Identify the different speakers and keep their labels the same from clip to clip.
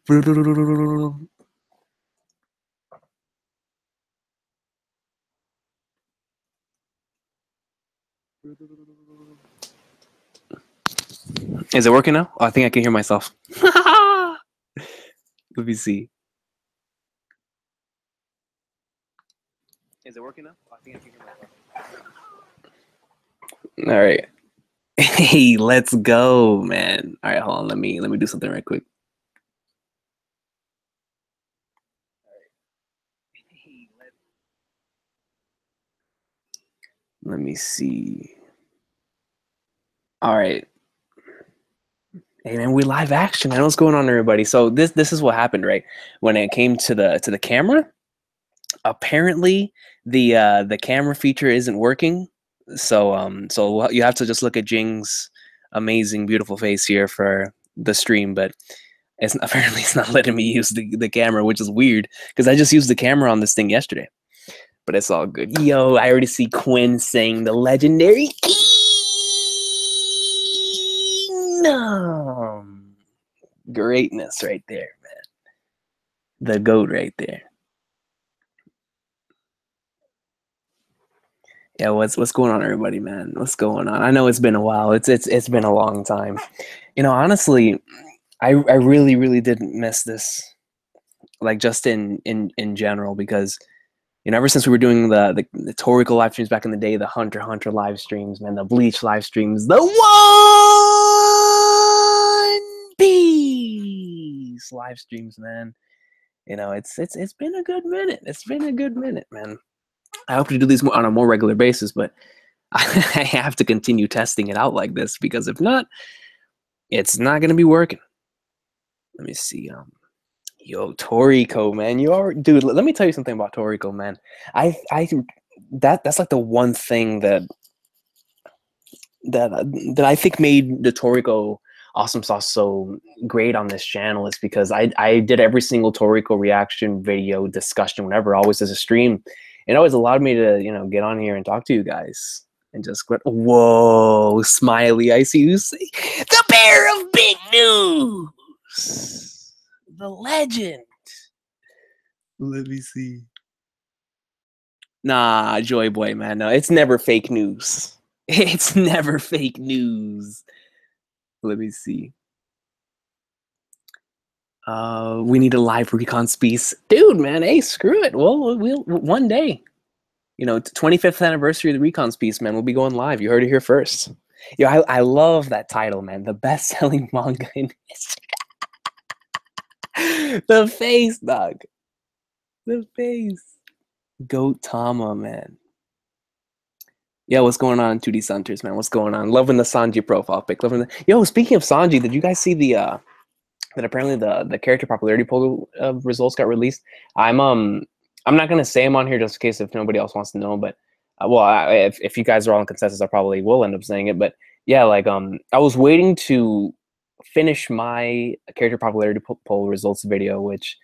Speaker 1: Is it working now? Oh, I think I can hear myself. Let me see. Is it working now? Oh, I think I can hear myself. All right. Hey, let's go, man. All right, hold on. Let me do something right quick. Let me see. All right. Hey man, we live action, man. What's going on, everybody? So this is what happened, right? When it came to the camera, apparently the camera feature isn't working. So you have to just look at Jing's amazing, beautiful face here for the stream, but apparently it's not letting me use the camera, which is weird because I just used the camera on this thing yesterday. But it's all good. Yo, I already see Quinn saying the legendary Kingdom. Greatness right there, man. The GOAT right there. Yeah, what's going on, everybody, man? What's going on? I know it's been a while. It's been a long time. You know, honestly, I really didn't miss this, like just in general, because you know, ever since we were doing the Toriko live streams back in the day, the Hunter x Hunter live streams, man, the Bleach live streams, the One Piece live streams, man. You know, it's been a good minute. It's been a good minute, man. I hope to do these on a more regular basis, but I have to continue testing it out like this because if not, it's not gonna be working. Let me see. Yo, Toriko, man, dude. Let me tell you something about Toriko, man. That's like the one thing that I think made the Toriko AwesomeSauce so great on this channel is because I did every single Toriko reaction video discussion whenever, always as a stream. It always allowed me to, you know, get on here and talk to you guys and just go, whoa, Smiley, I see you say the bearer of big news, the legend. Let me see. Nah, Joy Boy, man, no, it's never fake news. It's never fake news. Let me see. We need a live recon piece, dude, man. Hey, screw it. We'll one day, you know, 25th anniversary of the Recons piece, man. We'll be going live. You heard it here first. Yo, I love that title, man. The best-selling manga in history. The face, dog. The face. Gintama, man. Yeah, what's going on, 2D Sunters, man? What's going on? Loving the Sanji profile pic. Yo, speaking of Sanji, did you guys see that apparently the character popularity poll results got released? I'm not gonna say I'm on here just in case if nobody else wants to know, but if you guys are all in consensus, I probably will end up saying it. But yeah, like I was waiting to finish my character popularity poll results video, which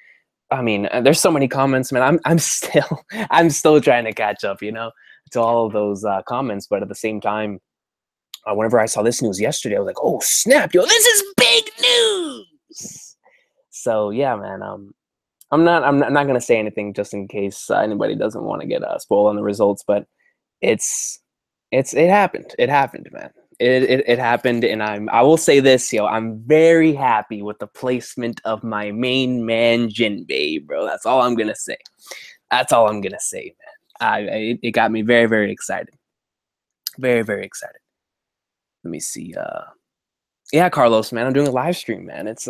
Speaker 1: I mean, there's so many comments, man. I'm still trying to catch up, you know, to all of those comments. But at the same time, whenever I saw this news yesterday, I was like, oh snap, yo, this is big news. So yeah, man. I'm not gonna say anything just in case anybody doesn't want to get spoiled on the results. But it happened. It happened, man. It happened, and I will say this, yo, I'm very happy with the placement of my main man Jinbei, bro. That's all I'm gonna say. That's all I'm gonna say, man. It got me very, very excited. Very, very excited. Let me see. Yeah, Carlos, man, I'm doing a live stream, man. It's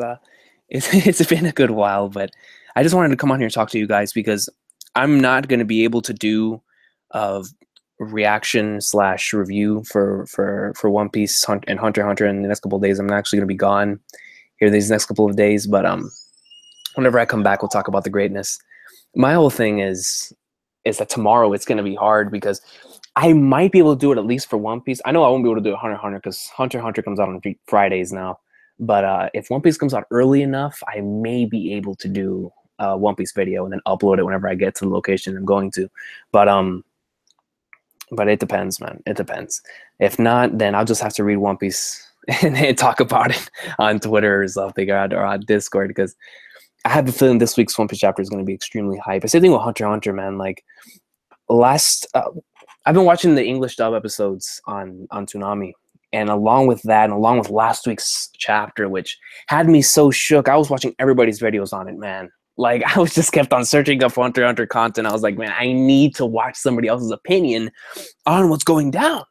Speaker 1: been a good while, but I just wanted to come on here and talk to you guys because I'm not gonna be able to do reaction / review for One Piece and Hunter x Hunter in the next couple of days. I'm actually gonna be gone here these next couple of days, but whenever I come back, we'll talk about the greatness. My whole thing is that tomorrow it's gonna be hard because I might be able to do it at least for One Piece. I know I won't be able to do it Hunter x Hunter because Hunter x Hunter comes out on Fridays now. But if One Piece comes out early enough, I may be able to do a One Piece video and then upload it whenever I get to the location I'm going to. But it depends, man. It depends. If not, then I'll just have to read One Piece and talk about it on Twitter or something or on Discord because I have a feeling this week's One Piece chapter is going to be extremely hype. Same thing with Hunter x Hunter, man. Like I've been watching the English dub episodes on Toonami, and along with that, and along with last week's chapter, which had me so shook, I was watching everybody's videos on it, man. Like I was just kept on searching up Hunter x Hunter content. I was like, man, I need to watch somebody else's opinion on what's going down,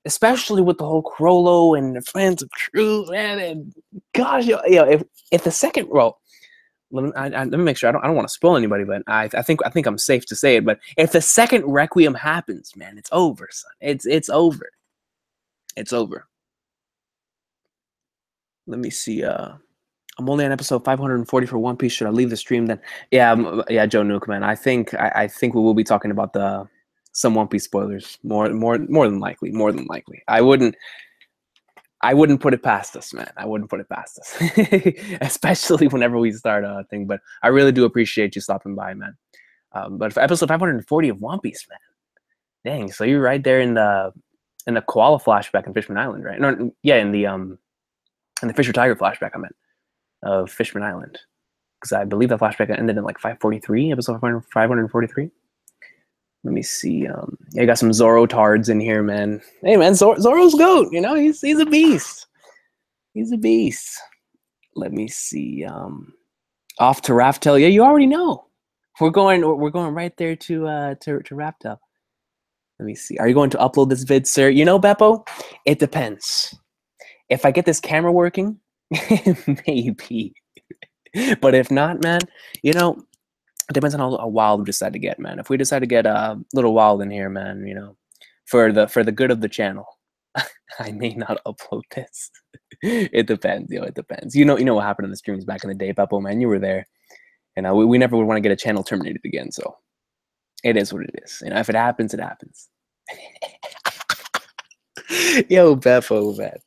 Speaker 1: especially with the whole Crollo and the Friends of Truth, man. And gosh, if the second, well, let me make sure. I don't want to spoil anybody, but I think I'm safe to say it. But if the second Requiem happens, man, it's over, son. It's over. It's over. Let me see. I'm only on episode 540 for One Piece. Should I leave the stream then? Yeah, Joe Nuke, man. I think we will be talking about some One Piece spoilers more than likely. More than likely, I wouldn't put it past us, man. I wouldn't put it past us, especially whenever we start a thing. But I really do appreciate you stopping by, man. But for episode 540 of One Piece, man, dang. So you're right there in the koala flashback in Fishman Island, right? No, yeah, in the Fisher Tiger flashback, I meant, of Fishman Island, because I believe that flashback ended in like 543, episode 543. Let me see. Yeah, I got some Zoro tards in here, man. Hey, man, Zoro's GOAT. You know, he's a beast. He's a beast. Let me see. Off to Raftel. Yeah, you already know. We're going right there to Raftel. Let me see. Are you going to upload this vid, sir? You know, Beppo, it depends. If I get this camera working, maybe. But if not, man, you know, it depends on how wild we decide to get, man. If we decide to get a little wild in here, man, you know, for the good of the channel, I may not upload this. It depends, it depends. You know what happened in the streams back in the day, Beppo, man. You were there, and we never would want to get a channel terminated again. So it is what it is. You know, if it happens, it happens. Yo, Beppo, man.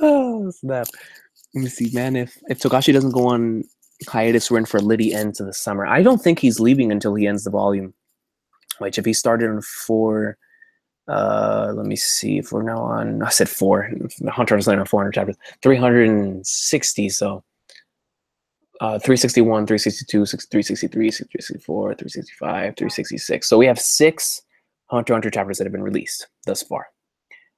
Speaker 1: Oh snap. Let me see, man. If Togashi doesn't go on hiatus, we're in for a litty end to the summer. I don't think he's leaving until he ends the volume. Which, if he started on 4, let me see. If we're now on, I said 4. Hunter is on 400 chapters, 360. So 361, 362, 363, 364, 365, 366. So we have 6 Hunter x Hunter chapters that have been released thus far.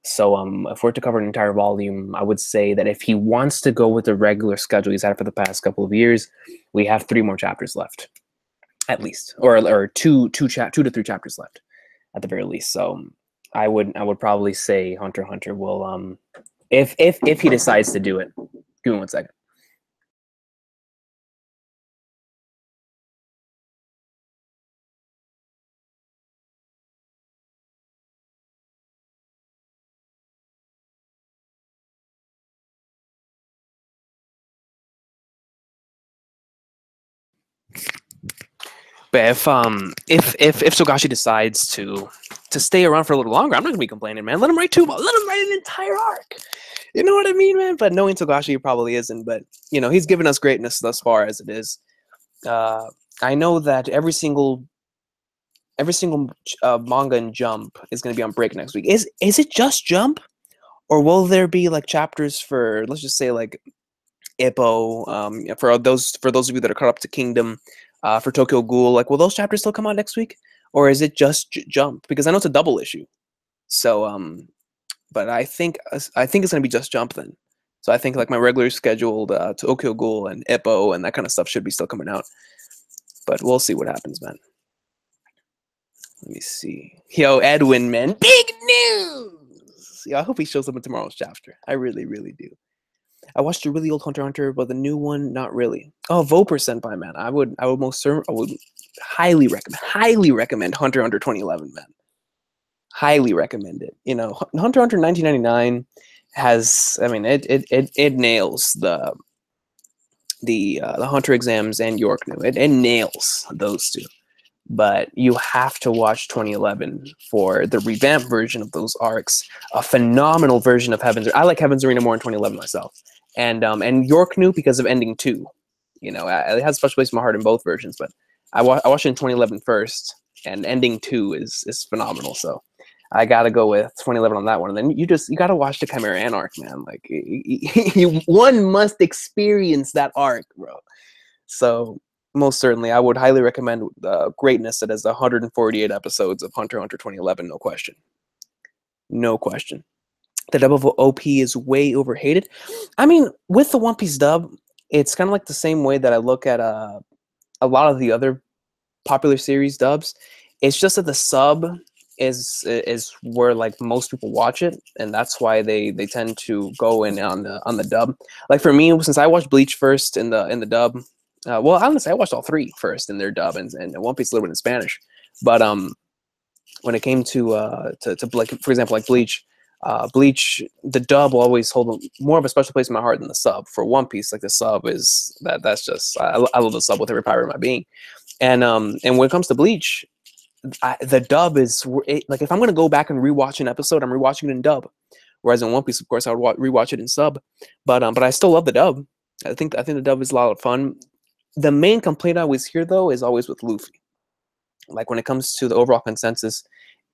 Speaker 1: So if we're to cover an entire volume, I would say that if he wants to go with the regular schedule he's had for the past couple of years, we have 3 more chapters left, at least, or two to 3 chapters left, at the very least. So I would probably say Hunter x Hunter will, if he decides to do it. Give me 1 second. But if Togashi decides to stay around for a little longer, I'm not gonna be complaining, man. Let him write 2. Let him write an entire arc. You know what I mean, man? But knowing Togashi, he probably isn't. But you know, he's given us greatness thus far as it is. I know that every single manga and Jump is gonna be on break next week. Is it just Jump, or will there be like chapters for, let's just say, like Ippo, for those of you that are caught up to Kingdom, for Tokyo Ghoul, like, will those chapters still come out next week, or is it just Jump? Because I know it's a double issue. So but I think it's gonna be just Jump then. So I think like my regular scheduled Tokyo Ghoul and Ippo and that kind of stuff should be still coming out. But we'll see what happens, man. Let me see. Yo, Edwin, man, big news. Yo, I hope he shows up in tomorrow's chapter. I really, really do. I watched a really old Hunter x Hunter, but the new one, not really. Oh, Voper Senpai, man. I would highly recommend Hunter x Hunter 2011, man. Highly recommend it. You know, Hunter x Hunter 1999 has, I mean, it nails the Hunter exams and York New. It nails those two. But you have to watch 2011 for the revamped version of those arcs. A phenomenal version of Heaven's Arena. I like Heaven's Arena more in 2011 myself. And York New because of ending 2. You know, it has a special place in my heart in both versions. But I watched it in 2011 first, and ending 2 is phenomenal. So I gotta go with 2011 on that one. And then you gotta watch the Chimera Ant arc, man. Like one must experience that arc, bro. So most certainly, I would highly recommend Greatness. That is 148 episodes of Hunter x Hunter 2011, no question. No question. The dub of OP is way overhated. I mean, with the One Piece dub, it's kind of like the same way that I look at a lot of the other popular series dubs. It's just that the sub is where like most people watch it, and that's why they tend to go in on the dub. Like for me, since I watched Bleach first in the dub, well, honestly, I watched all three first in their dub, and One Piece a little bit in Spanish. But when it came to like, for example, like Bleach. Bleach, the dub will always hold more of a special place in my heart than the sub. For One Piece, like the sub is that's just I love the sub with every fiber of my being. And when it comes to Bleach, the dub is like if I'm gonna go back and rewatch an episode, I'm rewatching it in dub. Whereas in One Piece, of course, I would rewatch it in sub. But I still love the dub. I think the dub is a lot of fun. The main complaint I always hear though is always with Luffy. Like when it comes to the overall consensus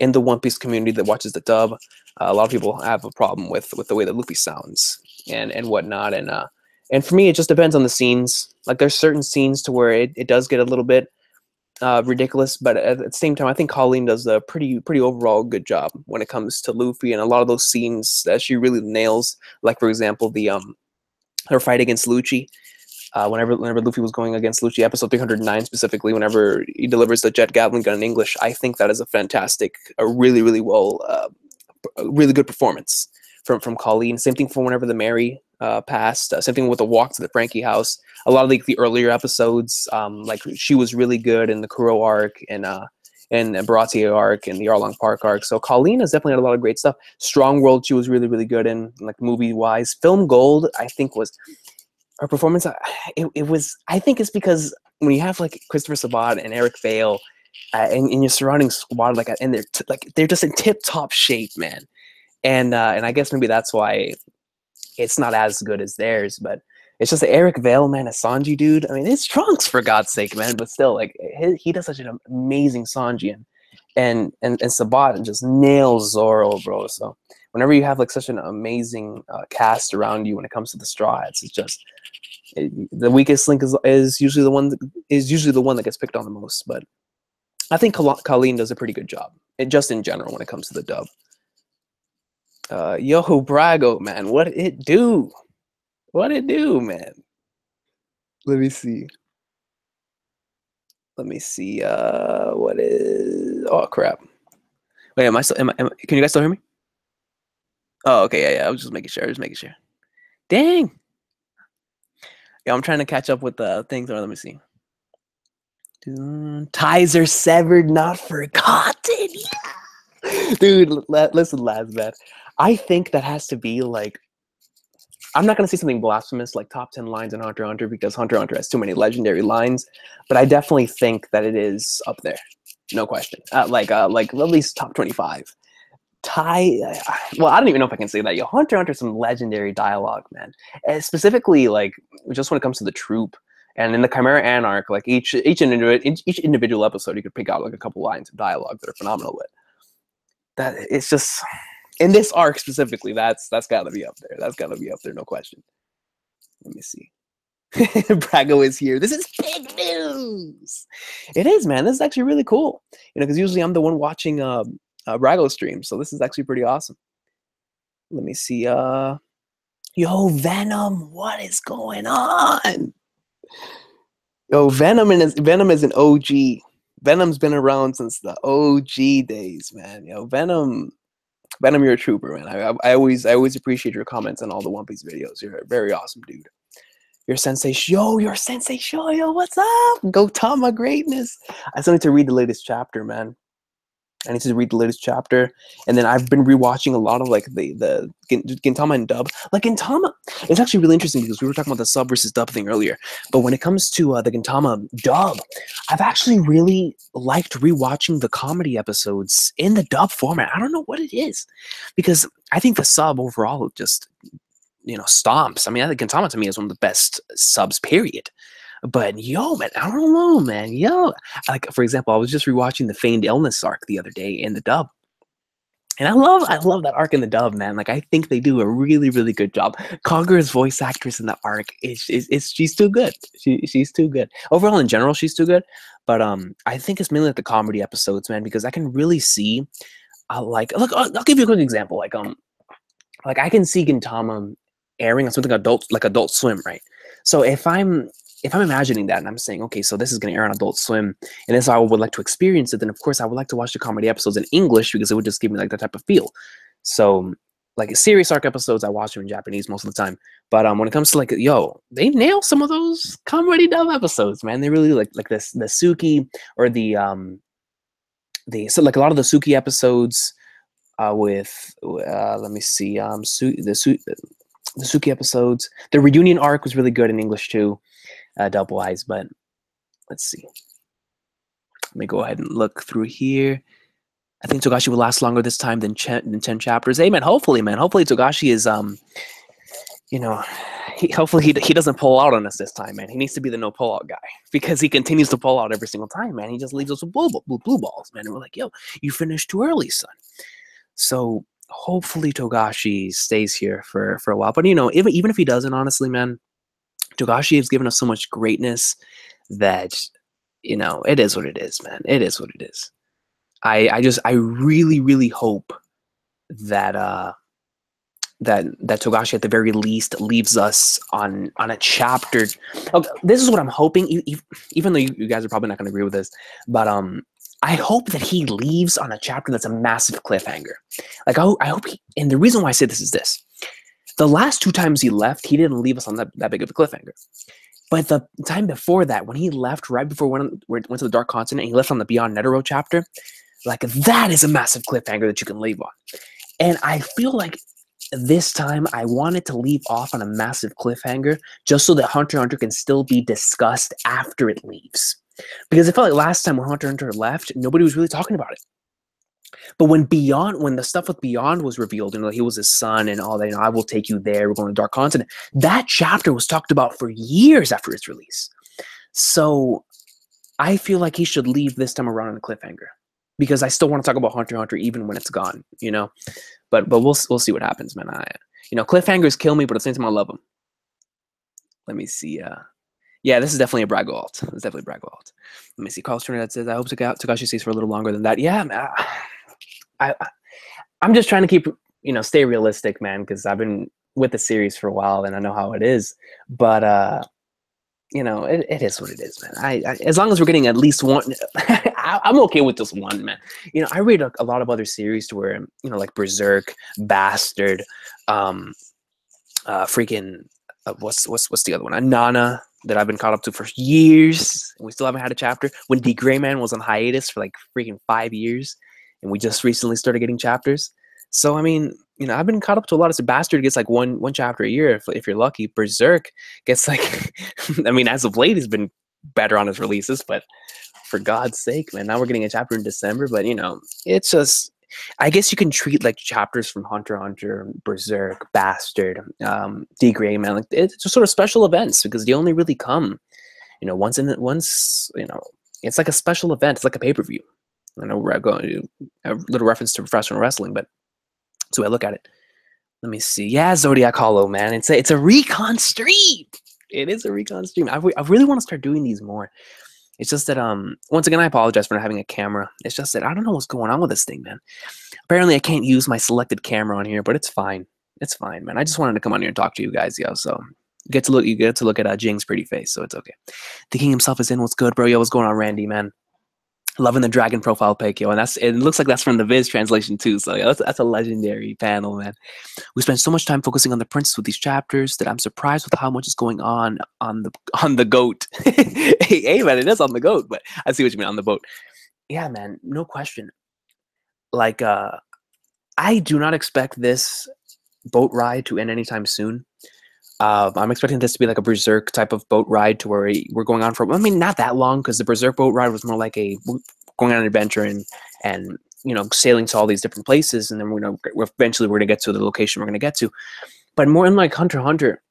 Speaker 1: in the One Piece community that watches the dub, a lot of people have a problem with the way that Luffy sounds and whatnot. And for me, it just depends on the scenes. Like there's certain scenes to where it does get a little bit ridiculous, but at the same time, I think Colleen does a pretty overall good job when it comes to Luffy, and a lot of those scenes that she really nails. Like for example, the her fight against Lucci. Whenever Luffy was going against Lucci, episode 309 specifically, whenever he delivers the jet Gatling gun in English, I think that is a really really good performance from Colleen. Same thing for whenever the Mary passed. Same thing with the walk to the Frankie house. A lot of the earlier episodes, like she was really good in the Kuro arc and Baratie arc and the Arlong Park arc. So Colleen has definitely had a lot of great stuff. Strong World, she was really good in, like movie wise. Film Gold, I think was her performance. It was. I think it's because when you have like Christopher Sabat and Eric Vale, and your surrounding squad, like, and they're just in tip top shape, man. And I guess maybe that's why it's not as good as theirs, but it's just Eric Vale, man, a Sanji dude. I mean, it's Trunks for God's sake, man, but still, like he does such an amazing Sanji, and Sabat just nails Zoro, bro. So whenever you have like such an amazing cast around you when it comes to the Straw Hats, it's just the weakest link is usually the one that gets picked on the most. But I think Colleen does a pretty good job, just in general when it comes to the dub. Yo, Brago, man, what it do? What it do, man? Let me see. What is? Oh crap! Wait, am I still? Can you guys still hear me? Oh, okay, yeah. I was just making sure. Dang. Yeah, I'm trying to catch up with the things. Let me see. Ties are severed, not forgotten. Yeah. Dude, listen, lads, man. I think that has to be like, I'm not going to say something blasphemous like top 10 lines in Hunter x Hunter because Hunter x Hunter has too many legendary lines, but I definitely think that it is up there. No question. Like at least top 25. Well, I don't even know if I can say that. Yo, Hunter x Hunter, some legendary dialogue, man. And specifically, like, just when it comes to the troop and in the Chimera Anarch, like each individual episode, you could pick out like a couple lines of dialogue that are phenomenal with. That it's just in this arc specifically, that's gotta be up there. That's gotta be up there, no question. Let me see. Brago is here. This is big news. It is, man. This is actually really cool. You know, because usually I'm the one watching Brago stream, so this is actually pretty awesome. Let me see. Yo, Venom, what is going on? Yo, Venom is an OG. Venom's been around since the OG days, man. Yo, Venom, you're a trooper, man. I always appreciate your comments on all the One Piece videos. You're a very awesome dude. Your Sensei Shoyo, what's up? Gotama greatness. I still need to read the latest chapter, man. I need to read the latest chapter, and then I've been rewatching a lot of like the Gintama and dub. Like Gintama, it's actually really interesting because we were talking about the sub versus dub thing earlier. But when it comes to the Gintama dub, I've actually really liked rewatching the comedy episodes in the dub format. I don't know what it is, because I think the sub overall just stomps. I mean, I think Gintama to me is one of the best subs, period. But yo, man, I don't know, man. Yo, like for example, I was just rewatching the Feigned Illness arc the other day in the dub, And I love that arc in the dub, man. Like I think they do a really, really good job. Kagura's voice actress in the arc is she's too good. She's too good. Overall, in general, she's too good. But I think it's mainly like the comedy episodes, man, because I can really see, like, look, I'll give you a quick example. Like I can see Gintama airing on something like Adult Swim, right? So if I'm imagining that and I'm saying, okay, so this is going to air on Adult Swim, and this I would like to experience it, then of course I would like to watch the comedy episodes in English because it would just give me like that type of feel. So like serious arc episodes, I watch them in Japanese most of the time. But when it comes to like, yo, they nail some of those comedy dub episodes, man. They really like this the Suki or so like a lot of the Suki episodes with let me see the Suki episodes. The reunion arc was really good in English too, dub-wise. But let's see. Let me go ahead and look through here. I think Togashi will last longer this time than 10 chapters. Hey, man, hopefully, man. Hopefully Togashi is, hopefully he doesn't pull out on us this time, man. He needs to be the no pull-out guy because he continues to pull out every single time, man. He just leaves us with blue balls, man. And we're like, yo, you finished too early, son. So hopefully Togashi stays here for a while. But, even if he doesn't, honestly, man, Togashi has given us so much greatness that, it is what it is, man. It is what it is. I really, really hope that that Togashi at the very least leaves us on a chapter. Okay, this is what I'm hoping, even though you guys are probably not going to agree with this, but I hope that he leaves on a chapter that's a massive cliffhanger. Like I hope and the reason why I say this is this. The last 2 times he left, he didn't leave us on that big of a cliffhanger. But the time before that, when he left right before went to the Dark Continent, and he left on the Beyond Netero chapter, like that is a massive cliffhanger that you can leave on. And I feel like this time I wanted to leave off on a massive cliffhanger just so that Hunter x Hunter can still be discussed after it leaves. Because it felt like last time when Hunter x Hunter left, nobody was really talking about it. But when the stuff with Beyond was revealed, he was his son and all that, I will take you there, we're going to Dark Continent, that chapter was talked about for years after its release. So I feel like he should leave this time around on a cliffhanger. Because I still want to talk about Hunter x Hunter even when it's gone, But we'll see what happens, man. Cliffhangers kill me, but at the same time I love them. Let me see. Yeah, this is definitely a Brago alt. It's definitely a Brago alt. Let me see. Carl's Trinidad says, I hope Togashi stays for a little longer than that. Yeah, man. I'm just trying to keep, stay realistic, man, because I've been with the series for a while and I know how it is. But it is what it is, man. As long as we're getting at least one, I'm okay with just one, man. I read a lot of other series to where, like Berserk, Bastard, freaking, what's the other one? Nana, that I've been caught up to for years, and we still haven't had a chapter. When D. Gray Man was on hiatus for like freaking 5 years, and we just recently started getting chapters. So I mean, I've been caught up to a lot of. Bastard gets like one chapter a year if you're lucky. Berserk gets like, I mean, as of late, he's been better on his releases, but for God's sake, man, now we're getting a chapter in December. But it's just, I guess you can treat like chapters from Hunter x Hunter, Berserk, Bastard, D. Gray Man, like it's just sort of special events because they only really come, once. It's like a special event. It's like a pay-per-view. I know we're going a little reference to professional wrestling, but that's the way I look at it. Let me see. Yeah, Zodiac Hollow, man. It's a recon stream. It is a recon stream. I really want to start doing these more. It's just that once again, I apologize for not having a camera. It's just that I don't know what's going on with this thing, man. Apparently, I can't use my selected camera on here, but it's fine. It's fine, man. I just wanted to come on here and talk to you guys, yo. So you get to look at Jing's pretty face, so it's okay. The king himself is in. What's good, bro? Yo, what's going on, Randy, man? Loving the dragon profile pic, yo, and it looks like that's from the Viz translation too. So yeah, that's a legendary panel, man. We spend so much time focusing on the princess with these chapters that I'm surprised with how much is going on the goat. hey, man, it is on the goat, but I see what you mean on the boat. Yeah, man, no question. Like, I do not expect this boat ride to end anytime soon. I'm expecting this to be like a Berserk type of boat ride to where we're going on for, I mean, not that long, because the Berserk boat ride was more like going on an adventure and sailing to all these different places, and then eventually we're going to get to the location we're going to get to. But more in like Hunter x Hunter,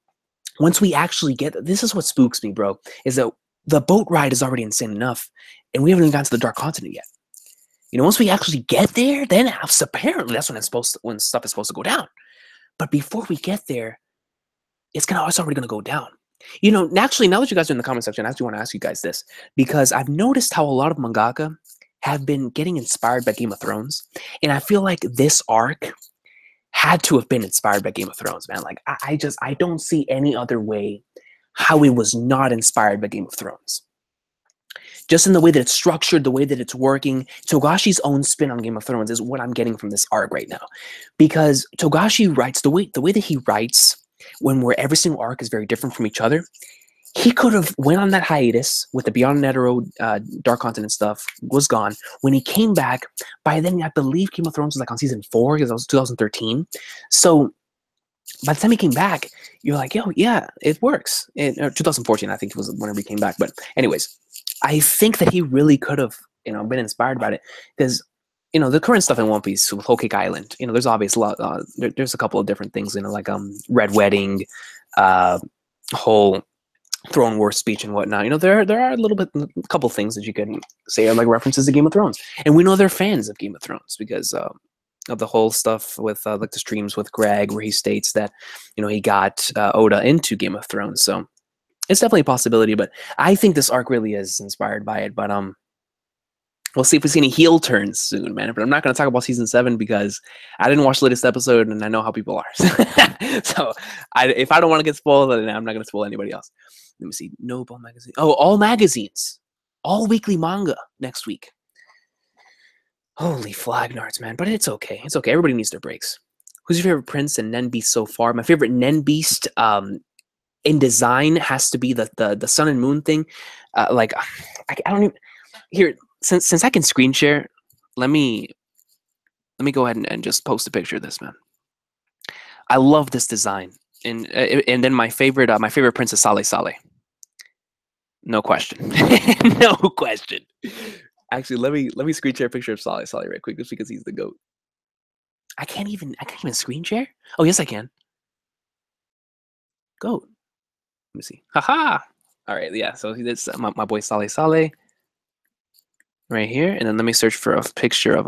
Speaker 1: once we actually get, this is what spooks me, bro, is that the boat ride is already insane enough, and we haven't even gotten to the Dark Continent yet. Once we actually get there, then apparently that's when stuff is supposed to go down. But before we get there, it's already gonna go down. Naturally, now that you guys are in the comment section, I actually want to ask you guys this, because I've noticed how a lot of mangaka have been getting inspired by Game of Thrones, and I feel like this arc had to have been inspired by Game of Thrones, man. Like I don't see any other way how it was not inspired by Game of Thrones. Just in the way that it's structured, the way that it's working, Togashi's own spin on Game of Thrones is what I'm getting from this arc right now, because Togashi writes the way that he writes, where every single arc is very different from each other. He could have went on that hiatus with the Beyond Netero Dark Continent stuff, was gone. When he came back, by then I believe Game of Thrones was like on season 4, because that was 2013. So by the time he came back, you're like, yo, yeah, it works. 2014, I think it was whenever he came back. But anyways, I think that he really could have, been inspired by it, because, the current stuff in One Piece with Whole Cake Island, there's obviously a lot. There's a couple of different things, like Red Wedding, whole Throne War speech and whatnot. There are a couple things that you can say are like references to Game of Thrones, and we know they're fans of Game of Thrones because of the whole stuff with like the streams with Greg, where he states that he got Oda into Game of Thrones. So it's definitely a possibility, but I think this arc really is inspired by it. But we'll see if we see any heel turns soon, man. But I'm not going to talk about season 7 because I didn't watch the latest episode, and I know how people are. So if I don't want to get spoiled, then I'm not going to spoil anybody else. Let me see. Noble magazine. Oh, all magazines, all weekly manga next week. Holy flagnards, man. But it's okay. It's okay. Everybody needs their breaks. Who's your favorite prince and Nen Beast so far? My favorite Nen Beast in design has to be the sun and moon thing. I don't even here since I can screen share. Let me go ahead and just post a picture of this, man. I love this design, and then my favorite prince is Saleh Saleh. No question. No question. Actually, let me screen share a picture of Saleh Saleh right quick, just because he's the GOAT. I can't even screen share. Oh yes, I can. GOAT. Let me see. Haha. All right, yeah. So that's my boy Saleh Saleh right here, and then let me search for a picture of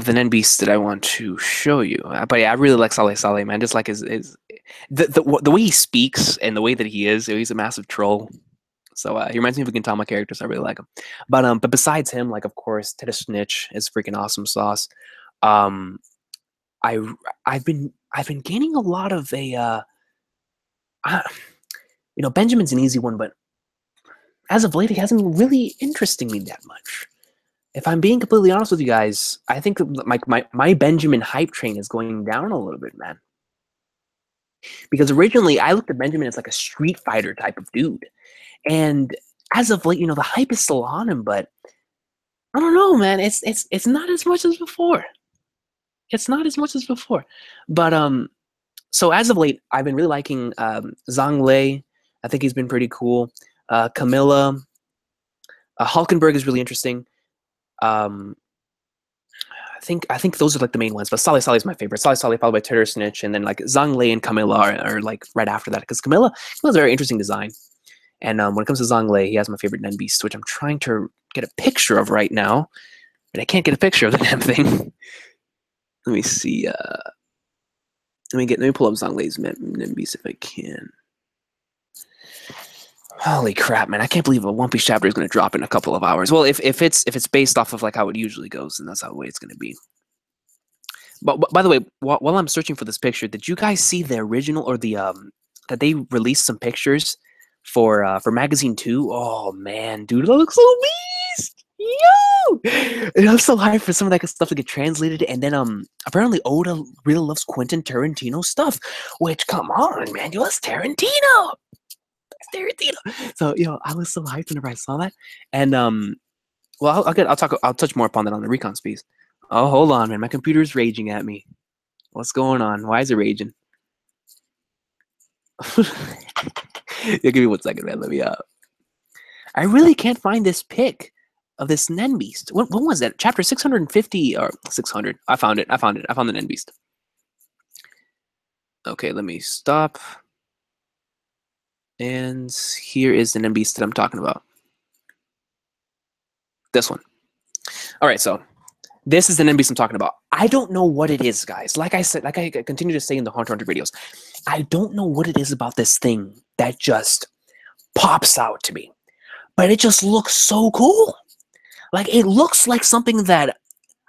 Speaker 1: the Nen Beast that I want to show you. But yeah, I really like Saleh Saleh, man. Just like the way he speaks and the way that he is, he's a massive troll. So he reminds me of a Gintama character, so I really like him. But besides him, like of course, Teta Snitch is freaking awesome sauce. I've been gaining a lot of Benjamin's an easy one, but as of late, he hasn't really interesting me that much. If I'm being completely honest with you guys, I think my Benjamin hype train is going down a little bit, man. Because originally I looked at Benjamin as like a Street Fighter type of dude, and as of late, the hype is still on him, but I don't know, man. It's not as much as before. It's not as much as before. But so as of late, I've been really liking Zhang Lei. I think he's been pretty cool. Camilla, Hulkenberg is really interesting. I think those are like the main ones, but Saleh Saleh is my favorite. Saleh Saleh followed by Teta Snitch, and then like Zhang Lei and Camilla are like right after that, because Camilla's a very interesting design. And when it comes to Zhang Lei, he has my favorite Nen Beast, which I'm trying to get a picture of right now, and I can't get a picture of the damn thing. Let me see. Let me pull up Zhang Lei's Nen Beast if I can. Holy crap, man! I can't believe a One Piece chapter is going to drop in a couple of hours. Well, if it's based off of like how it usually goes, then that's how the way it's going to be. But by the way, while I'm searching for this picture, did you guys see the original or the that they released some pictures for magazine 2? Oh man, dude, that looks so beast! Yo, and I'm so hyped for some of that stuff to get translated. And then apparently Oda really loves Quentin Tarantino stuff. Which, come on, man, you that's Tarantino. So I was so hyped whenever I saw that. And well, I'll touch more upon that on the recon piece. Oh, hold on, man, my computer's raging at me. What's going on? Why is it raging? Yeah, give me 1 second, man. Let me I really can't find this pic of this Nen Beast. When was that? Chapter 650 or 600? I found it. I found the Nen Beast. Okay, let me stop. And here is the Nen Beast that I'm talking about. This one. All right, so this is the NBC I'm talking about. I don't know what it is, guys. Like I said, like I continue to say in the Hunter x Hunter videos, I don't know what it is about this thing that just pops out to me. But it just looks so cool. Like, it looks like something that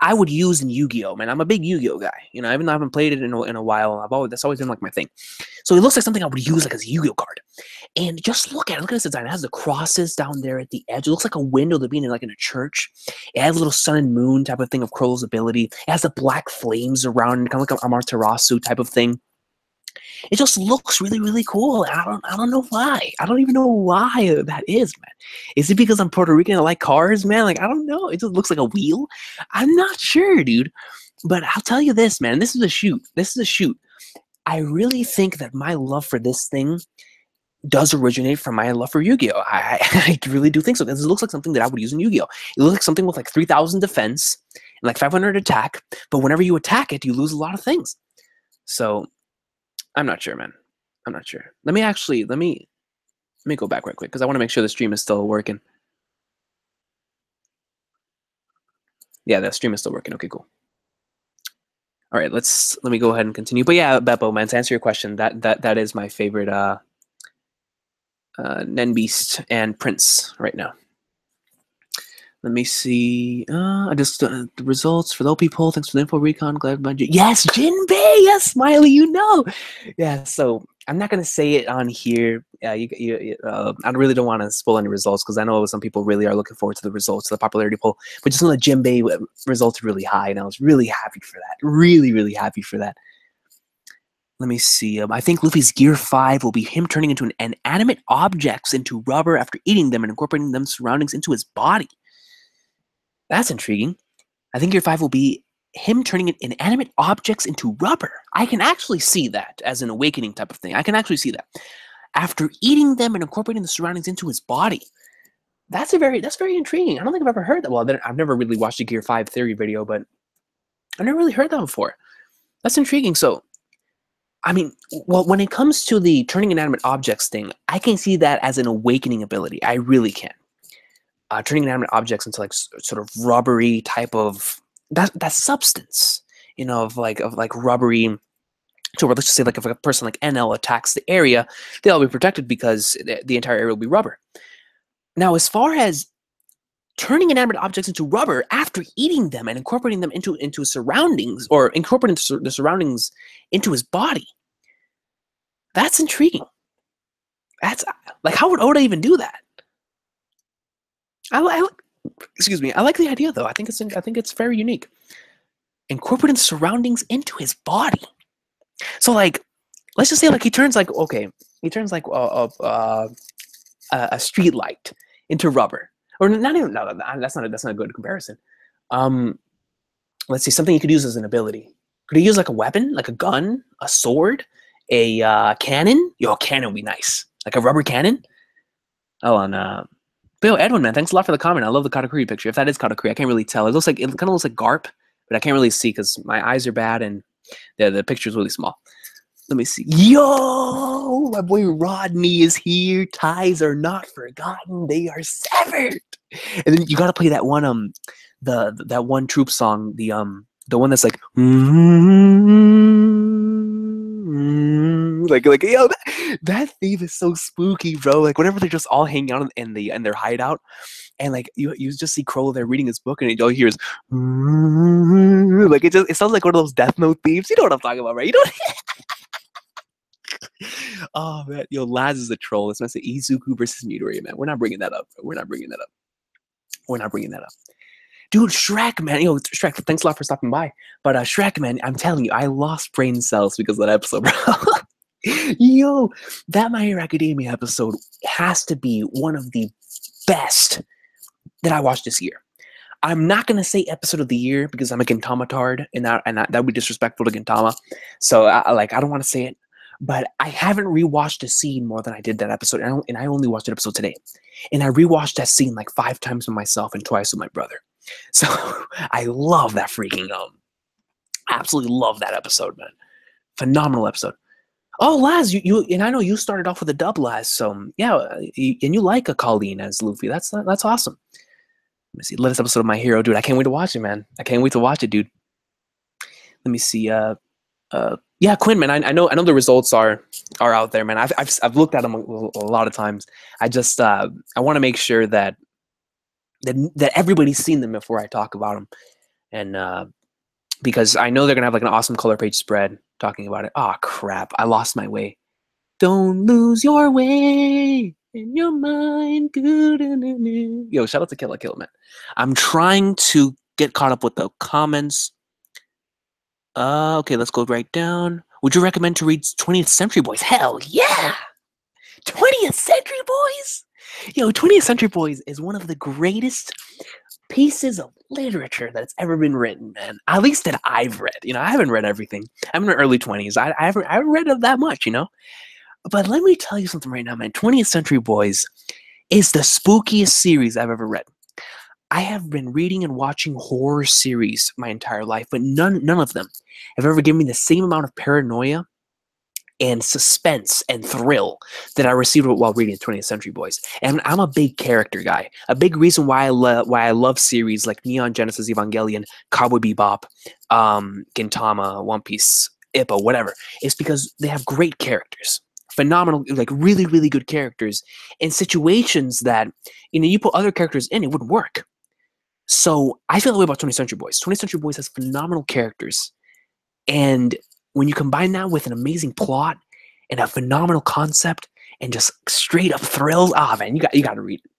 Speaker 1: I would use in Yu-Gi-Oh, man. I'm a big Yu-Gi-Oh guy. You know, even though I haven't played it in a while, that's always been like my thing. So it looks like something I would use like as a Yu-Gi-Oh card. And just look at this design. It has the crosses down there at the edge. It looks like a window to be in like in a church. It has a little sun and moon type of thing of Crow's ability. It has the black flames around, kind of like an Amaterasu type of thing. It just looks really, really cool. I don't know why. I don't even know why that is, man. Is it because I'm Puerto Rican and I like cars, man? Like, I don't know. It just looks like a wheel. I'm not sure, dude. But I'll tell you this, man. This is a shoot. This is a shoot. I really think that my love for this thing does originate from my love for Yu-Gi-Oh! I really do think so. Because it looks like something that I would use in Yu-Gi-Oh! It looks like something with like 3,000 defense and like 500 attack. But whenever you attack it, you lose a lot of things. So I'm not sure, man. I'm not sure. Let me go back right quick because I want to make sure the stream is still working. Yeah, the stream is still working. Okay, cool. All right, let me go ahead and continue. But yeah, Beppo, man, to answer your question, that is my favorite Nenbeast and Prince right now. Let me see. I just the results for the OP poll. Thanks for the info recon. Glad about you. Yes, Jinbei. Yes, Smiley. You know. Yeah. So I'm not gonna say it on here. I really don't want to spoil any results because I know some people really are looking forward to the results of the popularity poll. But just know that Jinbei results are really high, and I was really happy for that. Really, really happy for that. Let me see. I think Luffy's Gear 5 will be him turning into inanimate objects into rubber after eating them and incorporating them surroundings into his body. That's intriguing. I think Gear 5 will be him turning inanimate objects into rubber. I can actually see that as an awakening type of thing. I can actually see that. After eating them and incorporating the surroundings into his body. That's very intriguing. I don't think I've ever heard that. Well, I've never really watched a Gear 5 theory video, but I've never really heard that before. That's intriguing. So, I mean, well, when it comes to the turning inanimate objects thing, I can see that as an awakening ability. I really can. Turning inanimate objects into like sort of rubbery type of that substance, you know, of like rubbery. So let's just say like if a person like NL attacks the area, they'll be protected because the entire area will be rubber. Now, as far as turning inanimate objects into rubber after eating them and incorporating them into surroundings or incorporating the surroundings into his body, that's intriguing. Like, how would Oda even do that? Excuse me. I like the idea though. I think it's very unique. Incorporating surroundings into his body. So like, let's just say like he turns like a street light into rubber, or not even. No, that's not a good comparison. Let's see something he could use as an ability. Could he use like a weapon, like a gun, a sword, a cannon? Yo, a cannon would be nice, like a rubber cannon. Oh, and Bill Edwin, man, thanks a lot for the comment. I love the Katakuri picture. If that is Katakuri, I can't really tell. It kind of looks like Garp, but I can't really see because my eyes are bad and the picture is really small. Let me see. Yo, my boy Rodney is here. Ties are not forgotten; they are severed. And then you gotta play that one that one troop song, the one that's like like yo, that theme is so spooky, bro. Like whenever they're just all hanging out in their hideout, and like you just see Crowell there reading his book, and all you hear is like it sounds like one of those Death Note themes. You know what I'm talking about, right? You know. Oh man, yo, Laz is a troll. It's meant to Izuku versus Midoriya, man. We're not bringing that up. We're not bringing that up. Dude, Shrek, man. Yo, Shrek, thanks a lot for stopping by. But Shrek, man, I'm telling you, I lost brain cells because of that episode, bro. Yo, that My Hero Academia episode has to be one of the best that I watched this year. I'm not gonna say episode of the year because I'm a Gintama tard, and that would be disrespectful to Gintama. So I don't want to say it. But I haven't rewatched a scene more than I did that episode, and I only watched that episode today. And I rewatched that scene like 5 times with myself and twice with my brother. So I love that freaking absolutely love that episode, man. Phenomenal episode. Oh, Laz, you and I know you started off with a dub, Laz. So yeah, and you like a Colleen as Luffy. That's awesome. Let me see. Latest episode of My Hero, dude. I can't wait to watch it, man. I can't wait to watch it, dude. Let me see. Yeah, Quinn, man. I know the results are out there, man. I've looked at them a lot of times. I just I want to make sure that everybody's seen them before I talk about them, and because I know they're gonna have like an awesome color page spread talking about it. Oh crap! I lost my way. Don't lose your way in your mind. Yo, shout out to Kill Kill, man. I'm trying to get caught up with the comments. Okay, let's go right down. Would you recommend to read 20th Century Boys? Hell yeah! 20th Century Boys? Yo, 20th Century Boys is one of the greatest pieces of literature that's ever been written, man. At least that I've read. You know, I haven't read everything. I'm in my early 20s. I haven't read that much, you know? But let me tell you something right now, man. 20th Century Boys is the spookiest series I've ever read. I have been reading and watching horror series my entire life, but none of them have ever given me the same amount of paranoia and suspense and thrill that I received while reading 20th Century Boys. And I'm a big character guy. A big reason why I love series like Neon Genesis Evangelion, Cowboy Bebop, Gintama, One Piece, Ippo, whatever, is because they have great characters. Phenomenal, like really, really good characters in situations that, you know, you put other characters in, it wouldn't work. So I feel the way about 20th Century Boys. 20th Century Boys has phenomenal characters. And when you combine that with an amazing plot and a phenomenal concept and just straight up thrills, man, you got to read it.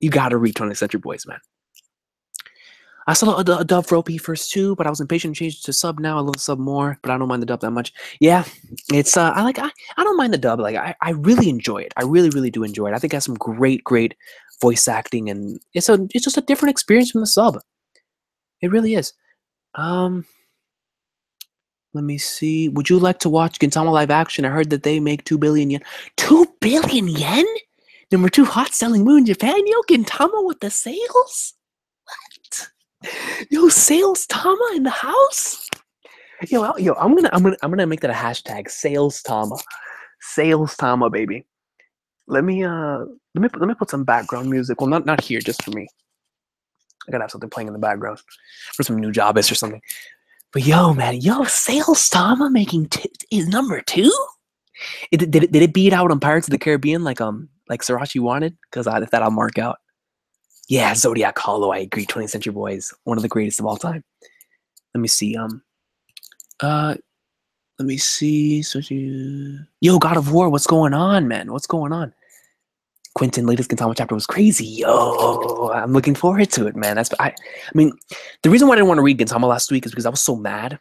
Speaker 1: You got to read 20th Century Boys, man. I saw a dub for OP first too, but I was impatient to change to sub now. I love the sub more, but I don't mind the dub that much. Yeah, it's I don't mind the dub. Like I really enjoy it. I really, really do enjoy it. I think it has some great voice acting, and it's just a different experience from the sub. It really is. Let me see. Would you like to watch Gintama live action? I heard that they make 2 billion yen. 2 billion yen? Number 2 hot selling move in Japan. Yo, Gintama with the sales? What? Yo, sales Tama in the house? Yo, I'm gonna make that a hashtag. Sales Tama. Sales Tama, baby. Let me put some background music. Well, not here, just for me. I gotta have something playing in the background for some new Jobis or something. But yo, man, Sales Tama making is number 2. Did it beat out on Pirates of the Caribbean like Sriracha wanted? Because if that I'll mark out. Yeah, Zodiac Hollow. I agree. 20th Century Boys, one of the greatest of all time. Let me see. Let me see. Yo, God of War. What's going on, man? What's going on? Quentin, latest Gintama chapter was crazy. Yo, I'm looking forward to it, man. I mean, the reason why I didn't want to read Gintama last week is because I was so mad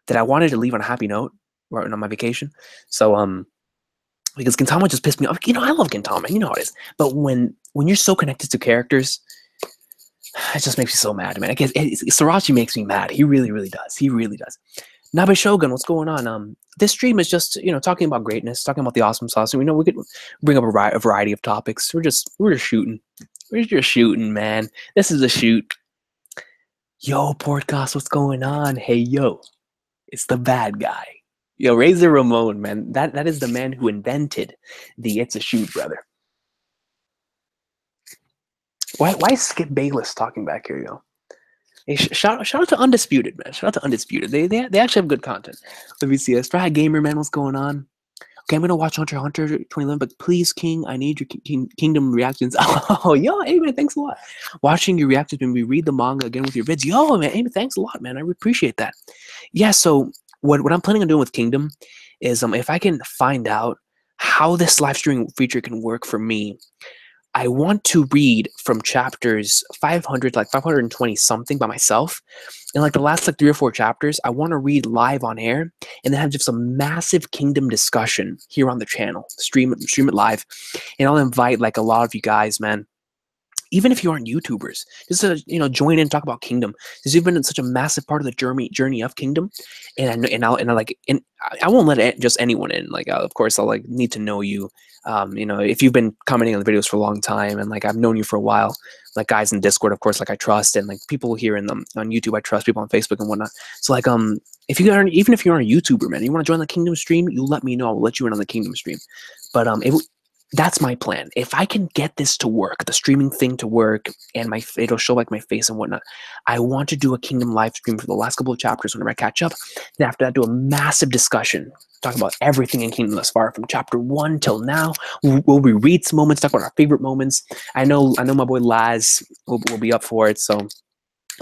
Speaker 1: that I wanted to leave on a happy note right on my vacation. So, because Gintama just pissed me off. You know, I love Gintama. You know how it is. But when you're so connected to characters, it just makes me so mad, man. I guess Sriracha makes me mad. He really, really does. He really does. Nabe Shogun, what's going on? This stream is just, you know, talking about greatness, talking about the awesome sauce. And we know we could bring up a variety of topics. We're just shooting. We're just shooting, man. This is a shoot. Yo, Portcast, what's going on? Hey, yo, it's the bad guy. Yo, Razor Ramon, man. That is the man who invented the "It's a Shoot," brother. Why is Skip Bayless talking back here, yo? Hey, shout out to Undisputed, man. Shout out to Undisputed. They actually have good content. Let me see. Strad Gamer, man, what's going on? Okay, I'm gonna watch Hunter x Hunter 2011, but please, King, I need your Kingdom reactions. Oh, yo, hey man, thanks a lot. Watching your reactions when we read the manga again with your vids. Yo, man, hey, thanks a lot, man. I appreciate that. Yeah, so what I'm planning on doing with Kingdom is if I can find out how this live streaming feature can work for me, I want to read from chapters 500, like 520 something by myself. And like the last like 3 or 4 chapters, I want to read live on air and then have just a massive Kingdom discussion here on the channel. Stream it live. And I'll invite like a lot of you guys, man. Even if you aren't YouTubers, just to, you know, join in and talk about Kingdom. Because you've been such a massive part of the journey of Kingdom, and I won't let just anyone in. Like, of course, I'll like need to know you. You know, if you've been commenting on the videos for a long time, and like I've known you for a while, like guys in Discord, of course, like I trust, and like people here in them on YouTube, I trust people on Facebook and whatnot. So like, if you aren't, even if you're a YouTuber, man, you want to join the Kingdom stream, you let me know. I'll let you in on the Kingdom stream. But that's my plan. If I can get this to work, the streaming thing to work, and it'll show like my face and whatnot, I want to do a Kingdom live stream for the last couple of chapters whenever I catch up. Then after that, do a massive discussion, talk about everything in Kingdom thus far, from chapter 1 till now. We'll reread some moments, talk about our favorite moments. I know my boy Laz will be up for it, so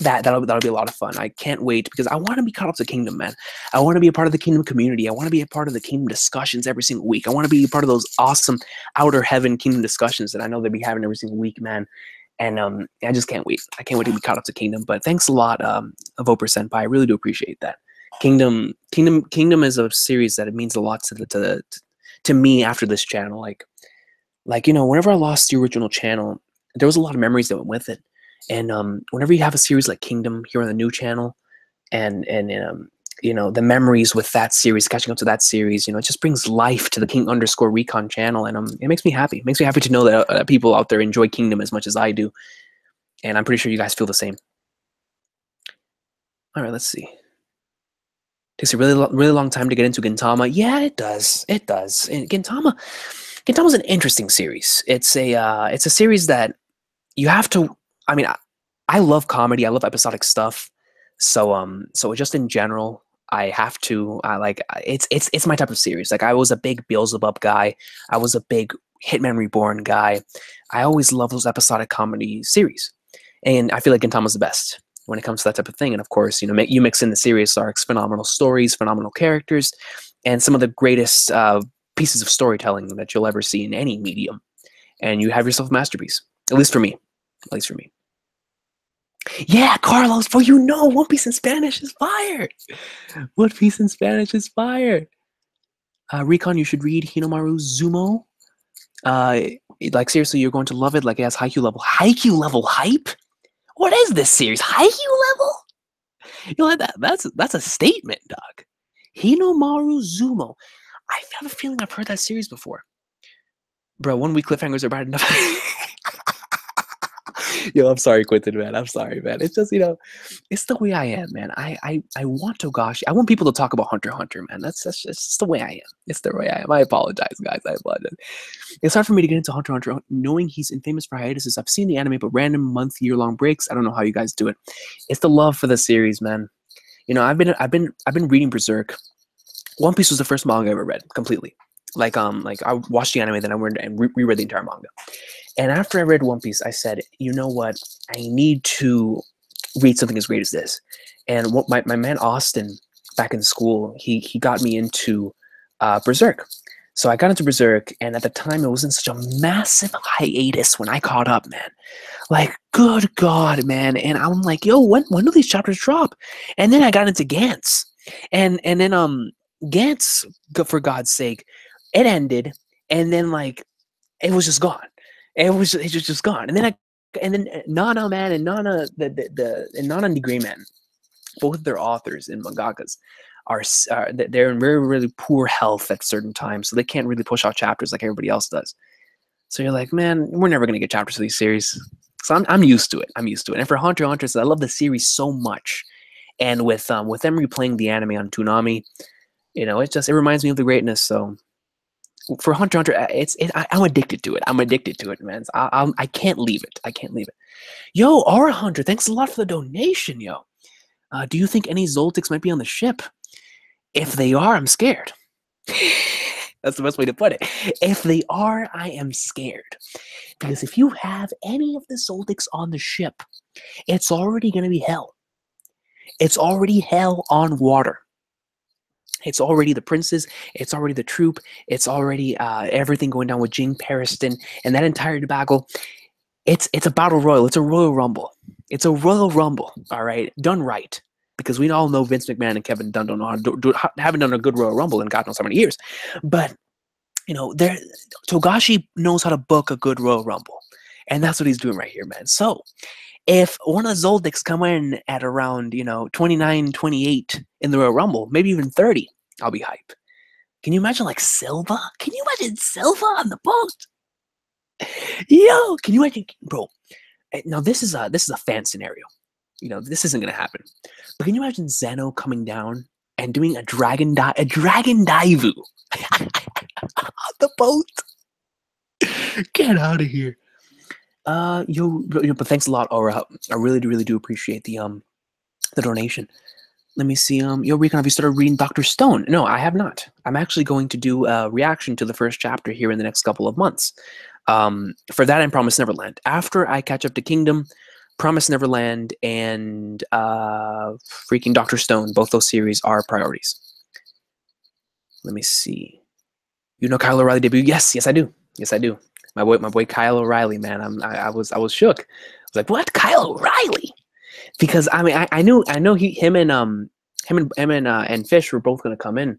Speaker 1: that'll be a lot of fun. I can't wait because I want to be caught up to Kingdom, man. I want to be a part of the Kingdom community. I want to be a part of the Kingdom discussions every single week. I want to be a part of those awesome outer heaven Kingdom discussions that I know they'll be having every single week, man. And I just can't wait. I can't wait to be caught up to Kingdom. But thanks a lot, Voper Senpai. I really do appreciate that. Kingdom is a series that it means a lot to me after this channel. Like whenever I lost the original channel, there was a lot of memories that went with it. And whenever you have a series like Kingdom here on the new channel, and the memories with that series, catching up to that series, it just brings life to the King_Recon channel, and it makes me happy. It makes me happy to know that people out there enjoy Kingdom as much as I do, and I'm pretty sure you guys feel the same. All right, let's see. Takes a really long time to get into Gintama. Yeah, it does. It does. And Gintama's an interesting series. It's a series that you have to. I mean, I love comedy. I love episodic stuff. So just in general, I have to. It's my type of series. Like I was a big Beelzebub guy. I was a big Hitman Reborn guy. I always love those episodic comedy series, and I feel like Gintama's the best when it comes to that type of thing. And of course, you mix in the serious arcs, phenomenal stories, phenomenal characters, and some of the greatest pieces of storytelling that you'll ever see in any medium, and you have yourself a masterpiece. At least for me. At least for me. Yeah, Carlos, bro, One Piece in Spanish is fire. One Piece in Spanish is fire. Recon, you should read Hinomaru Zumo. Like seriously, you're going to love it. Like it has Haikyuu level hype. What is this series? Haikyuu level? That's a statement, dog. Hinomaru Zumo. I have a feeling I've heard that series before. Bro, 1 week cliffhangers are bad enough. Yo, I'm sorry, Quentin, man. I'm sorry, man. It's just, it's the way I am, man. I want Togashi. I want people to talk about Hunter x Hunter, man. That's just the way I am. It's the way I am. I apologize, guys. I apologize. It's hard for me to get into Hunter x Hunter, knowing he's infamous for hiatuses. I've seen the anime, but random month, year-long breaks. I don't know how you guys do it. It's the love for the series, man. I've been reading Berserk. One Piece was the first manga I ever read completely. Like I watched the anime, then I went and reread the entire manga. And after I read One Piece, I said, you know what? I need to read something as great as this. And what my man Austin back in school, he got me into Berserk. So I got into Berserk, and at the time, it was in such a massive hiatus when I caught up, man. Like, good God, man. And I'm like, yo, when do these chapters drop? And then I got into Gantz. And then Gantz, for God's sake, it ended, and then it was just gone. It was just gone. And then Nana, man, and Nana and Nana and the Gray Man, both their authors and mangakas they're in very, really poor health at certain times, so they can't really push out chapters like everybody else does. So you're like, man, we're never gonna get chapters for these series. So I'm used to it. And for Hunter x Hunter, I love the series so much. And with them replaying the anime on Toonami, it reminds me of the greatness. So for Hunter x Hunter, I'm addicted to it. I'm addicted to it, man. I can't leave it. I can't leave it. Yo, Aura Hunter, thanks a lot for the donation, yo. Do you think any Zoltics might be on the ship? If they are, I'm scared. That's the best way to put it. If they are, I am scared. Because if you have any of the Zoltics on the ship, it's already going to be hell. It's already hell on water. It's already the princes. It's already the troop. It's already everything going down with Jing Pariston and that entire debacle. It's a battle royal. It's a Royal Rumble. It's a Royal Rumble, all right? Done right. Because we all know Vince McMahon and Kevin Dunn don't know how to haven't done a good Royal Rumble in God knows how many years. But, Togashi knows how to book a good Royal Rumble. And that's what he's doing right here, man. So, if one of the Zoldycks come in at around, 29, 28 in the Royal Rumble, maybe even 30, I'll be hype. Can you imagine, Silva? Can you imagine Silva on the boat? Yo, can you imagine, bro? Now, this is a fan scenario. This isn't going to happen. But can you imagine Zeno coming down and doing a dragon daivu on the boat? Get out of here. But thanks a lot, Aura. I really do appreciate the donation. Let me see. Recon, have you started reading Dr. Stone? No, I have not. I'm actually going to do a reaction to the first chapter here in the next couple of months. For that and Promise Neverland. After I catch up to Kingdom, Promise Neverland, and freaking Dr. Stone, both those series are priorities. Let me see. You know Kyle O'Reilly debut? Yes, I do. Yes, I do. My boy Kyle O'Reilly, man. I was shook. I was like, what? Kyle O'Reilly? Because I mean, I knew him and Fish were both gonna come in,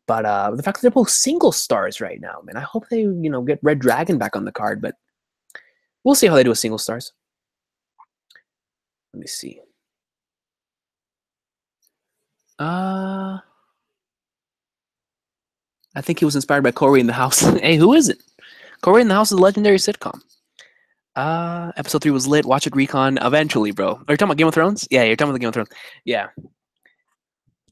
Speaker 1: but the fact that they're both single stars right now, man. I hope they get Red Dragon back on the card, but we'll see how they do with single stars. Let me see. I think he was inspired by Corey in the House. Hey, who is it? Corey in the House is a legendary sitcom. Episode 3 was lit. Watch it, Recon. Eventually, bro. Are you talking about Game of Thrones? Yeah, you're talking about the Game of Thrones. Yeah.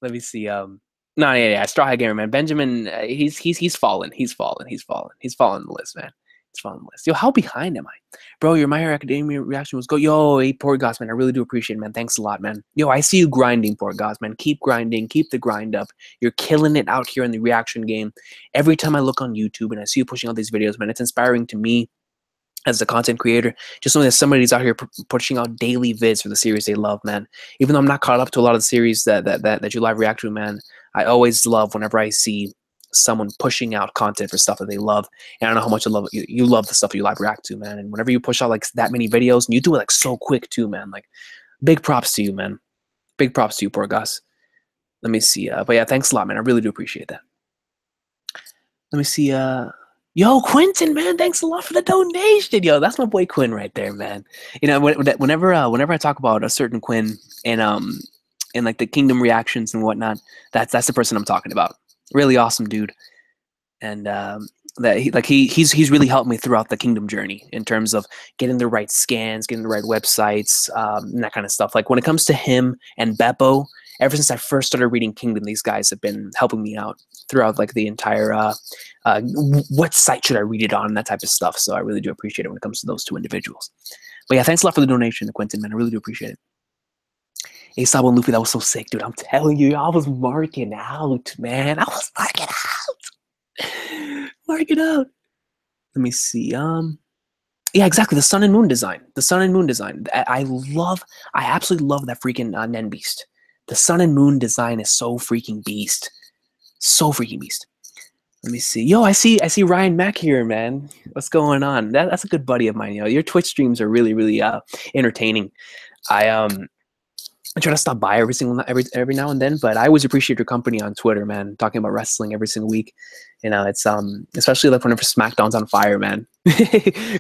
Speaker 1: Let me see. No, yeah. Straw Hat Gamer, man. Benjamin, he's fallen. He's fallen the list, man. He's fallen the list. Yo, how behind am I? Bro, your My Hero Academia reaction was go. Yo, hey, poor Goss, man. I really do appreciate it, man. Thanks a lot, man. Yo, I see you grinding, poor Goss, man. Keep grinding. Keep the grind up. You're killing it out here in the reaction game. Every time I look on YouTube and I see you pushing out these videos, man, it's inspiring to me as a content creator, just knowing that somebody's out here pushing out daily vids for the series they love, man. Even though I'm not caught up to a lot of the series that you live react to, man, I always love whenever I see someone pushing out content for stuff that they love. And I know how much you love the stuff that you live react to, man. And whenever you push out like that many videos, and you do it like so quick too, man. Like, big props to you, man. Big props to you, poor Gus. Let me see. But yeah, thanks a lot, man. I really do appreciate that. Let me see. Yo, Quentin, man, thanks a lot for the donation. Yo, that's my boy Quinn right there, man. Whenever I talk about a certain Quinn and like the Kingdom reactions and whatnot, that's the person I'm talking about. Really awesome dude, and he's really helped me throughout the Kingdom journey in terms of getting the right scans, getting the right websites, and that kind of stuff. Like when it comes to him and Beppo, ever since I first started reading Kingdom, these guys have been helping me out throughout like the entire what site should I read it on, and that type of stuff. So I really do appreciate it when it comes to those two individuals. But yeah, thanks a lot for the donation, Quentin, man. I really do appreciate it. Aesop and Luffy, that was so sick, dude. I'm telling you, I was marking out, man. I was marking out. Marking out. Let me see. Yeah, exactly. The Sun and Moon design. I absolutely love that freaking Nen Beast. The Sun and Moon design is so freaking beast. So freaking beast. Let me see. Yo, I see Ryan Mack here, man. What's going on? That's a good buddy of mine. Yo, your Twitch streams are really entertaining. I try to stop by every now and then, but I always appreciate your company on Twitter, man. Talking about wrestling every single week. It's especially like whenever SmackDown's on fire, man.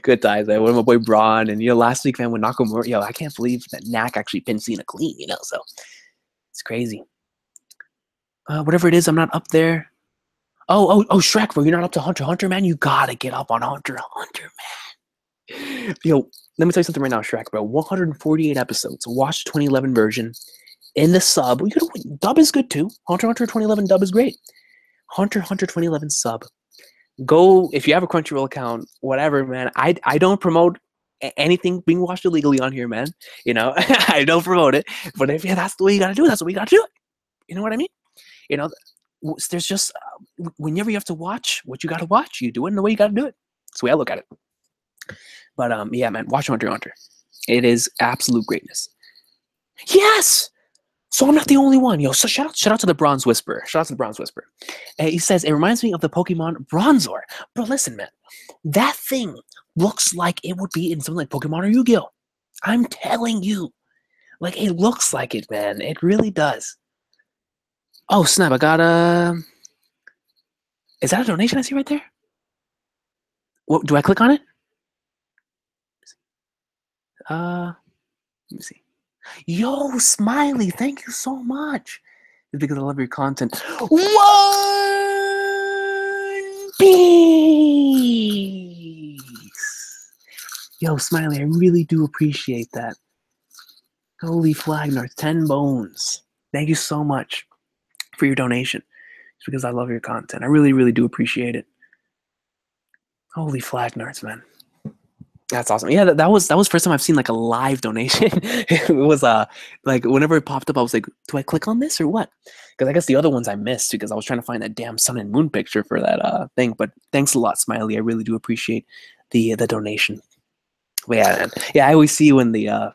Speaker 1: Good times, man. With my boy Braun, and last week, man, with Nakamura. Yo, I can't believe that Nak actually pinned Cena clean. So it's crazy. Whatever it is, I'm not up there. Oh, Shrek, bro, you're not up to Hunter, man. You gotta get up on Hunter, man. Yo, let me tell you something right now, Shrek, bro. 148 episodes. Watch the 2011 version in the sub. Dub is good too. Hunter 2011 dub is great. Hunter 2011 sub. Go if you have a Crunchyroll account, whatever, man. I don't promote anything being watched illegally on here, man. I don't promote it. But if that's the way you gotta do it, that's the way you gotta do it. You know what I mean? There's just whenever you have to watch what you got to watch, you do it in the way you got to do it. That's the way I look at it. But yeah, man, watch Hunter x Hunter. It is absolute greatness. Yes. So I'm not the only one, yo. So shout out to the Bronze Whisperer. He says it reminds me of the Pokemon Bronzor. Bro, listen, man, that thing looks like it would be in something like Pokemon or Yu-Gi-Oh. I'm telling you, like it looks like it, man. It really does. Oh, snap. I got is that a donation I see right there? What, do I click on it? Let me see. Yo, Smiley, thank you so much. It's because I love your content. One Piece! Yo, Smiley, I really do appreciate that. Holy Flagnar, 10 bones. Thank you so much for your donation. It's because I love your content. I really do appreciate it. Holy flag nerds, man. That's awesome. Yeah, that was first time I've seen like a live donation. It was like whenever it popped up, I was like, do I click on this or what? Because I guess the other ones I missed because I was trying to find that damn sun and moon picture for that thing. But thanks a lot, Smiley. I really do appreciate the donation. But yeah, man. Yeah, I always see you in the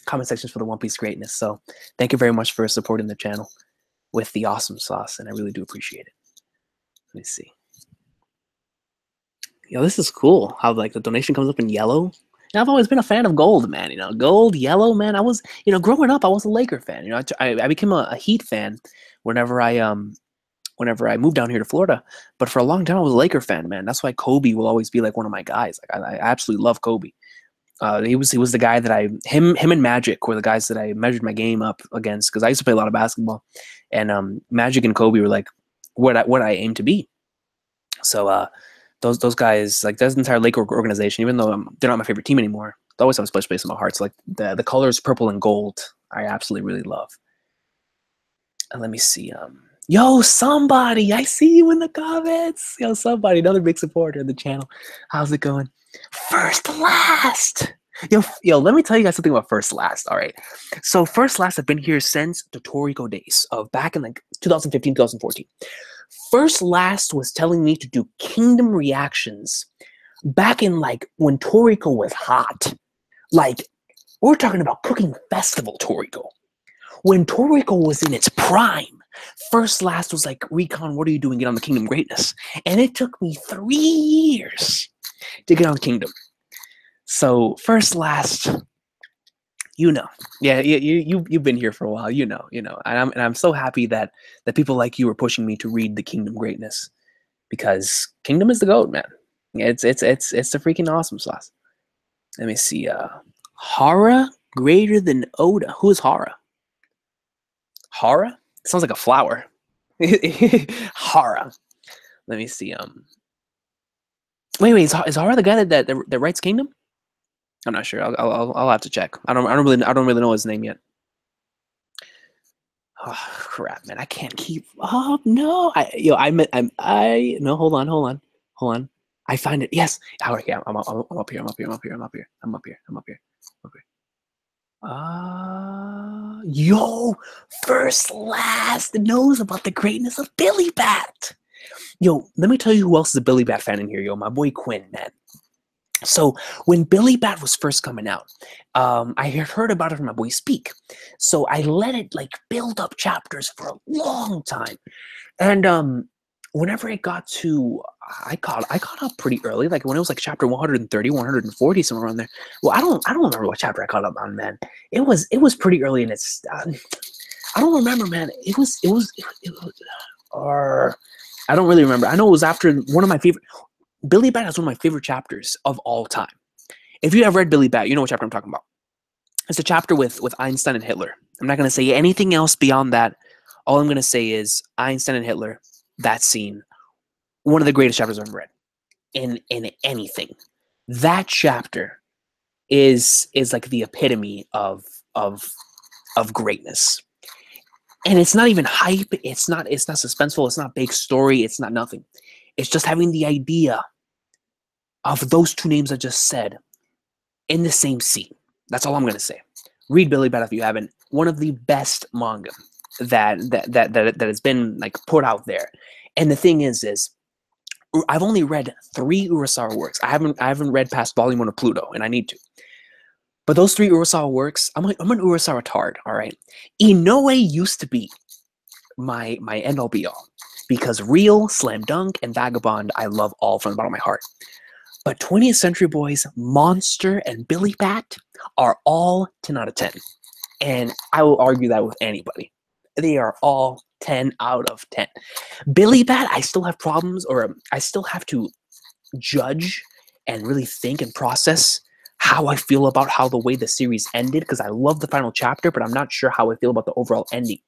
Speaker 1: comment sections for the One Piece greatness. So thank you very much for supporting the channel with the awesome sauce, and I really do appreciate it. Let me see. Yo, this is cool. How like the donation comes up in yellow. And I've always been a fan of gold, man. You know, gold, yellow, man. I was, growing up, I was a Laker fan. You know, I became a Heat fan whenever I moved down here to Florida. But for a long time, I was a Laker fan, man. That's why Kobe will always be like one of my guys. Like I absolutely love Kobe. He was the guy that him and Magic were the guys that I measured my game up against because I used to play a lot of basketball, and Magic and Kobe were like what I aim to be. So those guys, like that's the entire Laker organization, even though they're not my favorite team anymore, they always have a special place in my heart. So like the colors purple and gold, I absolutely really love. And let me see. Yo, somebody, I see you in the comments. Yo, somebody, another big supporter of the channel. How's it going? First Last. Yo, let me tell you guys something about First Last. All right. So First Last have been here since the Toriko days of back in like 2015, 2014. First Last was telling me to do Kingdom reactions back in like when Toriko was hot. Like we're talking about Cooking Festival Toriko. When Toriko was in its prime, First Last was like, Recon, what are you doing? Get on the Kingdom greatness. And it took me 3 years to get on Kingdom. So First Last, yeah, you've been here for a while, and I'm so happy that people like you are pushing me to read the Kingdom greatness, because Kingdom is the GOAT, man. It's the freaking awesome sauce. Let me see. Hara greater than Oda. Who is Hara? Hara? Sounds like a flower. Hara. Let me see. Wait. Is Hara the guy that writes Kingdom? I'm not sure. I'll have to check. I don't really know his name yet. Oh crap, man! I can't keep up. No, no. Hold on. I find it. Yes. Oh, yeah. I'm up here. Yo, First Last knows about the greatness of Billy Bat. Yo, let me tell you who else is a Billy Bat fan in here. Yo, my boy Quinn, man. So when Billy Bat was first coming out, I had heard about it from my boy Speak. So I let it like build up chapters for a long time. And whenever it got to, I caught up pretty early, like when it was like chapter 130, 140, somewhere around there. Well, I don't remember what chapter I caught up on, man. It was pretty early, and it's I don't remember, man. It was or I don't really remember. I know it was after one of my favorite. Billy Bat is one of my favorite chapters of all time. If you have read Billy Bat, you know what chapter I'm talking about. It's a chapter with Einstein and Hitler. I'm not going to say anything else beyond that. All I'm going to say is Einstein and Hitler, that scene, one of the greatest chapters I've ever read in anything. That chapter is like the epitome of greatness. And it's not even hype. It's not suspenseful. It's not big story. It's not nothing. It's just having the idea of those two names I just said in the same scene. That's all I'm going to say. Read Billy Bat if you haven't. One of the best manga that has been like put out there. And the thing is I've only read 3 Urasawa works. I haven't read past volume 1 of Pluto, and I need to. But those 3 Urasawa works, I'm an Urasawa tard, all right? Inoue used to be my end-all be-all, because Real, Slam Dunk, and Vagabond, I love all from the bottom of my heart. But 20th Century Boys, Monster, and Billy Bat are all 10 out of 10. And I will argue that with anybody. They are all 10 out of 10. Billy Bat, I still have problems, or I still have to judge and really think and process how I feel about how the way the series ended, because I love the final chapter, but I'm not sure how I feel about the overall ending.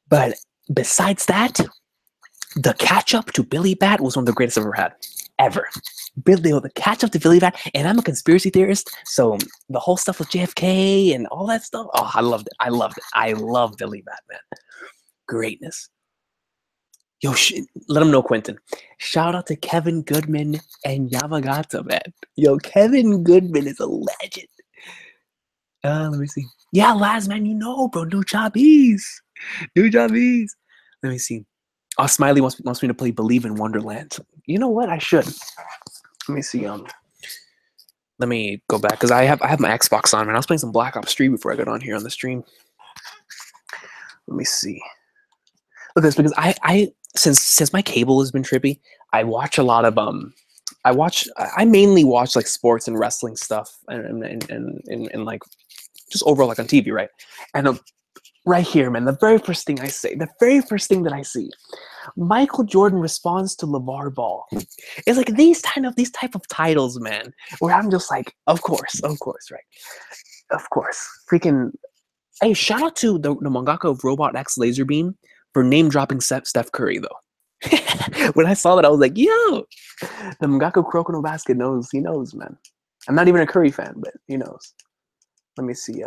Speaker 1: But besides that, the catch-up to Billy Bat was one of the greatest I've ever had. Ever. The catch-up to Billy Bat, and I'm a conspiracy theorist, so the whole stuff with JFK and all that stuff, oh, I loved it. I love Billy Bat, man. Greatness. Yo, let him know, Quentin. Shout out to Kevin Goodman and Yamagata, man. Yo, Kevin Goodman is a legend. Let me see. Yeah, Laz, man, you know, bro. New jobbies. New jobbies. Let me see. Oh, Smiley wants me to play Believe in Wonderland. You know what? I should. Let me see. Let me go back because I have my Xbox on, man. I was playing some Black Ops 3 before I got on here on the stream. Let me see. Look at this, because I since my cable has been trippy, I watch a lot of I mainly watch like sports and wrestling stuff and like just overall like on TV, right? And right here, man, the very first thing that I see, Michael Jordan responds to LeVar Ball. It's like these type of titles, man, where I'm just like, of course, right? Of course. Freaking hey, shout out to the mangaka of Robot X Laserbeam for name dropping Steph Curry though. When I saw that, I was like, yo, the mangaka Kuroko no Basket knows, he knows, man. I'm not even a Curry fan, but he knows. Let me see,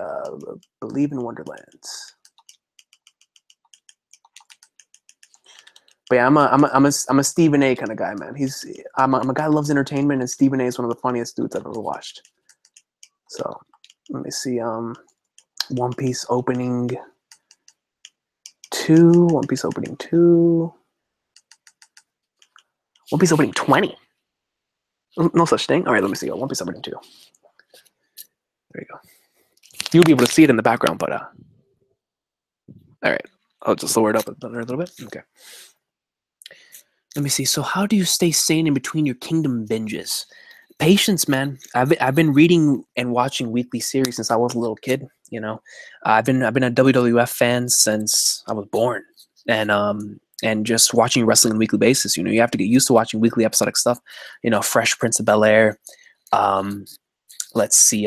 Speaker 1: Believe in Wonderland. But yeah, I'm a Stephen A kind of guy, man. I'm a guy who loves entertainment, and Stephen A is one of the funniest dudes I've ever watched. So let me see, One Piece opening 2, One Piece opening 2, One Piece opening 20. No such thing. All right, let me see. One Piece opening 2. There you go. You'll be able to see it in the background, but all right. I'll just lower it up a little bit. Okay. Let me see. So how do you stay sane in between your Kingdom binges? Patience, man. I've been reading and watching weekly series since I was a little kid. You know, I've been a WWF fan since I was born, and just watching wrestling on a weekly basis. You know, you have to get used to watching weekly episodic stuff. You know, Fresh Prince of Bel-Air. Let's see,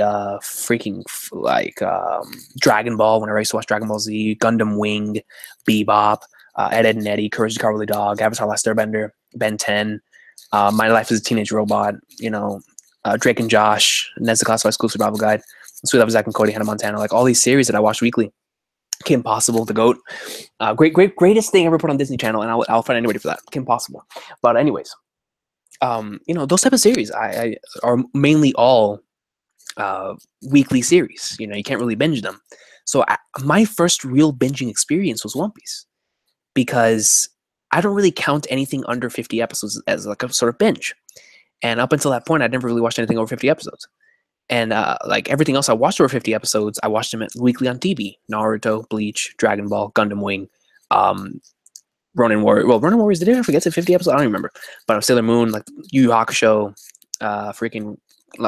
Speaker 1: Dragon Ball. Whenever I used to watch Dragon Ball Z, Gundam Wing, Bebop, Ed, Ed and Eddie, Courage the Cowardly Dog, Avatar: Last Airbender, Ben 10, My Life as a Teenage Robot. You know, Drake and Josh, Ned's Classified School Survival Guide, Sweet Love of Zack and Cody, Hannah Montana. Like all these series that I watched weekly. Kim Possible, the GOAT, greatest thing ever put on Disney Channel, and I'll find anybody for that. Kim Possible. But anyways, you know, those type of series I are mainly all weekly series. You know, you can't really binge them. So my first real binging experience was One Piece, because I don't really count anything under 50 episodes as like a sort of binge. And up until that point, I'd never really watched anything over 50 episodes. And like everything else I watched over 50 episodes, I watched them weekly on TV. Naruto, Bleach, Dragon Ball, Gundam Wing, Ronin Warrior. Well, Ronin Warriors, did I ever forget to 50 episodes? I don't remember. But Sailor Moon, like Yu Yu Hakusho, freaking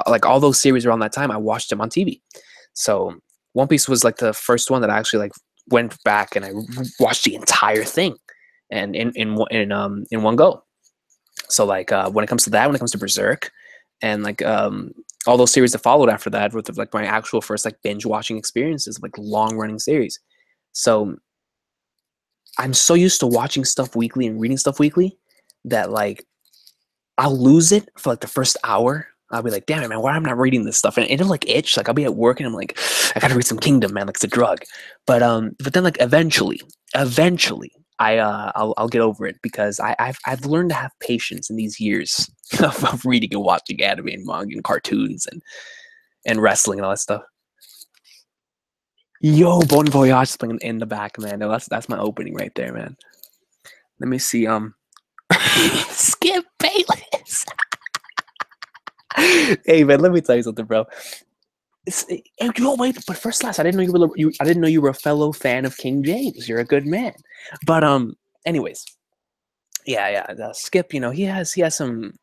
Speaker 1: like all those series around that time, I watched them on TV. So One Piece was like the first one that I actually like went back and I watched the entire thing, and in one go. So like when it comes to that, when it comes to Berserk, and like all those series that followed after that, with like my actual first like binge watching experiences, like long running series. So I'm so used to watching stuff weekly and reading stuff weekly that like I'll lose it for like the first hour. I'll be like, damn it, man, why am I not reading this stuff? And it'll like itch. Like I'll be at work and I'm like, I gotta read some Kingdom, man. Like it's a drug. But then like eventually, I'll get over it, because I've learned to have patience in these years of reading and watching anime and manga and cartoons and wrestling and all that stuff. Yo, Bon Voyage is playing in the back, man. No, that's my opening right there, man. Let me see. Skip Bayless. Hey man, let me tell you something, bro. Wait, but first class, I didn't know you were a fellow fan of King James. You're a good man. But anyways, yeah. Skip, you know, he has some.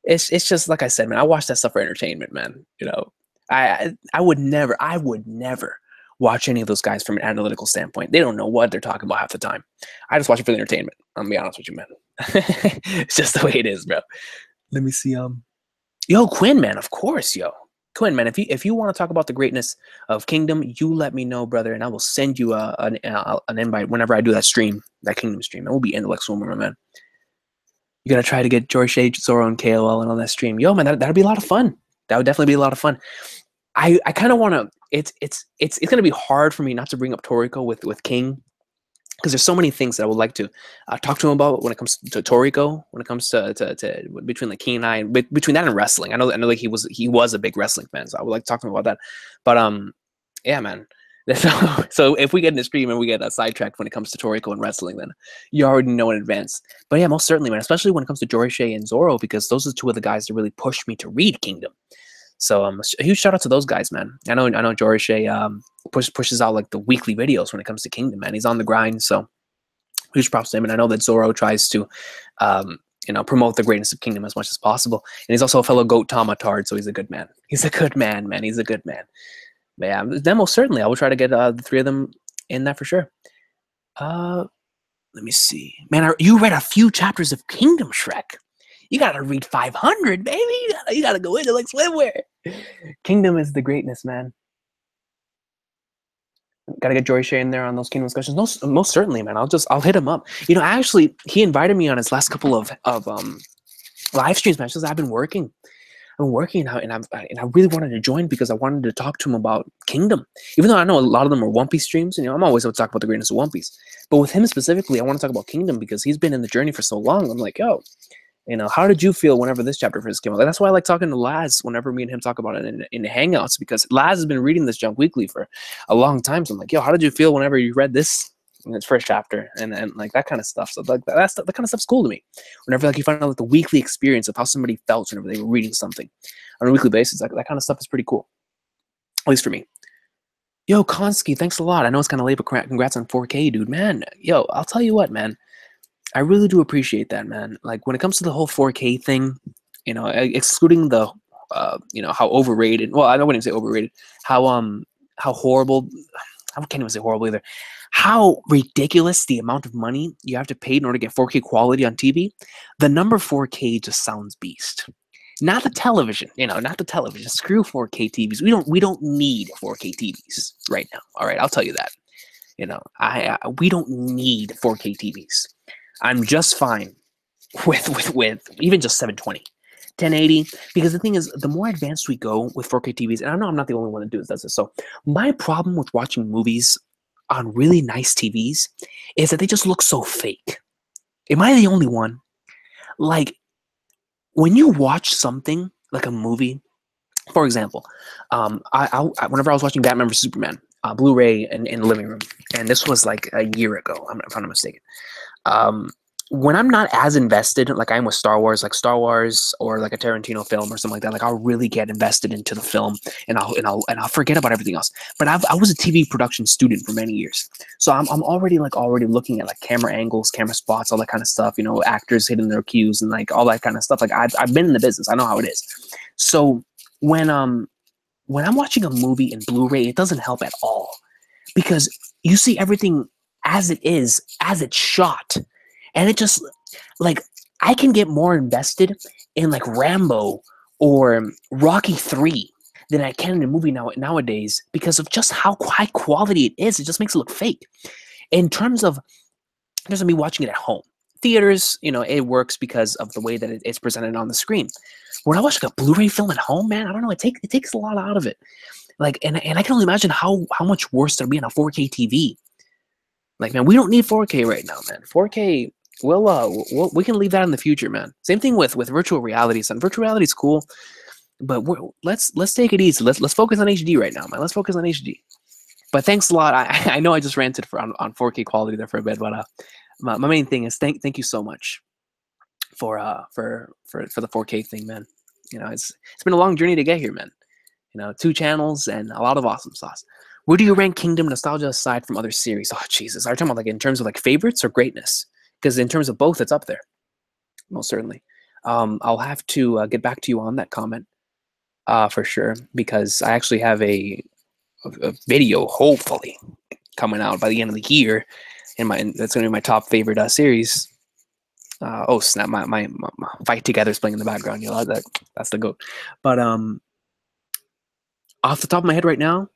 Speaker 1: It's just like I said, man. I watch that stuff for entertainment, man. You know, I would never watch any of those guys from an analytical standpoint. They don't know what they're talking about half the time. I just watch it for the entertainment. I'm gonna be honest with you, man. It's just the way it is, bro. Let me see. Yo, Quinn, man, of course, yo. Quinn, man, if you want to talk about the greatness of Kingdom, you let me know, brother, and I will send you an invite whenever I do that stream, that Kingdom stream. And we'll be intellectual, my man. You gotta try to get George Shade, Zoro, and KOL on that stream. Yo, man, that'd be a lot of fun. That would definitely be a lot of fun. I kind of want to. It's gonna be hard for me not to bring up Toriko with King, because there's so many things that I would like to talk to him about when it comes to Toriko, when it comes to between like King and I, and between that and wrestling. I know like he was a big wrestling fan, so I would like to talk to him about that. But yeah, man. So if we get in the stream and we get sidetracked when it comes to Toriko and wrestling, then you already know in advance. But yeah, most certainly, man. Especially when it comes to Jorishay and Zoro, because those are two of the guys that really pushed me to read Kingdom. So a huge shout out to those guys, man. I know Jorishay pushes out like the weekly videos when it comes to Kingdom, man. He's on the grind, so huge props to him. And I know that Zoro tries to promote the greatness of Kingdom as much as possible. And he's also a fellow Gintama tard, so he's a good man. He's a good man, man. He's a good man. But yeah, then most certainly I will try to get the three of them in that for sure. Let me see, man. You read a few chapters of Kingdom, Shrek. You gotta read 500, baby. You gotta go into like swimwear. Kingdom is the greatness, man. Gotta get Jorishay in there on those Kingdom discussions. Most certainly, man. I'll hit him up. Actually, he invited me on his last couple of live streams, man. Because I've been working. And I really wanted to join because I wanted to talk to him about Kingdom. Even though I know a lot of them are One Piece streams, and I'm always going to talk about the greatness of One Piece. But with him specifically, I want to talk about Kingdom because he's been in the journey for so long. I'm like, yo, how did you feel whenever this chapter first came out? Like, that's why I like talking to Laz whenever me and him talk about it in the Hangouts, because Laz has been reading this junk weekly for a long time. So I'm like, yo, how did you feel whenever you read this in its first chapter and like that kind of stuff? So like that kind of stuff's cool to me. Whenever like you find out like the weekly experience of how somebody felt whenever they were reading something on a weekly basis, like that kind of stuff is pretty cool. At least for me. Yo, Konski, thanks a lot. I know it's kind of late, but congrats on 4K, dude. Man, yo, I'll tell you what, man. I really do appreciate that, man. Like when it comes to the whole 4K thing, excluding the, how overrated. Well, I wouldn't say overrated. How horrible. I can't even say horrible either. How ridiculous the amount of money you have to pay in order to get 4K quality on TV. The number 4K just sounds beast. Not the television, not the television. Screw 4K TVs. We don't need 4K TVs right now. All right, I'll tell you that. We don't need 4K TVs. I'm just fine with even just 720, 1080, because the thing is, the more advanced we go with 4K TVs, and I know I'm not the only one that does this. So my problem with watching movies on really nice TVs is that they just look so fake. Am I the only one? Like, when you watch something like a movie, for example, whenever I was watching Batman vs Superman, Blu-ray in the living room, and this was like a year ago, if I'm not mistaken. When I'm not as invested, like I am with Star Wars, or like a Tarantino film or something like that, like I'll really get invested into the film, and I'll forget about everything else. But I was a TV production student for many years, so I'm already looking at like camera angles, camera spots, all that kind of stuff. Actors hitting their cues and like all that kind of stuff. Like I've been in the business, I know how it is. So when I'm watching a movie in Blu-ray, it doesn't help at all because you see everything as it is, as it's shot. And it just, like, I can get more invested in, like, Rambo or Rocky 3 than I can in a movie nowadays because of just how high quality it is. It just makes it look fake. In terms of me watching it at home. Theaters, it works because of the way that it's presented on the screen. When I watch like a Blu-ray film at home, man, I don't know, it takes a lot out of it. Like, and I can only imagine how much worse it'll be on a 4K TV. Like, man, we don't need 4K right now, man. 4K, we can leave that in the future, man. Same thing with virtual reality. Son, virtual reality is cool, but let's take it easy. Let's focus on HD right now, man. Let's focus on HD. But thanks a lot. I know I just ranted on 4K quality there for a bit, but my main thing is thank you so much for the 4K thing, man. It's been a long journey to get here, man. 2 channels and a lot of awesome sauce. Where do you rank Kingdom nostalgia aside from other series? Oh, Jesus. Are you talking about like in terms of like favorites or greatness? Because in terms of both, it's up there. Most certainly. I'll have to get back to you on that comment for sure, because I actually have a video, hopefully, coming out by the end of the year. That's going to be my top favorite series. Oh, snap. My Fight Together is playing in the background. That's the GOAT. But off the top of my head right now,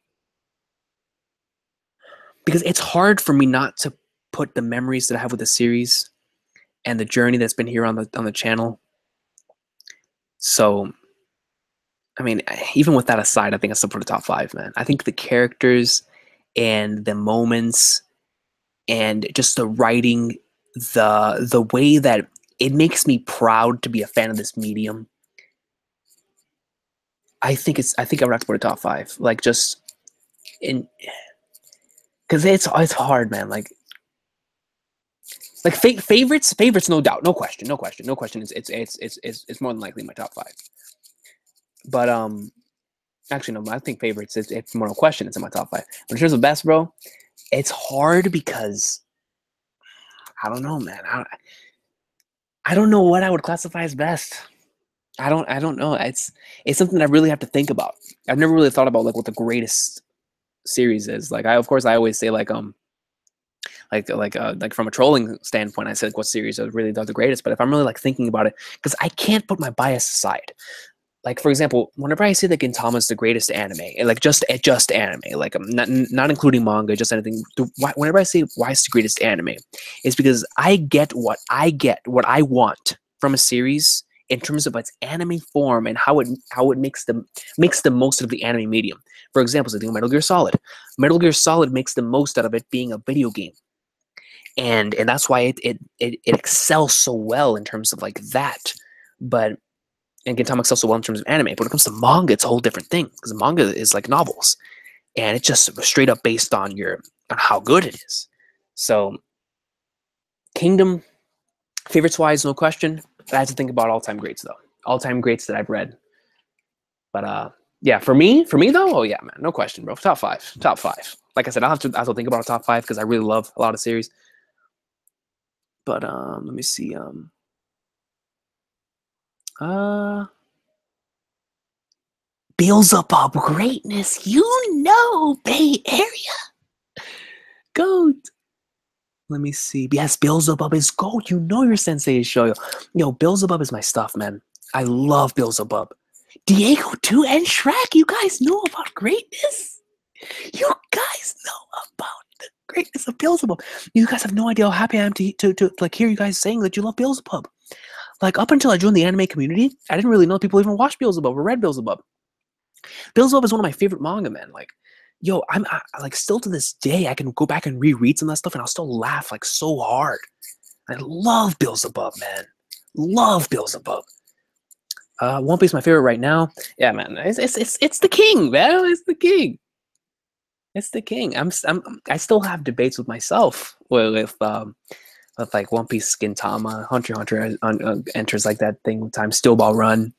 Speaker 1: because it's hard for me not to put the memories that I have with the series and the journey that's been here on the channel. So, I mean, even with that aside, I think I still put a top 5, man. I think the characters and the moments and just the writing, the way that it makes me proud to be a fan of this medium. I think I would have to put a top 5. Like just in because it's hard, man. Like favorites, no doubt, no question. It's more than likely my top 5. But actually no, I think favorites. It's more no question. It's in my top 5. But in terms of best, bro, it's hard because I don't know, man. I don't know what I would classify as best. I don't know. It's something I really have to think about. I've never really thought about like what the greatest series is. Like I always say like from a trolling standpoint, I said what series are really the greatest. But if I'm really like thinking about it, because I can't put my bias aside. Like for example, whenever I say that Gintama is the greatest anime, and like just anime, like not including manga, just anything. Whenever I say why it's the greatest anime, it's because I get what I want from a series in terms of its anime form and how it makes the most of the anime medium. For example, something like Metal Gear Solid. Metal Gear Solid makes the most out of it being a video game, and that's why it excels so well in terms of like that. But and Gintama excels so well in terms of anime. But when it comes to manga, it's a whole different thing because manga is like novels, and it's just straight up based on how good it is. So, Kingdom, favorites wise, no question. I had to think about all time greats though, all time greats that I've read. But yeah, for me though, oh yeah, man, no question, bro. Top 5. Like I said, I have to think about a top 5 because I really love a lot of series. But let me see. Beelzebub greatness, Bay Area. Goat. Let me see. Yes, Beelzebub is goat. Your sensei is shoyo. Yo, Beelzebub is my stuff, man. I love Beelzebub. Diego too and Shrek. You guys know about greatness. You guys know about the greatness of Beelzebub. You guys have no idea how happy I am to like hear you guys saying that you love Beelzebub. Like up until I joined the anime community, I didn't really know people even watched Beelzebub or read Beelzebub. Beelzebub is one of my favorite manga, man. Like, yo, I like still to this day, I can go back and reread some of that stuff, and I'll still laugh like so hard. I love Beelzebub, man. Love Beelzebub. One Piece, my favorite right now. Yeah, man, it's the king, man. It's the king. It's the king. I still have debates with myself with like One Piece, Gintama, Hunter x Hunter enters like that thing with time. Steel Ball Run.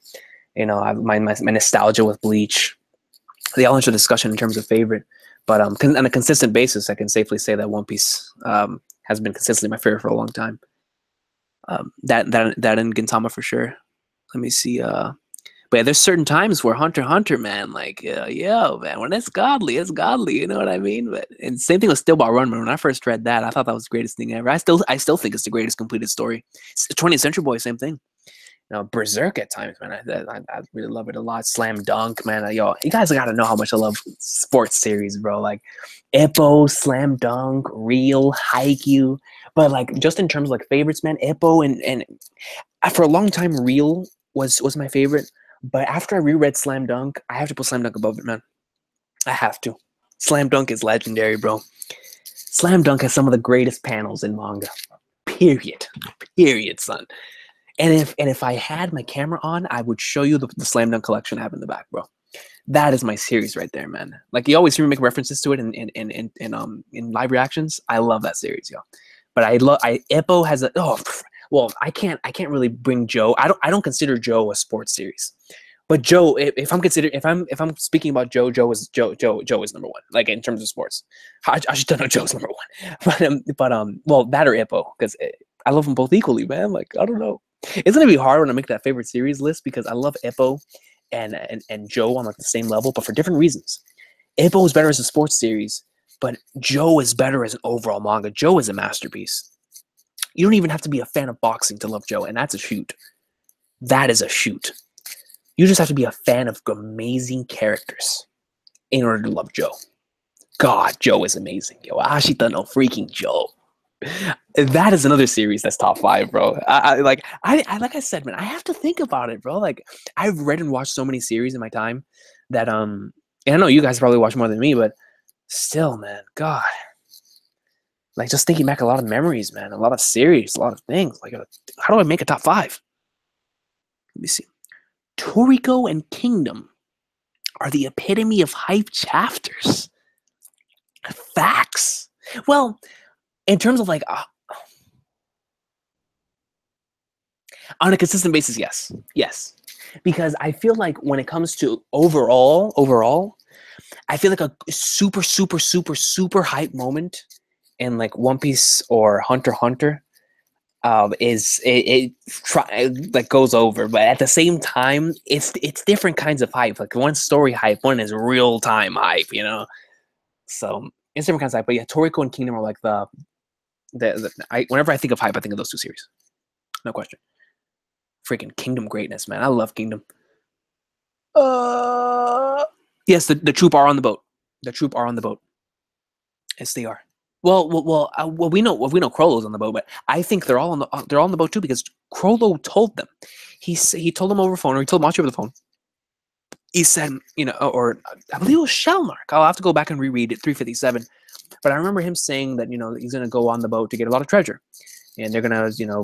Speaker 1: You know, my nostalgia with Bleach. They all enter discussion in terms of favorite, but on a consistent basis, I can safely say that One Piece has been consistently my favorite for a long time. That and Gintama for sure. Let me see. But yeah, there's certain times where Hunter x Hunter, man, like yo, man, when it's godly, you know what I mean? But and same thing with Steel Ball Run. When I first read that, I thought that was the greatest thing ever. I still think it's the greatest completed story. It's the 20th Century Boy, same thing. You know, Berserk at times, man. I really love it a lot. Slam Dunk, man. Yo, you guys gotta know how much I love sports series, bro. Like Ippo, Slam Dunk, Real, Haikyuu. But like just in terms of like favorites, man, Ippo and for a long time, Real was my favorite. But after I reread Slam Dunk, I have to put Slam Dunk above it, man. I have to. Slam Dunk is legendary, bro. Slam Dunk has some of the greatest panels in manga. Period, son. And if I had my camera on, I would show you the Slam Dunk collection I have in the back, bro. That is my series right there, man. Like you always hear me make references to it in live reactions. I love that series, yo. But Ippo has I can't really bring Joe. I don't consider Joe a sports series. But Joe, if I'm speaking about Joe is number one. Like in terms of sports, I just don't know Joe's number one. Well, that or Ippo because I love them both equally, man. Like I don't know. It's gonna be hard when I make that favorite series list because I love Ippo and Joe on like the same level, but for different reasons. Ippo is better as a sports series, but Joe is better as an overall manga. Joe is a masterpiece. You don't even have to be a fan of boxing to love Joe, and that's a shoot. That is a shoot. You just have to be a fan of amazing characters in order to love Joe. God, Joe is amazing. Yo, Ashita no freaking Joe. That is another series that's top 5, bro. Like I said, man, I have to think about it, bro. Like I've read and watched so many series in my time that and I know you guys probably watch more than me, but still, man, God, Like, just thinking back a lot of memories, man. A lot of series, a lot of things. Like, how do I make a top 5? Let me see. Toriko and Kingdom are the epitome of hype chapters. Facts. Well, in terms of like on a consistent basis, yes, because I feel like when it comes to overall, I feel like a super hype moment in like One Piece or Hunter x Hunter is like goes over, but at the same time, it's different kinds of hype. Like one's story hype, one is real time hype, you know. So it's different kinds of hype. But yeah, Toriko and Kingdom are like whenever I think of hype, I think of those two series, no question. Freaking Kingdom greatness, man. I love Kingdom. Yes, the troop are on the boat. The troop are on the boat. Yes, they are. Well, we know Crollo's on the boat, but I think they're all on the boat too because Crollo told them. He told them over the phone, or he told Machi over the phone. He said, you know, or I believe it was Shellnark. I'll have to go back and reread it, 357. But I remember him saying that, you know, he's gonna go on the boat to get a lot of treasure, and they're gonna, you know,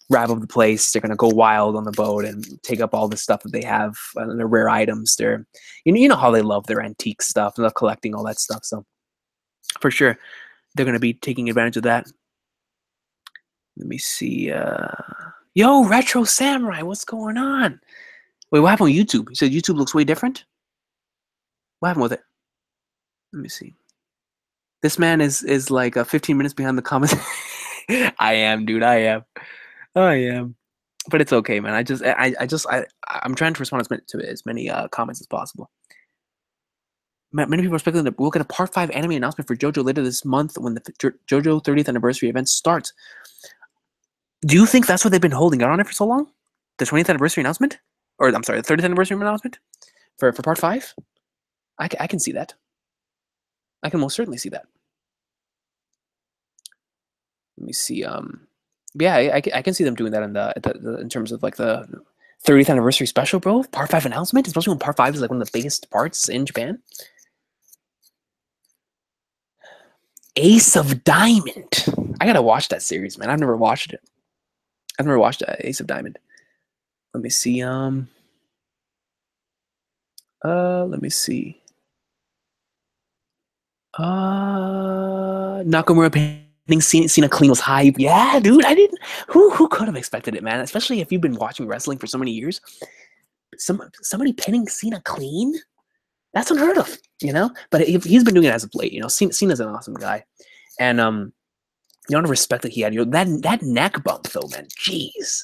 Speaker 1: wrap up the place. They're gonna go wild on the boat and take up all the stuff that they have, their rare items. They're, you know how they love their antique stuff. They love collecting all that stuff. So for sure, they're gonna be taking advantage of that. Let me see. Yo, Retro Samurai, what's going on? Wait, what happened with YouTube? You said YouTube looks way different? What happened with it? Let me see. This man is like 15 minutes behind the comments. I am, dude. I am. But it's okay, man. I'm trying to respond to as many comments as possible. Many people are speculating that we'll get a Part 5 anime announcement for JoJo later this month when the JoJo 30th anniversary event starts. Do you think that's what they've been holding out on it for so long? The 20th anniversary announcement? Or, I'm sorry, the 30th anniversary announcement? For Part 5? I can see that. I can most certainly see that. Let me see. Yeah, I can see them doing that in terms of like the 30th anniversary special, bro. Part 5 announcement, especially when Part 5 is like one of the biggest parts in Japan. Ace of Diamond. I gotta watch that series, man. I've never watched it. I've never watched Ace of Diamond. Let me see. Let me see. Nakamura painting Cena clean was hype. Yeah, dude. I didn't. Who could have expected it, man? Especially if you've been watching wrestling for so many years. Somebody pinning Cena clean. That's unheard of, you know. But he's been doing it as of late. You know, Cena's an awesome guy, and the amount of respect that he had. You know, that neck bump though, man. Jeez.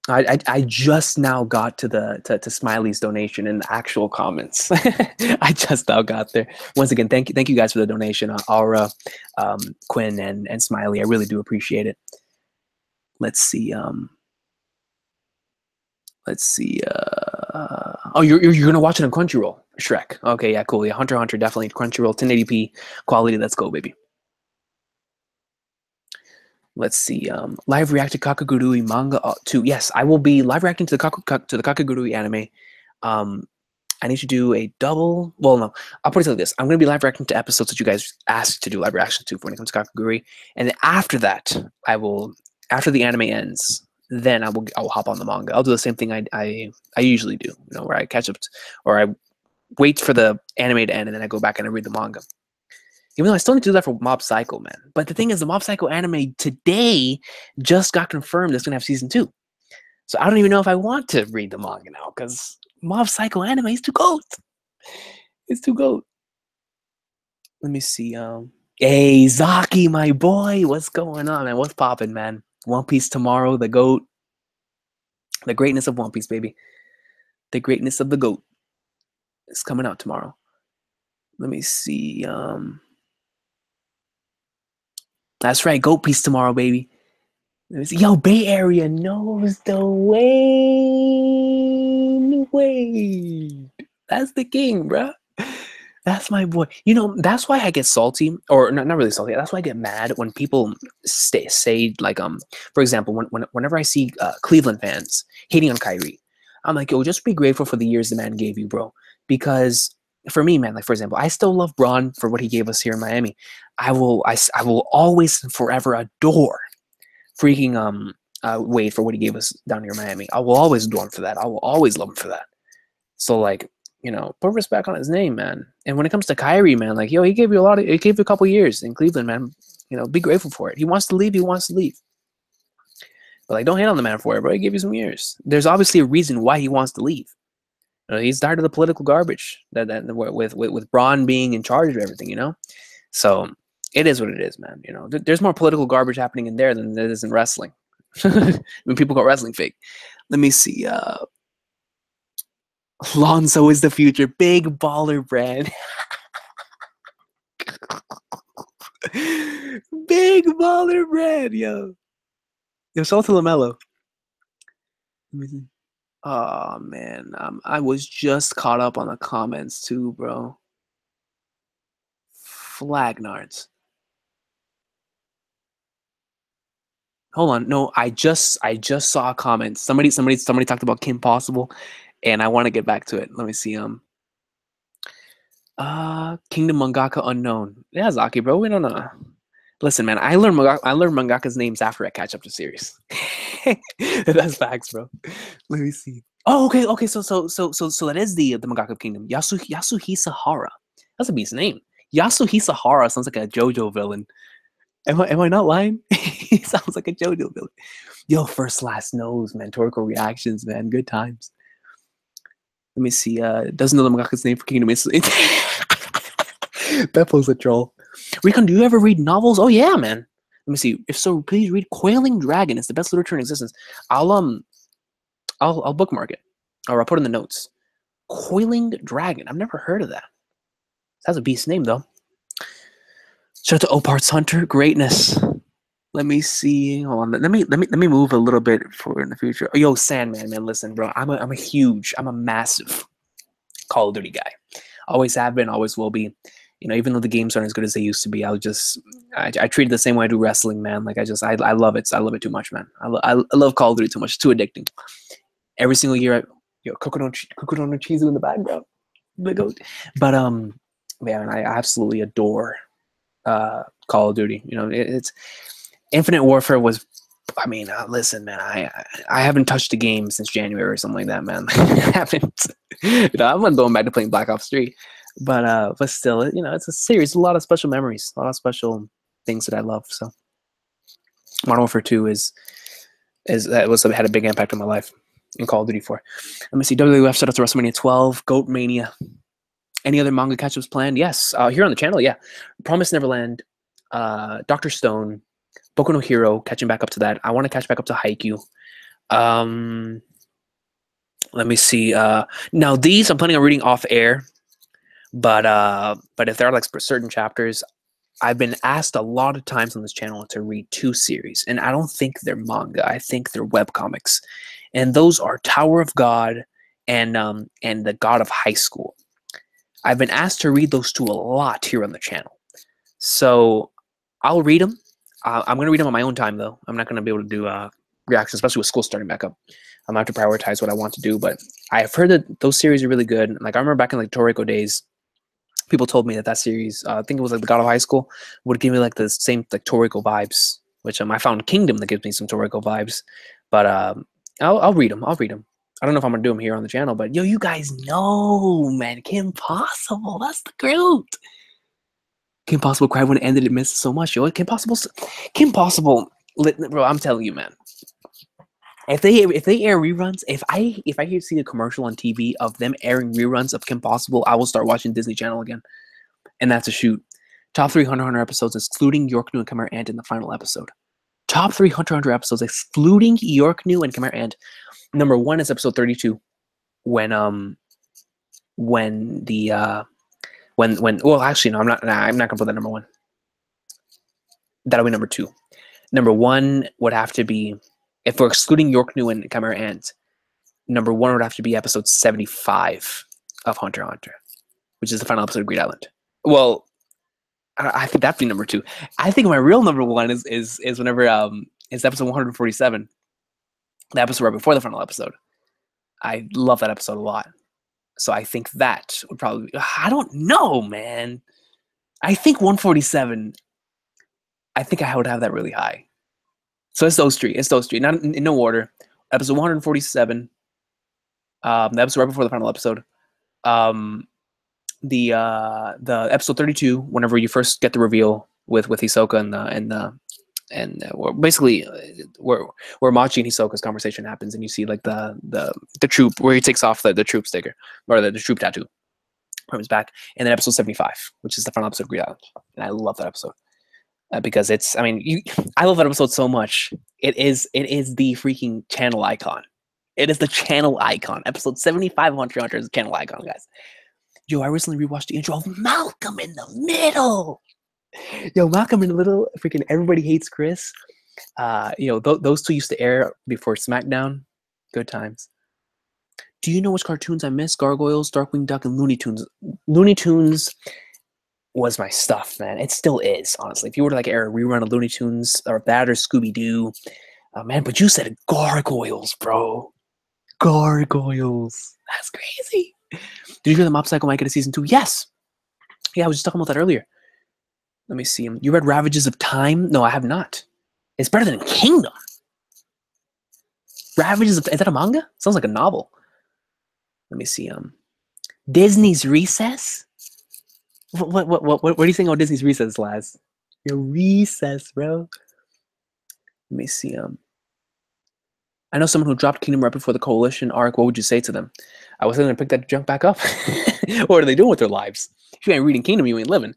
Speaker 1: I just now got to Smiley's donation in the actual comments. I just now got there. Once again, thank you guys for the donation, Aura, Quinn, and Smiley. I really do appreciate it. Let's see. Oh, you're gonna watch it on Crunchyroll, Shrek. Okay, yeah, cool. Yeah, Hunter x Hunter definitely Crunchyroll, 1080p quality. Let's go, baby. Let's see. Live react to Kakagurui manga 2. Yes, I will be live reacting to the Kakagurui anime. I need to do a double. Well, no, I'll put it like this. I'm going to be live reacting to episodes that you guys asked to do live reaction to when it comes to Kakagurui, and then after that, after the anime ends, then I will hop on the manga. I'll do the same thing I usually do. You know, where I catch up, or I wait for the anime to end, and then I go back and I read the manga. Even though I still need to do that for Mob Psycho, man. But the thing is, the Mob Psycho anime today just got confirmed it's going to have season 2. So I don't even know if I want to read the manga now, because Mob Psycho anime is too goat. It's too goat. Let me see. Hey, Zaki, my boy. What's going on, man? What's popping, man? One Piece tomorrow, the goat. The greatness of One Piece, baby. The greatness of the goat is coming out tomorrow. Let me see. That's right, Goat Piece tomorrow, baby. Yo, Bay Area knows the way. That's the king, bro. That's my boy. You know, that's why I get salty, or not really salty. That's why I get mad when people say like, for example, whenever I see Cleveland fans hating on Kyrie, I'm like, yo, just be grateful for the years the man gave you, bro. Because for me, man, like for example, I still love Braun for what he gave us here in Miami. I will always and forever adore freaking Wade for what he gave us down here in Miami. I will always adore him for that. I will always love him for that. So like, you know, put respect on his name, man. And when it comes to Kyrie, man, like, yo, he gave you a couple years in Cleveland, man. You know, be grateful for it. He wants to leave. He wants to leave. But like, don't hate on the man for it, bro. He gave you some years. There's obviously a reason why he wants to leave. You know, he's tired of the political garbage that with Braun being in charge of everything. You know, so it is what it is, man. You know, there's more political garbage happening in there than there is in wrestling. When people call wrestling fake. Let me see. Lonzo is the future. Big baller brand. Big baller brand, yo. Yo, shout out to LaMelo. Oh, man. I was just caught up on the comments, too, bro. Flagnards. Hold on. No, I just saw a comment. Somebody talked about Kim Possible, and I want to get back to it. Let me see. Kingdom Mangaka Unknown. Yeah, Zaki, bro. We don't know. Listen, man, I learned mangaka's names after I catch up to series. That's facts, bro. Let me see. Oh, okay. So that is the mangaka of Kingdom. Yasuhisa Hara. That's a beast name. Yasuhisa Hara sounds like a JoJo villain. Am I not lying? He sounds like a JoJo villain. Yo, first last knows, man. Toriko reactions, man. Good times. Let me see. Doesn't know the mangaka's name for Kingdom. Beppo's a troll. Recon, do you ever read novels? Oh yeah, man. Let me see. If so, please read Coiling Dragon. It's the best literature in existence. I'll bookmark it, or I'll put it in the notes. Coiling Dragon. I've never heard of that. That's a beast name though. Shout out to Opart's Hunter. Greatness. Let me see. Hold on. Let me move a little bit for in the future. Oh, yo, Sandman, man. Listen, bro. I'm a massive Call of Duty guy. Always have been. Always will be. You know, even though the games aren't as good as they used to be, I treat it the same way I do wrestling, man. Like I love it. I love it too much, man. I love Call of Duty too much. It's too addicting. Every single year, coconut cheese in the background. But man, I absolutely adore Call of Duty. You know, it's Infinite Warfare was. I mean, listen, man. I haven't touched a game since January or something like that, man. I haven't. You know, I'm not going back to playing Black Ops 3. But still, you know, it's a series, a lot of special memories, a lot of special things that I love. So, Modern Warfare 2 had a big impact on my life. In Call of Duty 4. Let me see. WWF shout out to WrestleMania 12, Goat Mania. Any other manga catch-ups planned? Yes, here on the channel. Yeah, Promised Neverland, Dr. Stone, Boku no Hero. Catching back up to that. I want to catch back up to Haikyuu. Let me see. Now these I'm planning on reading off air. But if there are like certain chapters, I've been asked a lot of times on this channel to read 2 series, and I don't think they're manga. I think they're webcomics, and those are Tower of God and the God of High School. I've been asked to read those 2 a lot here on the channel, so I'll read them. I'm gonna read them on my own time though. I'm not gonna be able to do reactions, especially with school starting back up. I'm gonna have to prioritize what I want to do, but I've heard that those series are really good. Like I remember back in like Toriko days. People told me that series, I think it was like the God of High School, would give me like the same like Toriko vibes, which I found Kingdom that gives me some Toriko vibes. But I'll read them. I'll read them. I don't know if I'm gonna do them here on the channel, but yo, you guys know, man, Kim Possible, that's the Groot. Kim Possible cried when it ended. It missed so much, yo. Kim Possible, bro. I'm telling you, man. If they air reruns, if I see a commercial on TV of them airing reruns of Kim Possible, I will start watching Disney Channel again. And that's a shoot. Top 3 Hunter x Hunter episodes, excluding York New and Khmer Ant in the final episode. Top 3 Hunter x Hunter episodes, excluding York New and Khmer Ant. Number 1 is episode 32, when well, actually no, I'm not gonna put that number 1. That'll be number 2. Number 1 would have to be, if we're excluding York New and Khmer Ant, number 1 would have to be episode 75 of Hunter x Hunter, which is the final episode of Greed Island. Well, I think that'd be number 2. I think my real number 1 is whenever it's episode 147, the episode right before the final episode. I love that episode a lot. So I think that would probably. I don't know, man. I think 147. I think I would have that really high. So it's those three. It's those three. Not in no order. Episode 147. The episode right before the final episode. The episode 32. Whenever you first get the reveal with Hisoka basically where Machi and Hisoka's conversation happens, and you see like the troop where he takes off the troop sticker or the troop tattoo from his back, and then episode 75, which is the final episode of Green Island, and I love that episode. Because it's, I love that episode so much. It is the freaking channel icon. It is the channel icon. Episode 75 of Hunter x Hunter is the channel icon, guys. Yo, I recently rewatched the intro of Malcolm in the Middle. Yo, Malcolm in the Middle, freaking Everybody Hates Chris. Those two used to air before SmackDown. Good times. Do you know which cartoons I miss? Gargoyles, Darkwing Duck, and Looney Tunes. Looney Tunes was my stuff, man. It still is, honestly. If you were to like air a rerun of Looney Tunes or that or Scooby-Doo, man, but you said Gargoyles, bro. Gargoyles. That's crazy. Did you hear the Mob Psycho might get a season 2? Yes. Yeah, I was just talking about that earlier. Let me see. You read Ravages of Time? No, I have not. It's better than Kingdom. Ravages of... Is that a manga? Sounds like a novel. Let me see. Disney's Recess? What do you think about Disney's Recess, Laz? Your Recess, bro. Let me see. I know someone who dropped Kingdom right before the Coalition arc. What would you say to them? I was going to pick that junk back up. What are they doing with their lives? If you ain't reading Kingdom, you ain't living.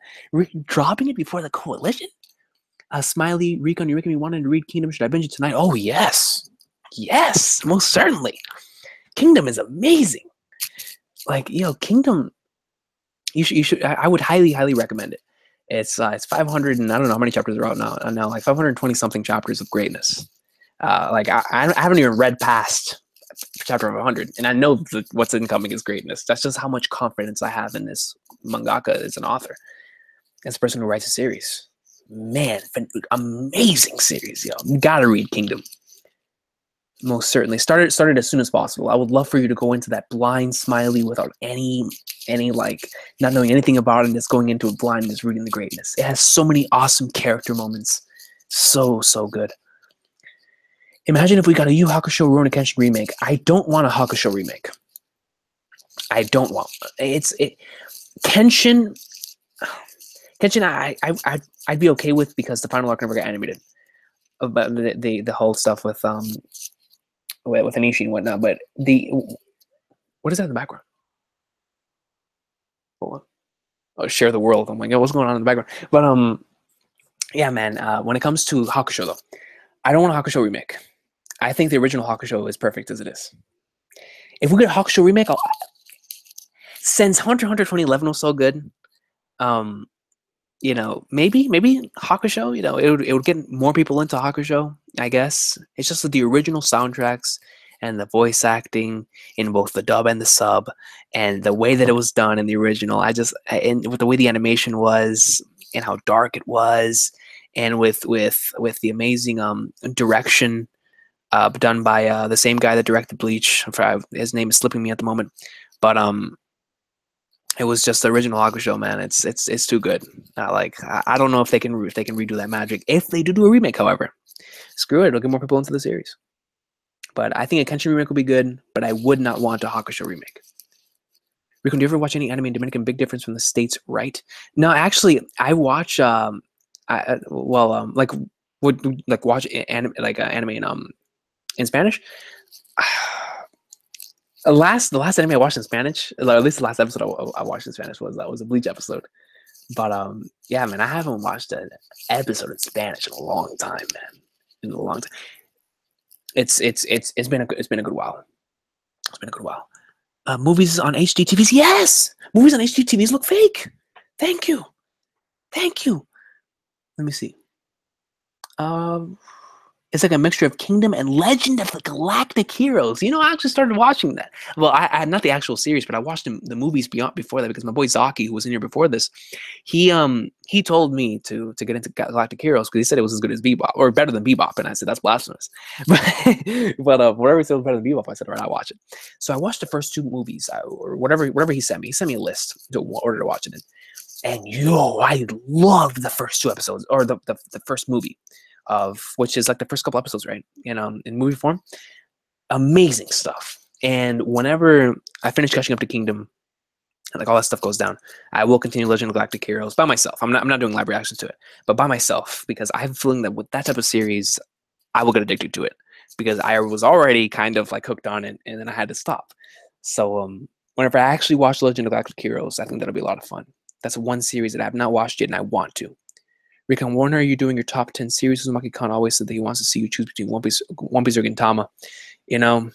Speaker 1: Dropping it before the Coalition? Smiley, Recon, you're making me want to read Kingdom. Should I binge it tonight? Oh, yes. Yes, most certainly. Kingdom is amazing. Like, Kingdom... You should. I would highly recommend it. It's 500 and I don't know how many chapters are out now. Now like 520 something chapters of greatness. Like I haven't even read past chapter of 100, and I know that what's incoming is greatness. That's just how much confidence I have in this mangaka as an author, as a person who writes a series. Man, amazing series, yo! You gotta read Kingdom. Most certainly. Start it as soon as possible. I would love for you to go into that blind Smiley without any like not knowing anything about it and just going into it blind and just reading the greatness. It has so many awesome character moments. So good. Imagine if we got a Yu Hakusho Rurouni Kenshin remake. I don't want a Hakusho remake. I don't want Kenshin. I'd be okay with, because the final arc never got animated. But the whole stuff with Anishi and whatnot, but what is that in the background? Hold on. Oh, Share the World. I'm like, what's going on in the background? But yeah, man. When it comes to Hakusho, though, I don't want a Hakusho remake. I think the original Hakusho is perfect as it is. If we get a Hakusho remake, since Hunter x Hunter 2011 was so good, maybe Hakusho, it would get more people into Hakusho, I guess. It's just that the original soundtracks and the voice acting in both the dub and the sub, and the way that it was done in the original, and with the way the animation was and how dark it was, and with the amazing direction done by the same guy that directed Bleach. His name is slipping me at the moment, but it was just the original Hakusho, man. It's too good. I don't know if they can redo that magic. If they do a remake, however, screw it. It'll get more people into the series. But I think a Kenshin remake would be good. But I would not want a Hakusho remake. Rico, do you ever watch any anime in Dominican? Big difference from the States, right? No, actually, I watch. Watch anime in Spanish. The last anime I watched in Spanish, or at least the last episode I watched in Spanish was a Bleach episode. But yeah, man, I haven't watched an episode in Spanish in a long time, man. In a long time. It's been a good while. It's been a good while. Movies on HD TVs, yes. Movies on HD TVs look fake. Thank you. Let me see. It's like a mixture of Kingdom and Legend of the Galactic Heroes. You know, I actually started watching that. Well, I not the actual series, but I watched the movies before that because my boy Zaki, who was in here before this, he told me to get into Galactic Heroes because he said it was as good as Bebop or better than Bebop, and I said that's blasphemous. But whatever he said was better than Bebop, I said all right, I'll watch it. So I watched the first two movies or whatever he sent me. He sent me a list to order to watch it in. And I loved the first two episodes or the first movie of which is like the first couple episodes, right? In movie form. Amazing stuff. And whenever I finish catching up to Kingdom, and like all that stuff goes down, I will continue Legend of Galactic Heroes by myself. I'm not doing live reactions to it, but by myself because I have a feeling that with that type of series, I will get addicted to it because I was already kind of like hooked on it, and then I had to stop. So whenever I actually watch Legend of Galactic Heroes, I think that'll be a lot of fun. That's one series that I have not watched yet, and I want to. Rickon Warner, are you doing your top 10 series? Uzumaki-Khan always said that he wants to see you choose between One Piece or Gintama. You know,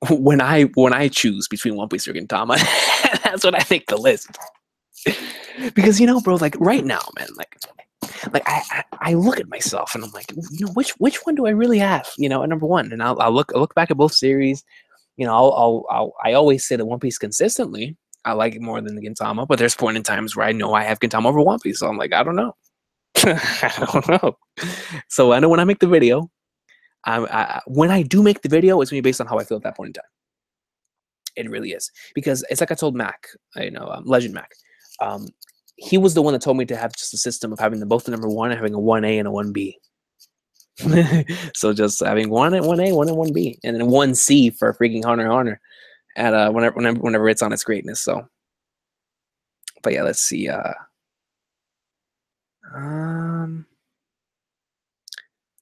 Speaker 1: when I choose between One Piece or Gintama, that's what I make the list. Because you know, bro, like right now, man, like I look at myself and I'm like, you know, which one do I really have? You know, at number one, and I'll look back at both series. You know, I always say that One Piece consistently I like it more than the Gintama, but there's point in times where I know I have Gintama over One Piece, so I'm like, I don't know. I don't know. So I know when I make the video, when I do make the video, it's gonna be based on how I feel at that point in time. It really is because it's like I told Mac, Legend Mac. He was the one that told me to have just a system of having both the number one and having a 1A and a 1B. So just having 1A, 1A, 1 and 1B, and then 1C for freaking Hunter at whenever it's on its greatness. So, but yeah, let's see.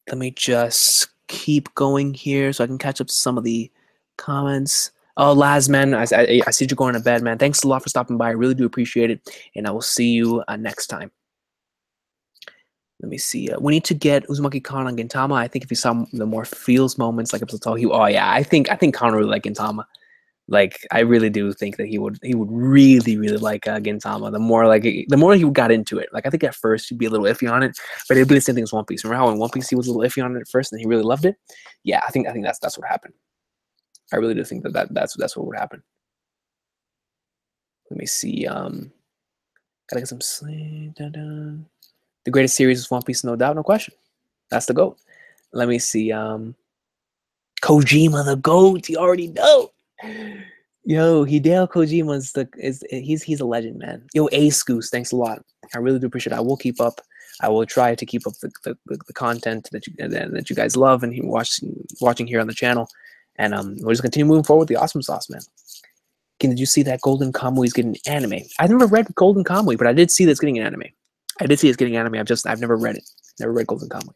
Speaker 1: Let me just keep going here so I can catch up to some of the comments. Oh, Laz, man, I see you going to bed, man. Thanks a lot for stopping by. I really do appreciate it, and I will see you next time. Let me see. We need to get Uzumaki-Khan on Gintama. I think if you saw the more feels moments, like episode 12, oh yeah, I think Khan really like Gintama. Like I really do think that he would really like Gintama. The more he got into it, like I think at first he'd be a little iffy on it, but it'd be the same thing as One Piece. Remember how in One Piece he was a little iffy on it at first, and he really loved it? Yeah, I think that's what happened. I really do think that's what would happen. Let me see. Gotta get some sleep. The greatest series is One Piece, no doubt, no question. That's the GOAT. Let me see. Kojima, the GOAT. You already know. Yo, Hideo Kojima's he's a legend, man. Yo, Ace Goose, thanks a lot. I really do appreciate it. I will keep up. I will try to keep up the content that you guys love and watching here on the channel. And we'll just continue moving forward with the AwesomeSauce, man. Did you see that Golden Kamuy is getting an anime? I've never read Golden Kamuy, but I did see that it's getting an anime. I did see it's getting an anime. I've never read it. Never read Golden Kamuy.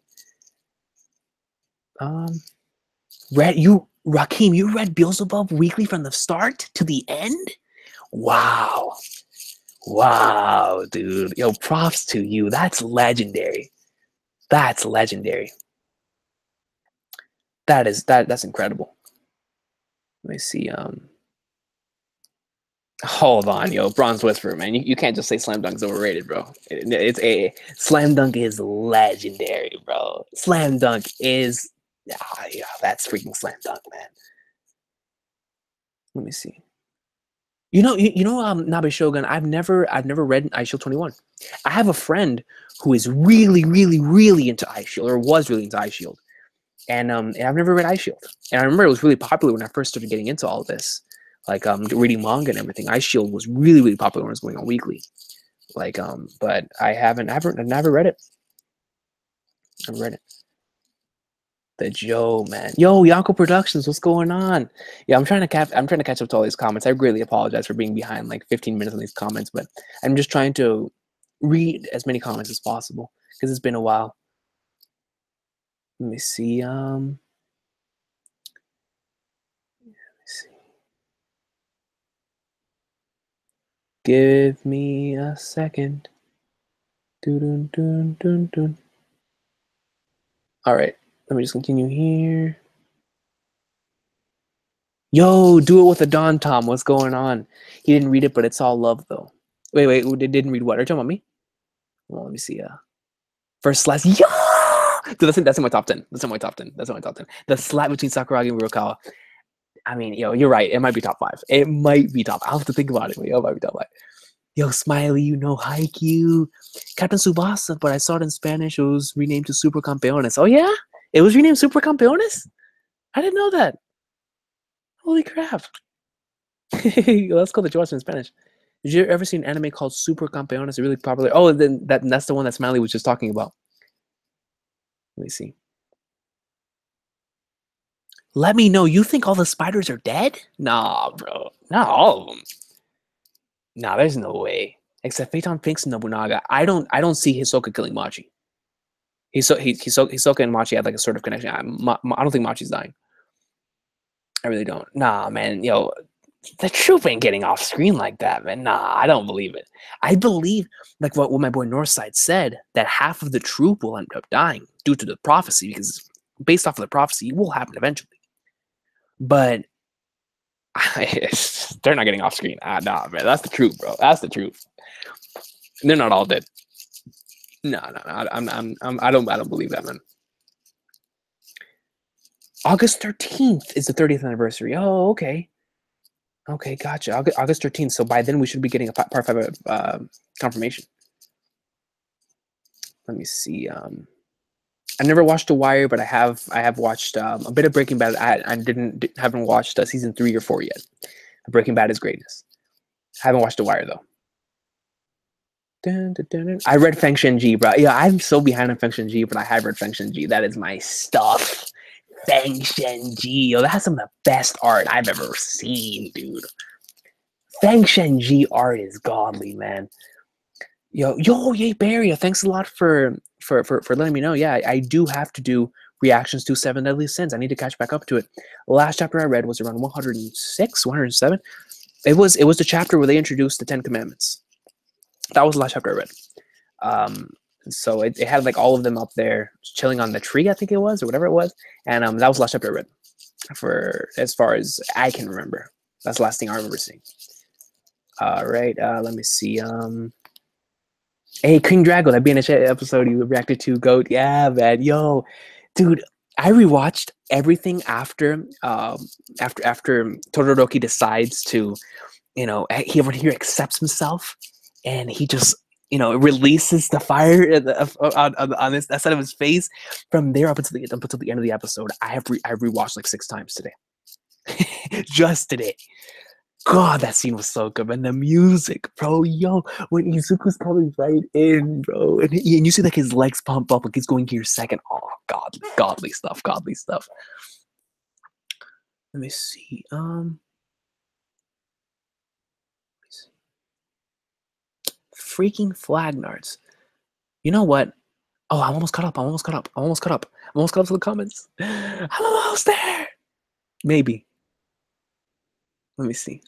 Speaker 1: Rakim, you read Beelzebub weekly from the start to the end? Wow. Wow, dude. Yo, props to you. That's legendary. That's legendary. That's incredible. Let me see. Hold on, yo. Bronze Whisperer, man. You can't just say Slam Dunk's overrated, bro. Slam Dunk is legendary, bro. Slam Dunk is yeah, that's freaking Slam Dunk, man. Let me see. Nabe Shogun. I've never read iShield 21. I have a friend who is really into iShield, or was really into iShield, and I've never read iShield. And I remember it was really popular when I first started getting into all this, like reading manga and everything. iShield was really popular when it was going on weekly. Like but I've never read it. I've read it. The Joe, man. Yo, Yonko Productions, what's going on? Yeah, I'm trying to catch up to all these comments. I really apologize for being behind like 15 minutes on these comments, but I'm just trying to read as many comments as possible because it's been a while. Let me see. Let me see. Give me a second. Dun, dun, dun, dun. All right, let me just continue here. Yo, do it with a Don Tom. What's going on? He didn't read it, but it's all love though. Wait, didn't read what? Are you talking about me? Well, let me see. First slice. Yeah! Dude, that's in my top 10. That's in my top 10. That's in my top 10. The slap between Sakuragi and Rukawa. I mean, yo, you're right. It might be top 5. It might be top. I'll have to think about it. But yo, it might be top 5. Yo, Smiley, you know Haikyuu. Captain Tsubasa, but I saw it in Spanish. It was renamed to Super Campeones. Oh, yeah? It was renamed Super Campeones? I didn't know that. Holy crap. Let's call the watch in Spanish. Did you ever see an anime called Super Campeones? It's really popular. Oh, then that's the one that Smiley was just talking about. Let me see. Let me know. You think all the spiders are dead? Nah, bro. Not all of them. Nah, there's no way. Except Phaeton Finks and Nobunaga. I don't see Hisoka killing Machi. Hisoka and Machi had like a sort of connection. I don't think Machi's dying. I really don't. Nah, man. Yo, the troop ain't getting off screen like that, man. Nah, I don't believe it. I believe, like what my boy Northside said, that half of the troop will end up dying due to the prophecy, because based off of the prophecy, it will happen eventually. But they're not getting off screen. Nah, man. That's the truth, bro. That's the truth. They're not all dead. No. I don't believe that, man. August 13th is the 30th anniversary. Oh, okay. Okay, gotcha. August 13th. So by then we should be getting a part 5 confirmation. Let me see. I never watched The Wire, but I have watched a bit of Breaking Bad. I haven't watched season 3 or 4 yet. Breaking Bad is greatness. I haven't watched The Wire though. I read Feng Shenji, bro. Yeah, I'm so behind on Feng Shenji, but I have read Feng Shenji. That is my stuff. Feng Shenji. Yo, that has some of the best art I've ever seen, dude. Feng Shenji art is godly, man. Yo, yay, Barry. Thanks a lot for letting me know. Yeah, I do have to do reactions to 7 Deadly Sins. I need to catch back up to it. The last chapter I read was around 106, 107. It was the chapter where they introduced the 10 Commandments. That was the last chapter I read. So it had like all of them up there chilling on the tree, I think it was, or whatever it was. And that was the last chapter I read, for as far as I can remember. That's the last thing I remember seeing. All right, let me see. Hey, King Drago, that BNH episode you reacted to, Goat. Yeah, man. Yo, dude, I rewatched everything after Todoroki decides to, he accepts himself, and he just, releases the fire on this that side of his face. From there up until the end of the episode, I rewatched like 6 times today, just today. God, that scene was so good, man. The music, bro, yo, when Izuku's coming right in, bro, and you see like his legs pump up, like he's going to your second. Oh, godly stuff. Let me see. Freaking Flagnards. You know what? Oh, I'm almost caught up to the comments. I'm almost there. Maybe. Let me see.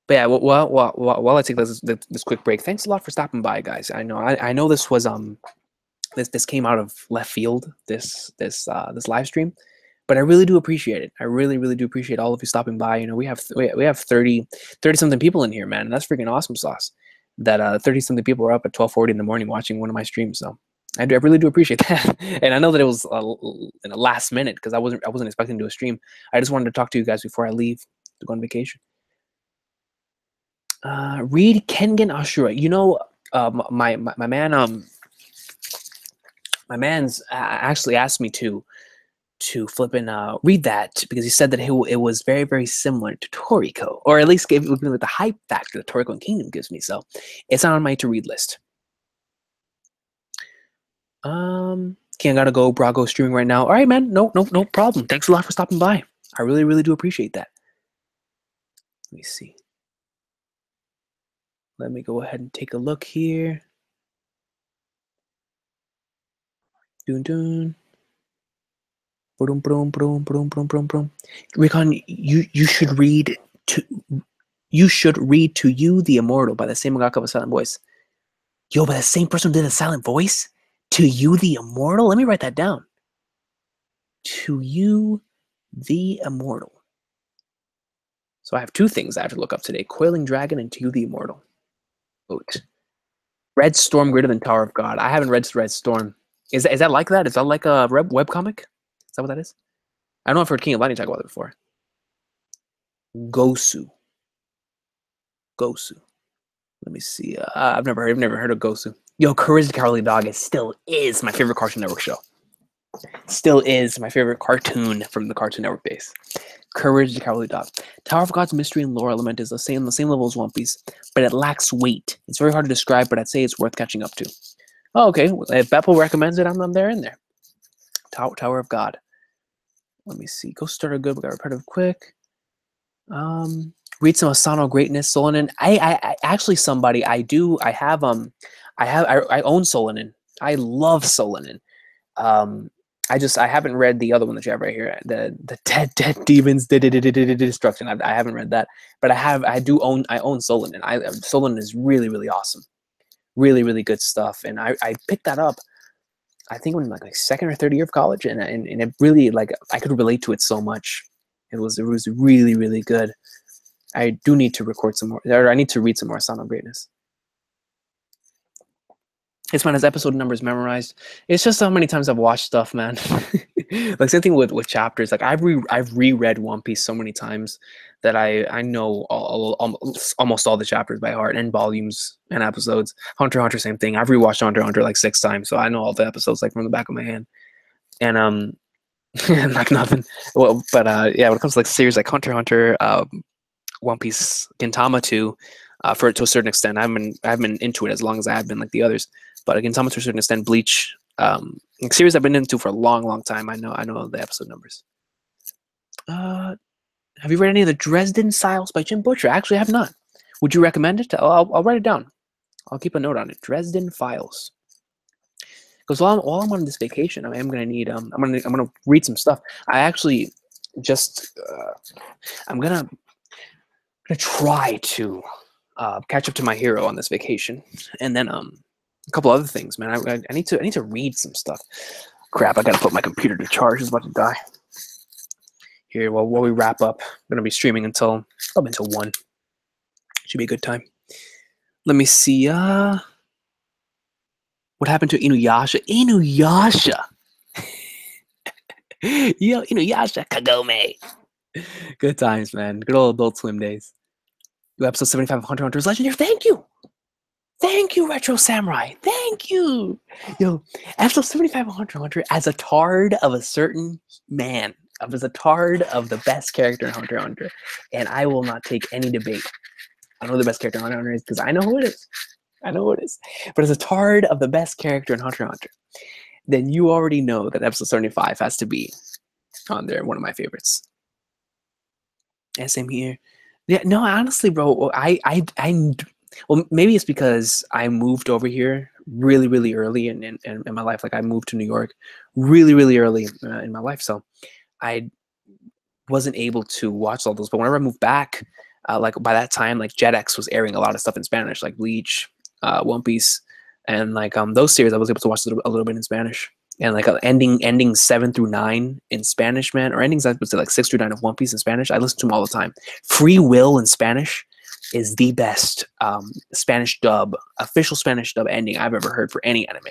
Speaker 1: But yeah, while I take this quick break, thanks a lot for stopping by, guys. I know this was this came out of left field, this live stream, but I really do appreciate it. I really do appreciate all of you stopping by. We have 30 something people in here, man. And that's freaking awesome sauce. That 30 something people are up at 12:40 in the morning watching one of my streams. So I really do appreciate that. And I know that it was in the last minute, because I wasn't expecting to do a stream. I just wanted to talk to you guys before I leave to go on vacation. Read Kengan Ashura. My man's actually asked me to flip and read that, because he said that it was very, very similar to Toriko, or at least gave me like the hype factor that Toriko and Kingdom gives me. So it's on my to read list. Okay, I gotta go. Brago streaming right now. All right, man. No problem. Thanks a lot for stopping by. I really do appreciate that. Let me see. Let me go ahead and take a look here. Dun. Recon, you should read To You the Immortal by the same mangaka of a silent voice. Yo, by the same person who did a silent voice? To You the Immortal? Let me write that down. To You the Immortal. So I have 2 things I have to look up today: Coiling Dragon and To You the Immortal. Red Storm greater than Tower of God. I haven't read Red Storm. Is that like that? Is that like a web comic? Is that what that is? I don't know if I've heard King of Lightning talk about it before. Gosu. Gosu. Let me see. I've never heard of Gosu. Yo, Courage the Cowardly Dog still is my favorite Cartoon Network show. Still is my favorite cartoon from the Cartoon Network base. Courage the Cowardly Dog. Tower of God's mystery and lore element is the same level as One Piece, but it lacks weight. It's very hard to describe, but I'd say it's worth catching up to. Oh, okay. If Beppo recommends it, I'm there in there. Tower of God. Let me see. Ghost Starter good. We got repetitive quick. Read some Asano greatness. Solanin. I actually somebody I own Solanin. I love Solanin. I haven't read the other one that you have right here. The Dead Demons Destruction. I haven't read that, but I own Solanin. Solanin is really, really awesome. Really, really good stuff. And I picked that up, I think when like second or third year of college, and it really, like, I could relate to it so much. It was really, really good. I do need to record some more, or I need to read some more Sound of Greatness. This man has episode numbers memorized. It's just how many times I've watched stuff, man. Like same thing with chapters. Like I've reread One Piece so many times that I know almost all the chapters by heart, and volumes and episodes. Hunter x Hunter, same thing. I've rewatched Hunter x Hunter like 6 times, so I know all the episodes like from the back of my hand. And like nothing. Well, but yeah, when it comes to like series like Hunter x Hunter, One Piece, Gintama too, to a certain extent. I haven't been into it as long as I have been like the others, but Gintama to a certain extent. Bleach, series I've been into for a long time. I know the episode numbers. Have you read any of the Dresden Files by Jim Butcher? Actually, I have not. Would you recommend it? I'll write it down. I'll keep a note on it. Dresden Files. Because while I'm on this vacation, I am gonna need I'm gonna read some stuff. I actually just I'm gonna try to catch up to My Hero on this vacation, and then a couple other things, man. I need to read some stuff. Crap! I gotta put my computer to charge. It's about to die. Here, while we wrap up, I'm gonna be streaming until 1. Should be a good time. Let me see. What happened to Inuyasha? Inuyasha. Yo, Inuyasha Kagome. Good times, man. Good old Adult Swim days. Episode 75 of Hunter x Hunter is legendary. Thank you. Thank you, Retro Samurai. Thank you. Yo, episode 75 of Hunter x Hunter as a tard of a certain man. As a tard of the best character in Hunter x Hunter. And I will not take any debate. I know who the best character in Hunter x Hunter is because I know who it is. I know who it is. But as a tard of the best character in Hunter x Hunter, then you already know that episode 75 has to be on there. One of my favorites. And same here. Yeah, no, honestly, bro, well, maybe it's because I moved over here really, really early in my life. Like I moved to New York really, really early in my life. So I wasn't able to watch all those. But whenever I moved back, like by that time, like Jetix was airing a lot of stuff in Spanish, like Bleach, One Piece, and like those series I was able to watch a little bit in Spanish. And like ending 7 through 9 in Spanish, man, or endings I would say like 6 through 9 of One Piece in Spanish. I listen to them all the time. Free Will in Spanish is the best Spanish dub, official Spanish dub ending I've ever heard for any anime.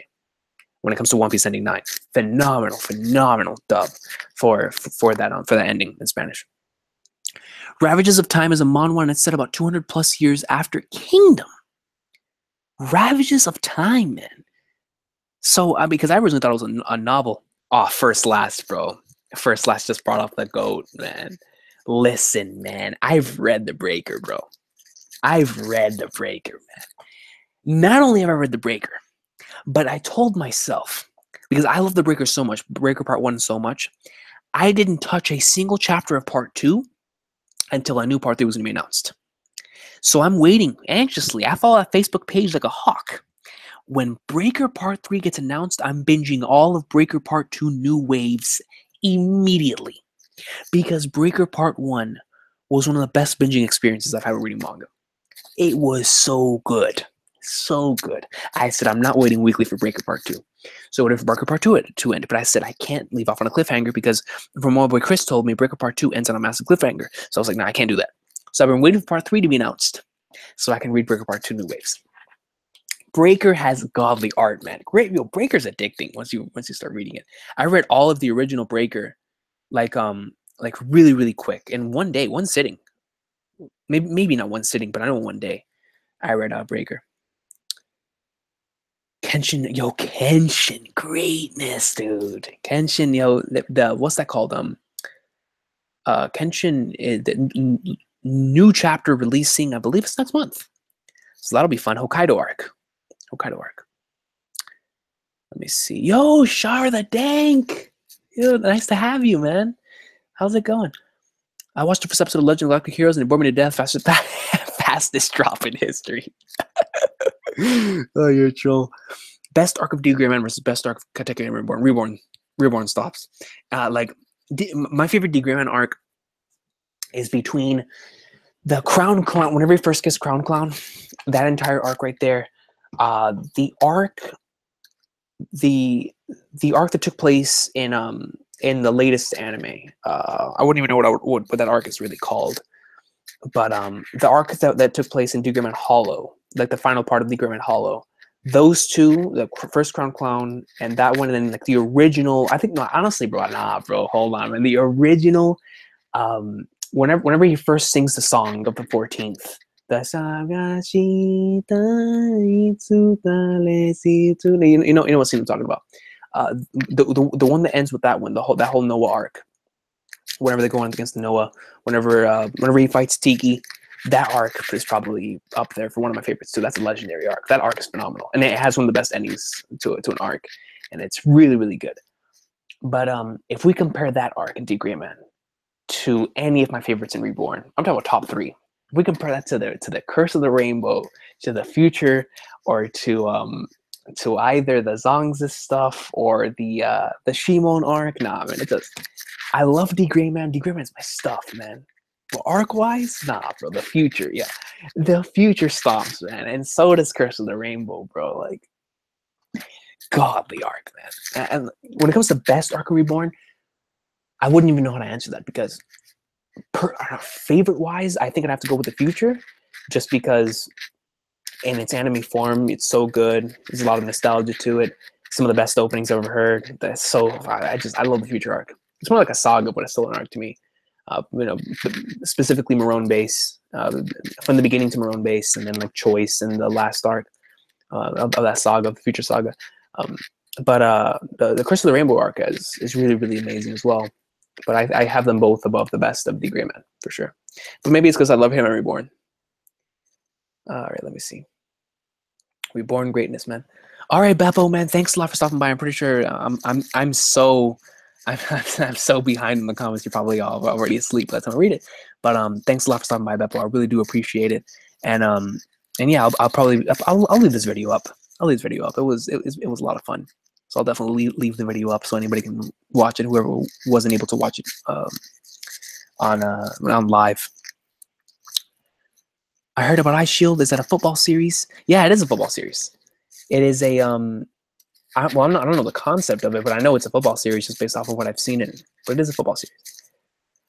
Speaker 1: When it comes to One Piece ending 9, phenomenal dub for that ending in Spanish. Ravages of Time is a manhwa, and it's set about 200 plus years after Kingdom. Ravages of Time, man. So, because I originally thought it was a novel. Oh, First Last, bro. First Last just brought up the GOAT, man. Listen, man. I've read The Breaker, bro. I've read The Breaker, man. Not only have I read The Breaker, but I told myself, because I love The Breaker so much, Breaker Part 1 so much, I didn't touch a single chapter of Part 2 until I knew Part 3 was going to be announced. So I'm waiting anxiously. I follow that Facebook page like a hawk. When Breaker Part 3 gets announced, I'm binging all of Breaker Part 2 new waves immediately. Because Breaker Part 1 was one of the best binging experiences I've had with reading manga. It was so good. So good. I said, I'm not waiting weekly for Breaker Part 2. So I waited for Breaker Part 2 to end. But I said, I can't leave off on a cliffhanger because from what my boy Chris told me, Breaker Part 2 ends on a massive cliffhanger. So I was like, no, I can't do that. So I've been waiting for Part 3 to be announced so I can read Breaker Part 2 new waves. Breaker has godly art, man. Great, Breaker's addicting once you start reading it. I read all of the original Breaker, like really really quick in one day, one sitting. Maybe not one sitting, but I know one day I read Breaker. Kenshin, greatness, dude. Kenshin, the what's that called? Kenshin, the new chapter releasing, I believe it's next month. So that'll be fun. Hokkaido arc. Let me see. Yo, Shar the Dank. Yo, nice to have you, man. How's it going? I watched the first episode of Legend of Galactic Heroes and it bored me to death. Fastest drop in history. Oh, you're a troll. Best arc of D Gray Man versus best arc of Katekyo and Reborn. Reborn stops. My favorite D Gray Man arc is between the Crown Clown. Whenever he first gets Crown Clown, that entire arc right there. The arc that took place in the latest anime. I wouldn't even know what that arc is really called. But the arc that took place in D Gray Man Hollow, like the final part of D Gray Man Hollow, those two, the first Crown Clown and that one, and then like the original. I think no, honestly, bro, hold on, man. The original, whenever he first sings the song of the 14th, the Sagashi you know what scene I'm talking about. The one that ends with that one, that whole Noah arc. Whenever they're going against Noah, whenever he fights Tiki, that arc is probably up there for one of my favorites too. That's a legendary arc. That arc is phenomenal, and it has one of the best endings to an arc, and it's really really good. But if we compare that arc in D Gray Man to any of my favorites in Reborn, I'm talking about top 3. If we compare that to the Curse of the Rainbow, to the Future, or to either the Zong's stuff or the Shimon arc, nah, man, it does. I love D Gray Man. D Gray Man's my stuff, man. Well, arc-wise, nah, bro. The Future, yeah. The Future stops, man. And so does Curse of the Rainbow, bro. Like, godly arc, man. And when it comes to best arc of Reborn, I wouldn't even know how to answer that because favorite-wise, I think I'd have to go with the Future just because in its anime form, it's so good. There's a lot of nostalgia to it. Some of the best openings I've ever heard. I love the Future arc. It's more like a saga, but it's still an arc to me. Specifically Maroon Base, from the beginning to Maroon Base, and then like Choice and the last arc of that saga, the Future saga. But the Curse of the Rainbow arc is really really amazing as well. But I have them both above the best of D Gray Man for sure. But maybe it's because I love him and Reborn. All right, let me see. Reborn greatness, man. All right, Beppo, man. Thanks a lot for stopping by. I'm pretty sure I'm so behind in the comments. You're probably all already asleep by the time I read it. But thanks a lot for stopping by, Beppo. I really do appreciate it. And yeah, I'll leave this video up. I'll leave this video up. It was a lot of fun. So I'll definitely leave the video up so anybody can watch it. Whoever wasn't able to watch it on live. I heard about Ice Shield. Is that a football series? Yeah, it is a football series. It is a I don't know the concept of it, but I know it's a football series just based off of what I've seen in. But it is a football series.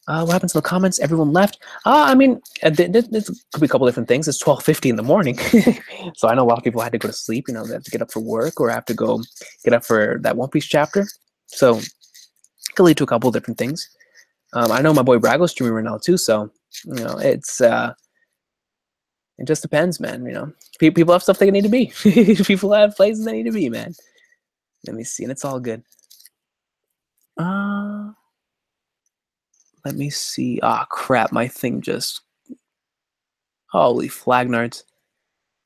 Speaker 1: What happened to the comments? Everyone left. I mean, this could be a couple different things. It's 12:50 in the morning, so I know a lot of people had to go to sleep. You know, they have to get up for work or have to go get up for that One Piece chapter. So it could lead to a couple of different things. I know my boy Brago's streaming right now too, so you know it's. It just depends, man. You know, people have stuff they need to be. People have places they need to be, man. Let me see, and it's all good. Let me see. Crap, my thing just. Holy flagnards.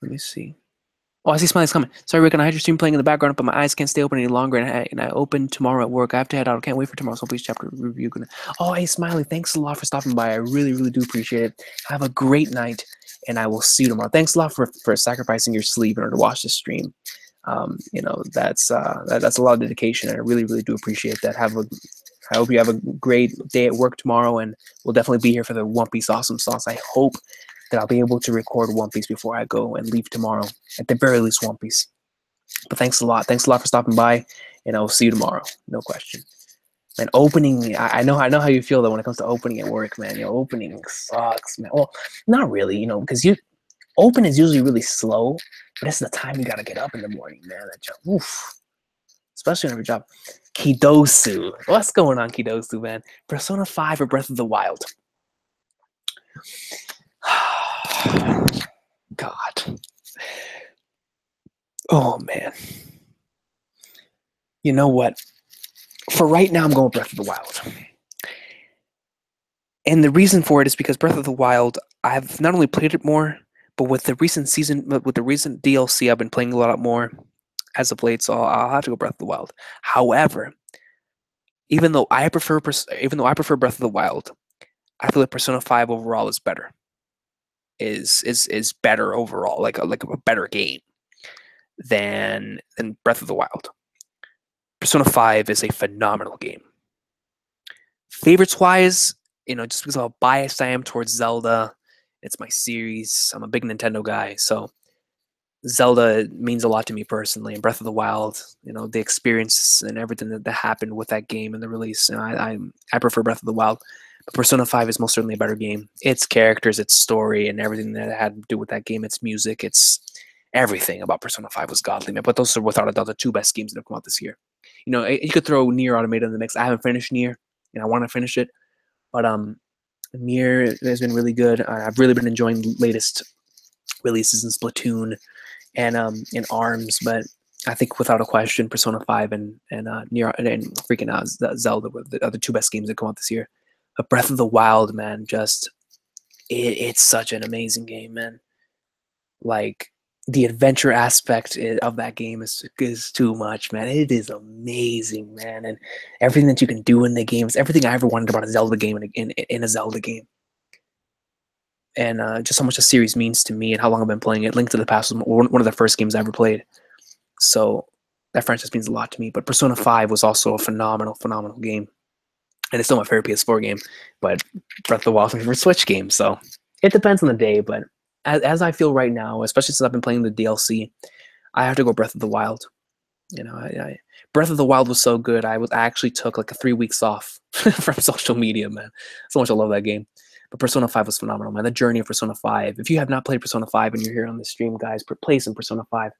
Speaker 1: Let me see. Oh, I see Smiley's coming. Sorry, Rick, and I had your stream playing in the background, but my eyes can't stay open any longer, and I open tomorrow at work. I have to head out. I can't wait for tomorrow's One Piece chapter review. Oh, hey, Smiley, thanks a lot for stopping by. I really, really do appreciate it. Have a great night, and I will see you tomorrow. Thanks a lot for sacrificing your sleep in order to watch this stream. You know, that's a lot of dedication, and I really, really do appreciate that. I hope you have a great day at work tomorrow, and we'll definitely be here for the One Piece Awesome Sauce. I hope that I'll be able to record One Piece before I go and leave tomorrow. At the very least, One Piece. But thanks a lot. Thanks a lot for stopping by, and I will see you tomorrow. No question. Man, opening, I know how you feel though when it comes to opening at work, man. You know, opening sucks, man. Well, not really, you know, because Open is usually really slow, but it's the time you gotta get up in the morning, man. That job, oof. Especially on every job. Kidosu. What's going on, Kidosu, man? Persona 5 or Breath of the Wild? God. Oh, man. You know what? For right now, I'm going Breath of the Wild. And the reason for it is because Breath of the Wild, I've not only played it more, but with the recent DLC, I've been playing a lot more as of late, so I'll have to go Breath of the Wild. However, even though I prefer Breath of the Wild, I feel like Persona 5 overall is better. Is better overall, like a better game than Breath of the Wild. Persona 5 is a phenomenal game. Favorites wise, just because of how biased I am towards Zelda, it's my series. I'm a big Nintendo guy, so Zelda means a lot to me personally. And Breath of the Wild, the experience and everything that happened with that game and the release, I prefer Breath of the Wild. But Persona 5 is most certainly a better game. Its characters, its story, and everything that it had to do with that game, its music, its everything about Persona 5 was godly, man. But those are without a doubt the two best games that have come out this year. You could throw Nier Automata in the mix. I haven't finished Nier, and I want to finish it. But Nier has been really good. I've really been enjoying the latest releases in Splatoon and in ARMS. But I think without a question, Persona 5 and Nier and freaking Zelda were the two best games that come out this year. But Breath of the Wild, man, it's such an amazing game, man. Like, the adventure aspect of that game is too much, man. It is amazing, man, and everything that you can do in the game is everything I ever wanted about a Zelda game in a Zelda game. And just how much the series means to me and how long I've been playing it. Link to the Past was one of the first games I ever played, so that franchise means a lot to me. But Persona 5 was also a phenomenal game, and it's still my favorite PS4 game. But Breath of the Wild is my favorite Switch game, so it depends on the day, but as I feel right now, especially since I've been playing the DLC, I have to go Breath of the Wild. Breath of the Wild was so good. I actually took like 3 weeks off from social media, man. So much I love that game. But Persona 5 was phenomenal, man. The journey of Persona 5. If you have not played Persona 5 and you're here on the stream, guys, play some Persona 5.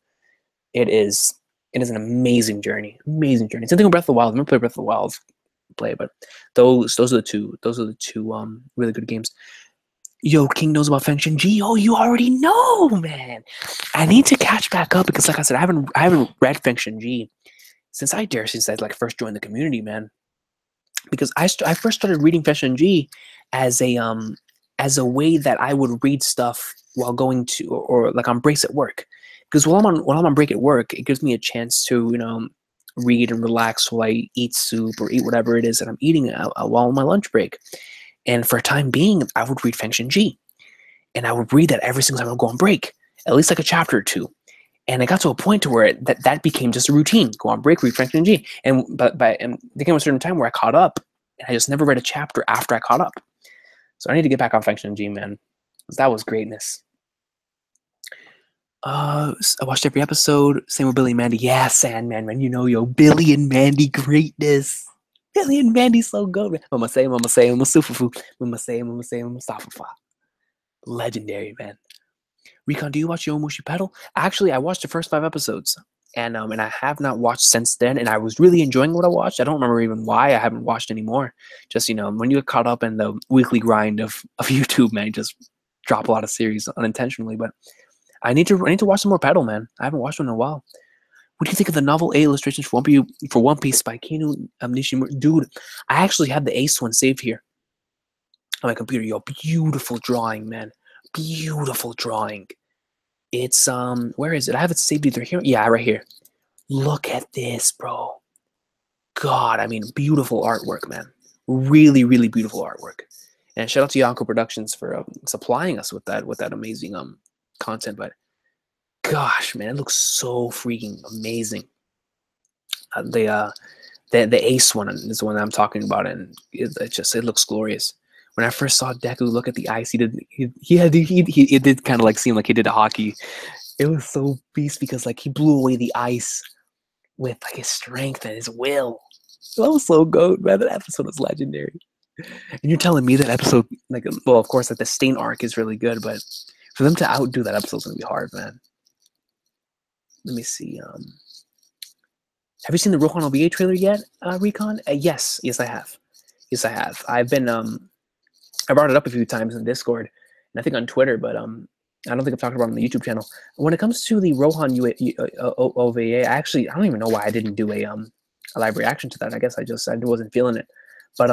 Speaker 1: It is an amazing journey. Amazing journey. Same thing with Breath of the Wild. I've never played Breath of the Wild, but those are the two really good games. Yo, King knows about Feng G. Oh, you already know, man. I need to catch back up because, like I said, I haven't read Feng G since I first joined the community, man. Because I first started reading Feng G as a way that I would read stuff while going to or like on breaks at work. Because while I'm on break at work, it gives me a chance to read and relax while I eat soup or eat whatever it is that I'm eating while on my lunch break. And for a time being, I would read Feng G. And I would read that every single time I would go on break, at least like a chapter or two. And it got to a point to where that became just a routine. Go on break, read Feng G. And there came a certain time where I caught up, and I just never read a chapter after I caught up. So I need to get back on Feng G, man. Because that was greatness. I watched every episode. Same with Billy and Mandy. Yeah, Sandman, man. Billy and Mandy greatness. Billy and Mandy's so good, man. Mama say, Masufufu. Mama say, Mustafafa. Legendary, man. Recon, do you watch Yomushi Pedal? Actually, I watched the first 5 episodes, and I have not watched since then, and I was really enjoying what I watched. I don't remember even why I haven't watched anymore. Just, when you get caught up in the weekly grind of YouTube, man, you just drop a lot of series unintentionally, but I need to watch some more Pedal, man. I haven't watched one in a while. What do you think of the novel A illustrations for One Piece by Kinu Nishimura? Dude, I actually have the Ace one saved here on my computer. Yo, beautiful drawing, man. Beautiful drawing. It's where is it? I have it saved either here. Yeah, right here. Look at this, bro. God, I mean, beautiful artwork, man. Really, really beautiful artwork. And shout out to Yonko Productions for supplying us with that amazing content. But gosh, man, it looks so freaking amazing. The Ace one is the one that I'm talking about, and it looks glorious. When I first saw Deku look at the ice, it did kind of like seem like he did a hockey. It was so beast because like he blew away the ice with like his strength and his will. That was so good, man. That episode was legendary. And you're telling me that episode, of course, like the Stain arc is really good, but For them to outdo that episode's gonna be hard, man. Let me see. Have you seen the Rohan OVA trailer yet, Recon? Yes, I have. Yes, I have. I've been I brought it up a few times in Discord and I think on Twitter, but I don't think I've talked about it on the YouTube channel. When it comes to the Rohan OVA, I don't even know why I didn't do a live reaction to that. I guess I wasn't feeling it. But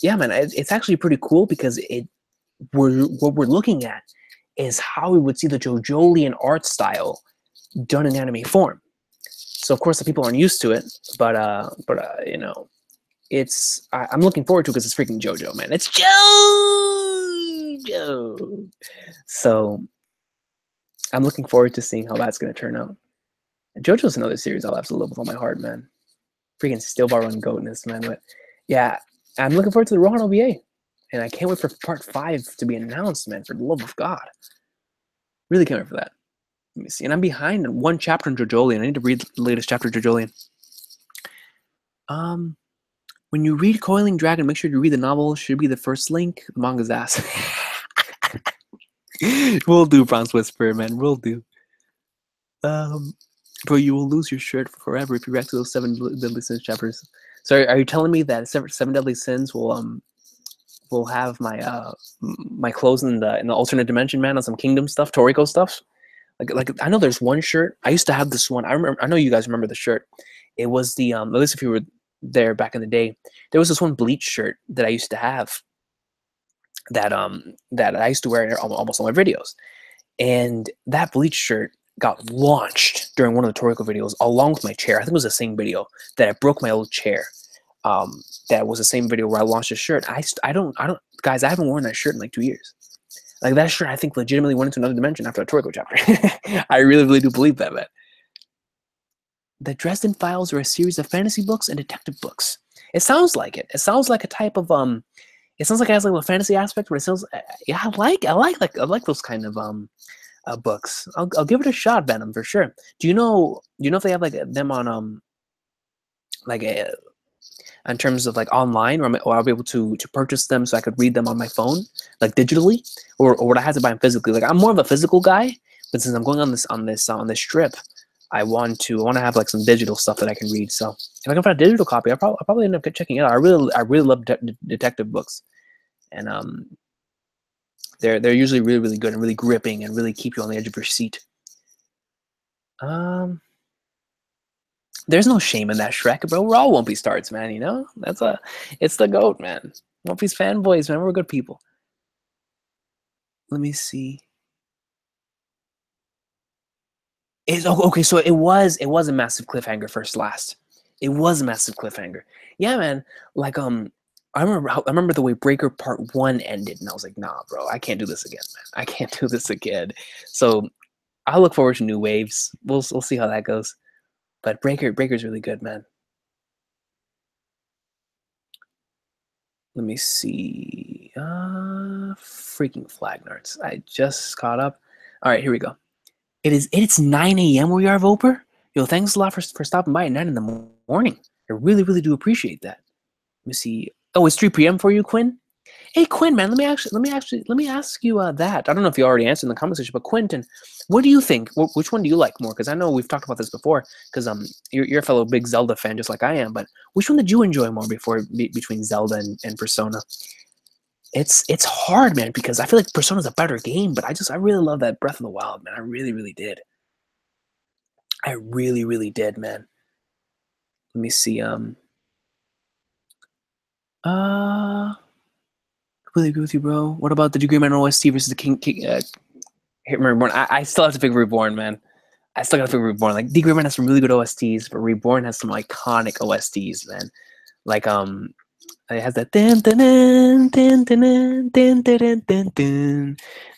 Speaker 1: yeah, man, it's actually pretty cool because what we're looking at is how we would see the JoJolian art style done in anime form. So of course the people aren't used to it, but you know, I'm looking forward to it because it's freaking JoJo, man. It's JoJo. So I'm looking forward to seeing how that's gonna turn out. And JoJo's another series I'll absolutely love with all my heart, man. Freaking Steel Bar Run goatness, man. But yeah, I'm looking forward to the Rohan OVA. And I can't wait for part 5 to be announced, man, for the love of God. Really can't wait for that. Let me see. And I'm behind in one chapter in JoJolian. I need to read the latest chapter of JoJolian. When you read Coiling Dragon, make sure you read the novel. Should be the first link. The manga's ass. We'll do, Bronze Whisperer, man. We'll do. Bro, you will lose your shirt forever if you react to those 7 Deadly Sins chapters. So are you telling me that 7 Deadly Sins will have my my clothes in the alternate dimension, man, on some Kingdom stuff, Toriko stuff? Like I know there's one shirt. I used to have this one. I know you guys remember the shirt. It was the at least if you were there back in the day, there was this one Bleach shirt that I used to have that I used to wear in almost all my videos. And that Bleach shirt got launched during one of the Toriko videos along with my chair. I think it was the same video that I broke my old chair. That was the same video where I launched a shirt. I don't guys, I haven't worn that shirt in like 2 years. Like that shirt I think legitimately went into another dimension after a Toriko chapter. I really do believe that, man. The Dresden Files are a series of fantasy books and detective books. It sounds like it. It sounds like a type of it sounds like it has like a fantasy aspect, but it sounds yeah, I like those kind of books. I'll give it a shot, Venom, for sure. Do you know if they have like them on like in terms of like online, or I'll be able to purchase them so I could read them on my phone, like digitally, or would I have to buy them physically? Like I'm more of a physical guy, but since I'm going on this trip, I want to have like some digital stuff that I can read. So if I can find a digital copy, I'll probably end up checking it out. I really love detective books, and they're usually really good and really gripping and really keep you on the edge of your seat. There's no shame in that, Shrek, bro. We're all One Piece starts, man. You know, it's the GOAT, man. One Piece fanboys, man. We're good people. Let me see. Okay, so it was a massive cliffhanger first last. It was a massive cliffhanger. Yeah, man. Like I remember the way Breaker Part 1 ended, and I was like, nah, bro, I can't do this again, man. I can't do this again. So I look forward to new waves. We'll see how that goes. But Breaker's really good, man. Let me see. Freaking flag nerds. I just caught up. All right, here we go. It's 9 a.m. where you are, Voper. Yo, thanks a lot for stopping by at 9 in the morning. I really do appreciate that. Let me see. Oh, it's 3 p.m. for you, Quinn? Hey, Quinn, man, let me ask you that. I don't know if you already answered in the comment section, but Quentin, what do you think? Which one do you like more? Because I know we've talked about this before. Because you're a fellow big Zelda fan, just like I am. But which one did you enjoy more between Zelda and Persona? It's hard, man, because I feel like Persona's a better game, but I really love that Breath of the Wild, man. I really did. I really did, man. Let me see. Completely agree with you, bro. What about the Degree Man OST versus the King Reborn? I still have to pick Reborn, man. I still gotta pick Reborn. Like Degree Man has some really good OSTs, but Reborn has some iconic OSTs, man. Like it has that dun dun dun dun dun dun dun dun dun dun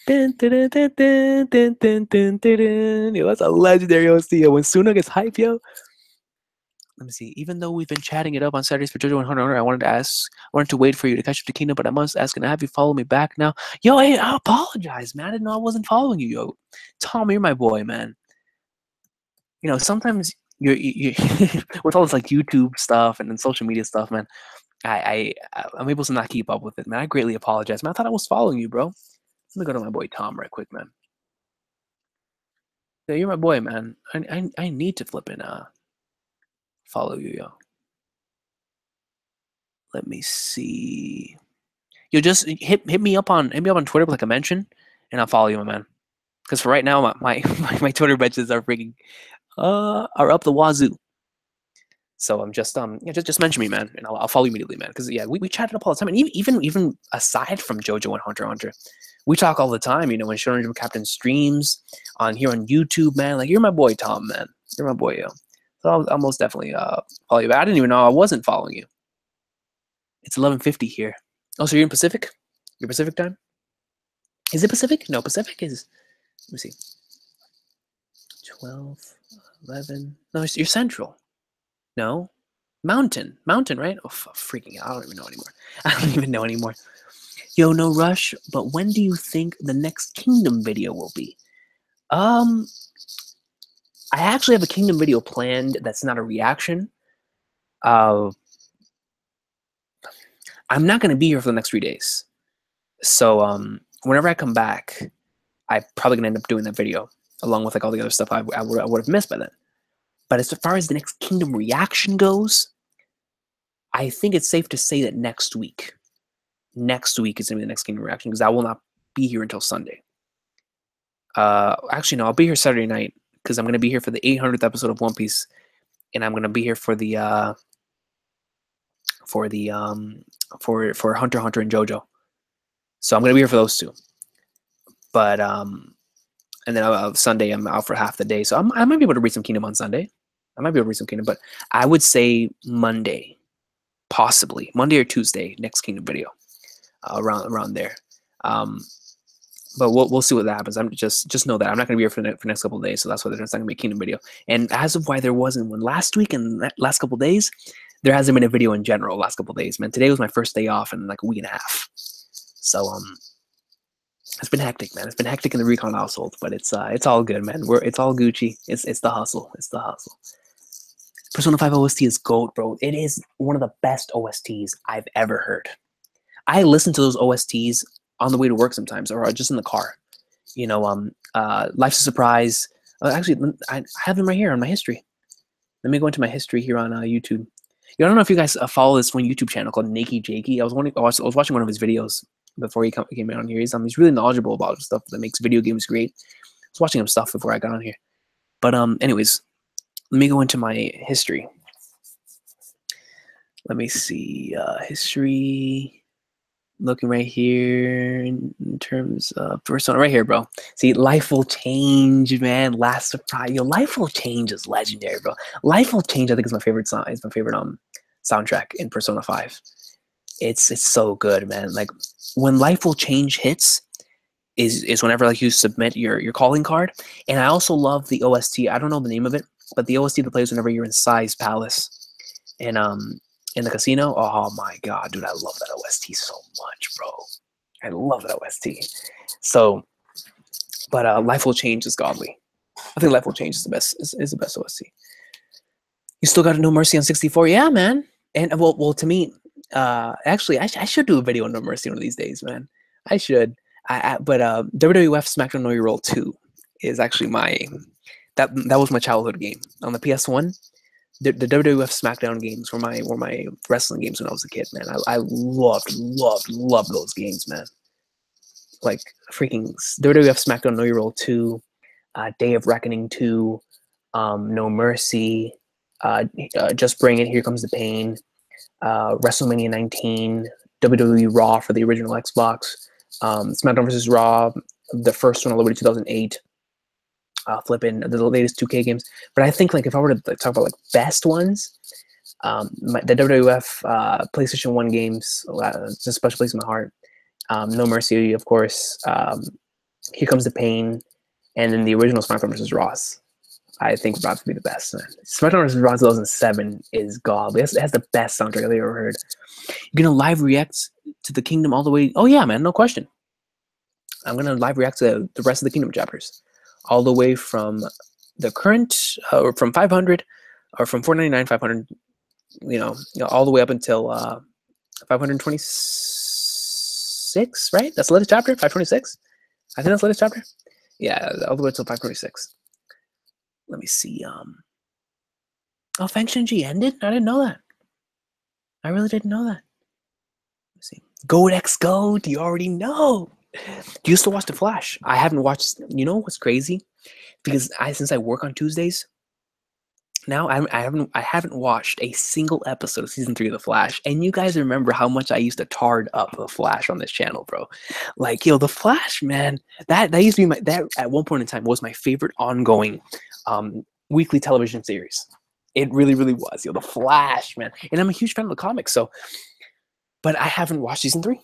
Speaker 1: dun dun dun dun dun dun. Yo, that's a legendary OST. Yo, when Suna gets hype, yo. Let me see. Even though we've been chatting it up on Saturdays for JoJo and Hunter, I wanted to wait for you to catch up to Kingdom, but I must ask, can I have you follow me back now? Yo, hey, I apologize, man. I didn't know I wasn't following you, yo. Tom, you're my boy, man. You know, sometimes you with all this like YouTube stuff and then social media stuff, man. I'm able to not keep up with it, man. I greatly apologize, man. I thought I was following you, bro. Let me go to my boy Tom right quick, man. Yeah, you're my boy, man. I need to flip and follow you, yo. Let me see. You just hit me up on Twitter with like a mention, and I'll follow you, my man. Because for right now, my Twitter mentions are freaking are up the wazoo. So I'm just yeah, just mention me, man, and I'll follow you immediately, man. Because yeah, we chatted up all the time, and even aside from JoJo and Hunter x Hunter, we talk all the time. You know, when Shonen Jump Captain streams on here on YouTube, man. Like you're my boy, Tom, man. You're my boy, yo. So I'll most definitely follow you. But I didn't even know I wasn't following you. It's 11:50 here. Oh, so you're in Pacific? Your Pacific time? Is it Pacific? No, Pacific is. Let me see. 12, 11. No, you're Central. No, Mountain, right? Oh, freaking! I don't even know anymore. I don't even know anymore. Yo, no rush. But when do you think the next Kingdom video will be? I actually have a Kingdom video planned. That's not a reaction. I'm not gonna be here for the next 3 days. So whenever I come back, I'm probably gonna end up doing that video along with like all the other stuff I would have missed by then. But as far as the next Kingdom reaction goes, I think it's safe to say that next week is going to be the next Kingdom reaction because I will not be here until Sunday. Actually, no, I'll be here Saturday night because I'm going to be here for the 800th episode of One Piece, and I'm going to be here for the for Hunter x Hunter and JoJo. So I'm going to be here for those two. But and then Sunday I'm out for half the day, so I might be able to read some Kingdom on Sunday. I might be able to read some Kingdom, but I would say Monday, possibly Monday or Tuesday, next Kingdom video, around there. But we'll see what happens. I'm just know that I'm not going to be here for the next couple of days, so that's why there's not going to be a Kingdom video. And as of why there wasn't one last week and last couple of days, there hasn't been a video in general last couple of days. Man, today was my first day off in like a week and a half, so it's been hectic, man. It's been hectic in the Recon household, but it's all good, man. It's all Gucci. It's the hustle. It's the hustle. Persona 5 OST is GOAT, bro. It is one of the best OSTs I've ever heard. I listen to those OSTs on the way to work sometimes, or just in the car. You know, Life's a Surprise. Actually, I have them right here on my history. Let me go into my history here on YouTube. I don't know if you guys follow this one YouTube channel called Nakey Jakey. I was watching one of his videos before he came on here. He's really knowledgeable about stuff that makes video games great. I was watching him stuff before I got on here. But anyways, let me go into my history. Let me see history. Looking right here in terms of Persona, right here, bro. See, Life Will Change, man. Last Surprise. Yo, Life Will Change is legendary, bro. Life Will Change, I think, is my favorite song. It's my favorite soundtrack in Persona 5. It's so good, man. Like when Life Will Change hits is whenever like you submit your calling card. And I also love the OST. I don't know the name of it, but the OST that plays whenever you're in Sai's palace. And in the casino. Oh my god, dude, I love that OST so much, bro. I love that OST. So, but Life Will Change is godly. I think Life Will Change is the best. Is the best OST. You still got No Mercy on 64, yeah, man. And well, to me, actually, I should do a video on No Mercy one of these days, man. I should. But WWF SmackDown Know Your Role 2 is actually that was my childhood game on the PS1. The WWF SmackDown games were my wrestling games when I was a kid, man. I loved those games, man. Like freaking WWF SmackDown Know Your Role 2, Day of Reckoning 2, No Mercy, Just Bring It, Here Comes the Pain, WrestleMania 19, WWE Raw for the original Xbox, SmackDown vs. Raw, the first one all the way to 2008. Flipping the latest 2K games, but I think like if I were to talk about like best ones, the WWF PlayStation 1 games, it's a special place in my heart. No Mercy, of course. Here Comes the Pain, and then the original SmackDown vs. Raw. I think would probably be the best. Man. SmackDown vs. Raw 2007 is godly. It has the best soundtrack I've ever heard. You're gonna live react to the Kingdom all the way. Oh yeah, man, no question. I'm gonna live react to the rest of the Kingdom chapters. All the way from the current, or from 500, or from 499, 500, you know, all the way up until 526, right? That's the latest chapter, 526. I think that's the latest chapter. Yeah, all the way until 526. Let me see. Oh, Feng Shenji ended? I didn't know that. I really didn't know that. Let's see. Goat X Goat, you already know. Do you still watch The Flash? I haven't watched. You know what's crazy? Because since I work on Tuesdays, now I haven't watched a single episode of season 3 of The Flash. And you guys remember how much I used to tard up The Flash on this channel, bro. Like, yo, The Flash, man, that used to be that at one point in time was my favorite ongoing weekly television series. It really, really was. Yo, The Flash, man. And I'm a huge fan of the comics, so but I haven't watched season 3.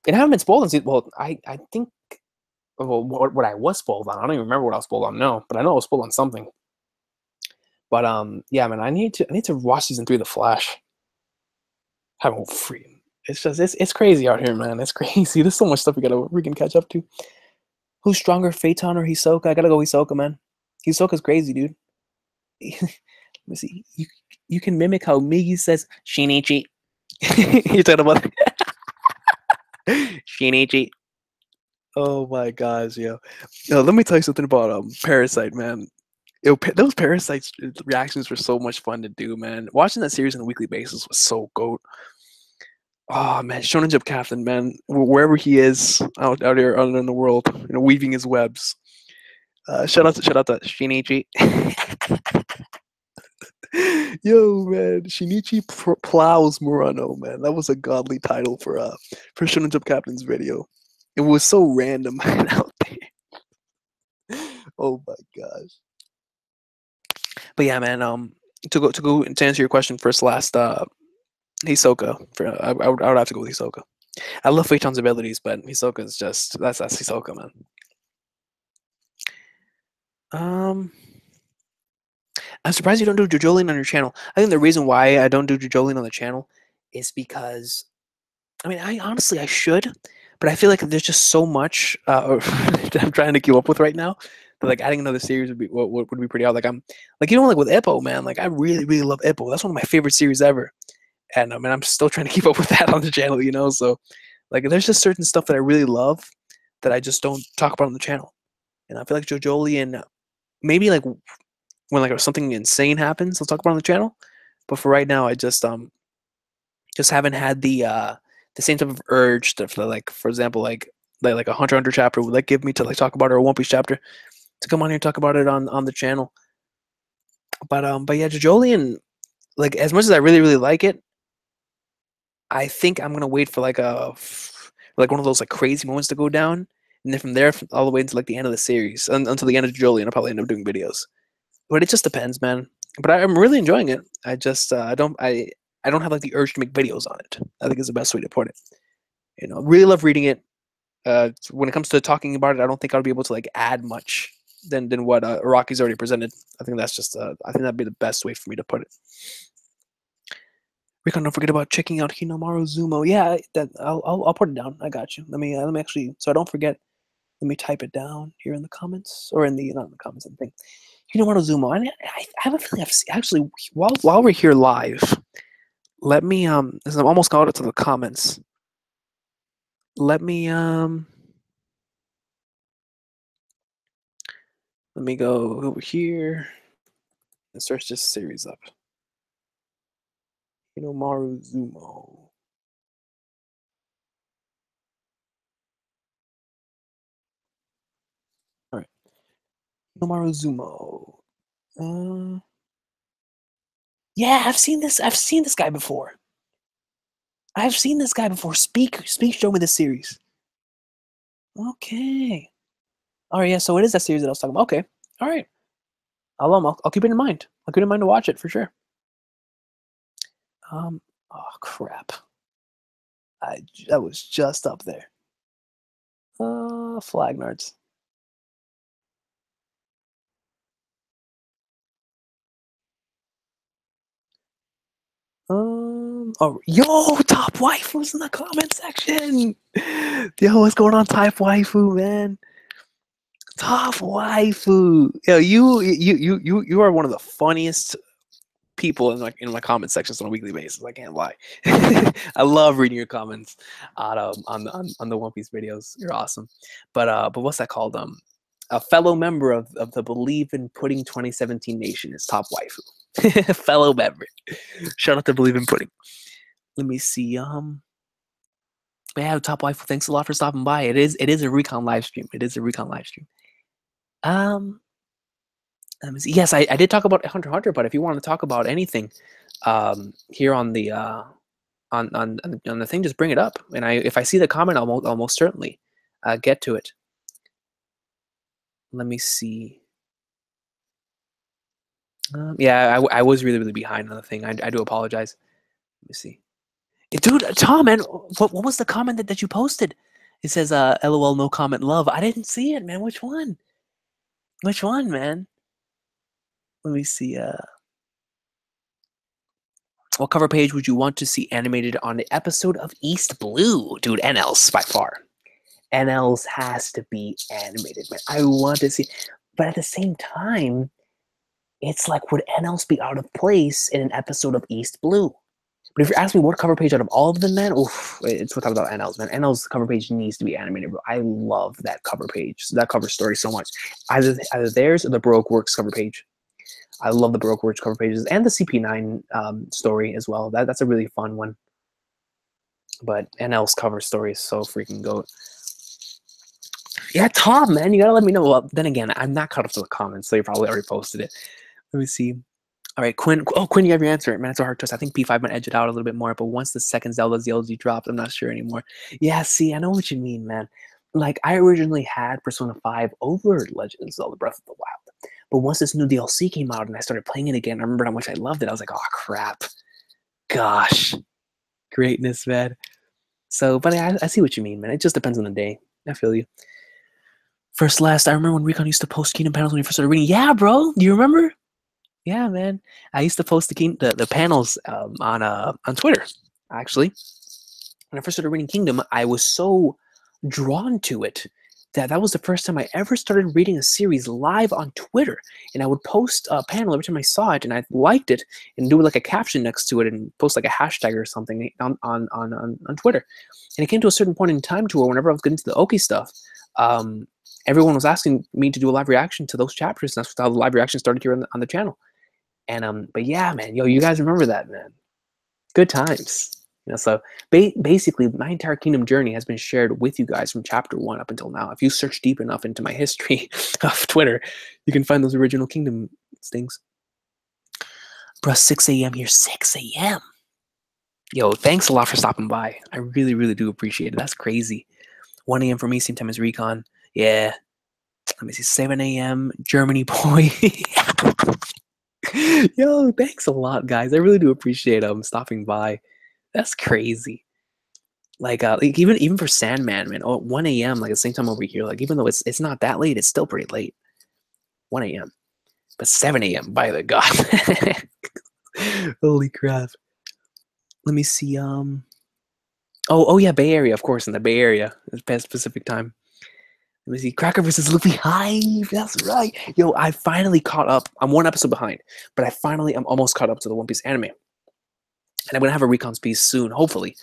Speaker 1: And I haven't been spoiled on season. Well, I think what I was spoiled on. I don't even remember what I was spoiled on. No, but I know I was spoiled on something. But yeah, man, I need to watch season 3 of The Flash. Haven't free. It's just it's crazy out here, man. It's crazy. There's so much stuff we can catch up to. Who's stronger, Phaeton or Hisoka? I gotta go Hisoka, man. Hisoka's crazy, dude. Let me see. You can mimic how Migi says Shinichi. You're talking about Shinichi. Oh my gosh, yo. Let me tell you something about Parasite, man. Those Parasites reactions were so much fun to do, man. Watching that series on a weekly basis was so goat. Oh man, Shonen Jump Captain, man, wherever he is out here in the world, weaving his webs. Shout out to Shinichi. Yo, man, Shinichi plows Murano, man. That was a godly title for Shonen Jump Captain's video. It was so random out there. Oh my gosh. But yeah, man. To answer your question first, Hisoka. I would have to go with Hisoka. I love Phaeton's abilities, but Hisoka is just that's Hisoka, man. I'm surprised you don't do Jojolin on your channel. I think the reason why I don't do Jojolin on the channel is because, I mean, I should, but I feel like there's just so much that I'm trying to keep up with right now. That like adding another series would be pretty hard. Like I'm like with Ippo, man. Like I really really love Ippo. That's one of my favorite series ever. And I mean, I'm still trying to keep up with that on the channel, So, like, there's just certain stuff that I really love that I just don't talk about on the channel. And I feel like JoJoly and maybe like when like something insane happens, I'll talk about it on the channel. But for right now, I just haven't had the same type of urge to, for example, like a Hunter x Hunter chapter would like give me to like talk about it, or a One Piece chapter to come on here and talk about it on the channel. But yeah, JoJoly, and like as much as I really really like it, I think I'm gonna wait for like one of those like crazy moments to go down, and then from there all the way into like the end of the series, until the end of JoJoly, and I'll probably end up doing videos. But it just depends, man. But I'm really enjoying it. I just I don't have like the urge to make videos on it. I think is the best way to put it. Really love reading it. When it comes to talking about it, I don't think I'll be able to like add much than what Rocky's already presented. I think that's just I think that'd be the best way for me to put it. Recon, don't forget about checking out Hinomaru Zumo. Yeah, I'll put it down. I got you. Let me actually, so I don't forget. Let me type it down here in the comments, or not in the comments, I think. Hinomaru Zumo. I have a feeling actually while we're here live. Let me as I'm almost got it to the comments. Let me go over here and search this series up. Hinomaru Zumo. All right. Hinomaru Zumo. Yeah, I've seen this guy before. I've seen this guy before. Speak show me this series. Okay. All right, yeah, so it is that series that I was talking about. Okay. All right. I'll keep it in mind. I'll keep it in mind to watch it for sure. Oh crap. That was just up there. Flagnards. Yo, top waifus in the comment section. Yo, what's going on, top waifu, man? Top waifu. Yo, you are one of the funniest people in my comment sections on a weekly basis. I can't lie. I love reading your comments on the One Piece videos. You're awesome. But what's that called? A fellow member of the Believe in Pudding 2017 Nation is top waifu. Fellow member. Shout out to Believe in Pudding. Let me see. Yeah, top waifu. Thanks a lot for stopping by. It is a recon live stream. It is a recon live stream. Let me see. Yes, I did talk about Hunter x Hunter, but if you want to talk about anything, here on the on the thing, just bring it up. And if I see the comment, I'll most certainly get to it. Let me see. Yeah, I was really behind on the thing. I do apologize. Let me see. Dude, Tom, man, what was the comment that you posted? It says, LOL, no comment, love. I didn't see it, man. Which one? Which one, man? Let me see. What cover page would you want to see animated on the episode of East Blue? Dude, NL's by far. NL's has to be animated, man. I want to see. But at the same time, it's like, would NL's be out of place in an episode of East Blue? But if you ask me what cover page out of all of them, man, oof, it's without about NL's, man. NL's cover page needs to be animated, bro. I love that cover page, that cover story so much. Either theirs or the Baroque Works cover page. I love the Baroque Works cover pages and the CP9 story as well. That's a really fun one. But NL's cover story is so freaking goat. Yeah, Tom, man, you gotta let me know. Well, then again, I'm not caught up to the comments, so you probably already posted it. Let me see. All right, Quinn. Oh, Quinn, you have your answer. Man, it's a hard choice. I think P5 might edge it out a little bit more, but once the second Zelda ZLG dropped, I'm not sure anymore. Yeah, see, I know what you mean, man. Like, I originally had Persona 5 over Legend of Zelda Breath of the Wild. But once this new DLC came out and I started playing it again, I remember how much I loved it. I was like, oh, crap. Gosh. Greatness, man. So, but I see what you mean, man. It just depends on the day. I feel you. First, last, I remember when Recon used to post Kingdom panels when he first started reading. Yeah, bro. Do you remember? Yeah, man. I used to post the panels on Twitter, actually. When I first started reading Kingdom, I was so drawn to it that was the first time I ever started reading a series live on Twitter. And I would post a panel every time I saw it, and I liked it, and do like a caption next to it, and post like a hashtag or something on Twitter. And it came to a certain point in time to where whenever I was getting to the Oki stuff, everyone was asking me to do a live reaction to those chapters, and that's how the live reaction started here on the channel. And but yeah, man, yo, you guys remember that, man? Good times. You know, so basically, my entire Kingdom journey has been shared with you guys from chapter 1 up until now. If you search deep enough into my history of Twitter, you can find those original Kingdom things. Bruh, 6 a.m. here, 6 a.m. Yo, thanks a lot for stopping by. I really do appreciate it. That's crazy. 1 a.m. for me, same time as Recon. Yeah. Let me see, 7 a.m. Germany boy. Yo, thanks a lot, guys. I really do appreciate stopping by. That's crazy. Like even for Sandman, man. Oh, 1 a.m. like the same time over here. Like even though it's not that late, it's still pretty late. 1 a.m. But 7 a.m. by the god. Holy crap. Let me see. Oh yeah, Bay Area, of course, in the Bay Area. It's past Pacific time. Let me see. Cracker versus Luffy Hive. That's right. Yo, I finally caught up. I'm 1 episode behind, but I'm almost caught up to the One Piece anime. And I'm gonna have a Recon's piece soon, hopefully.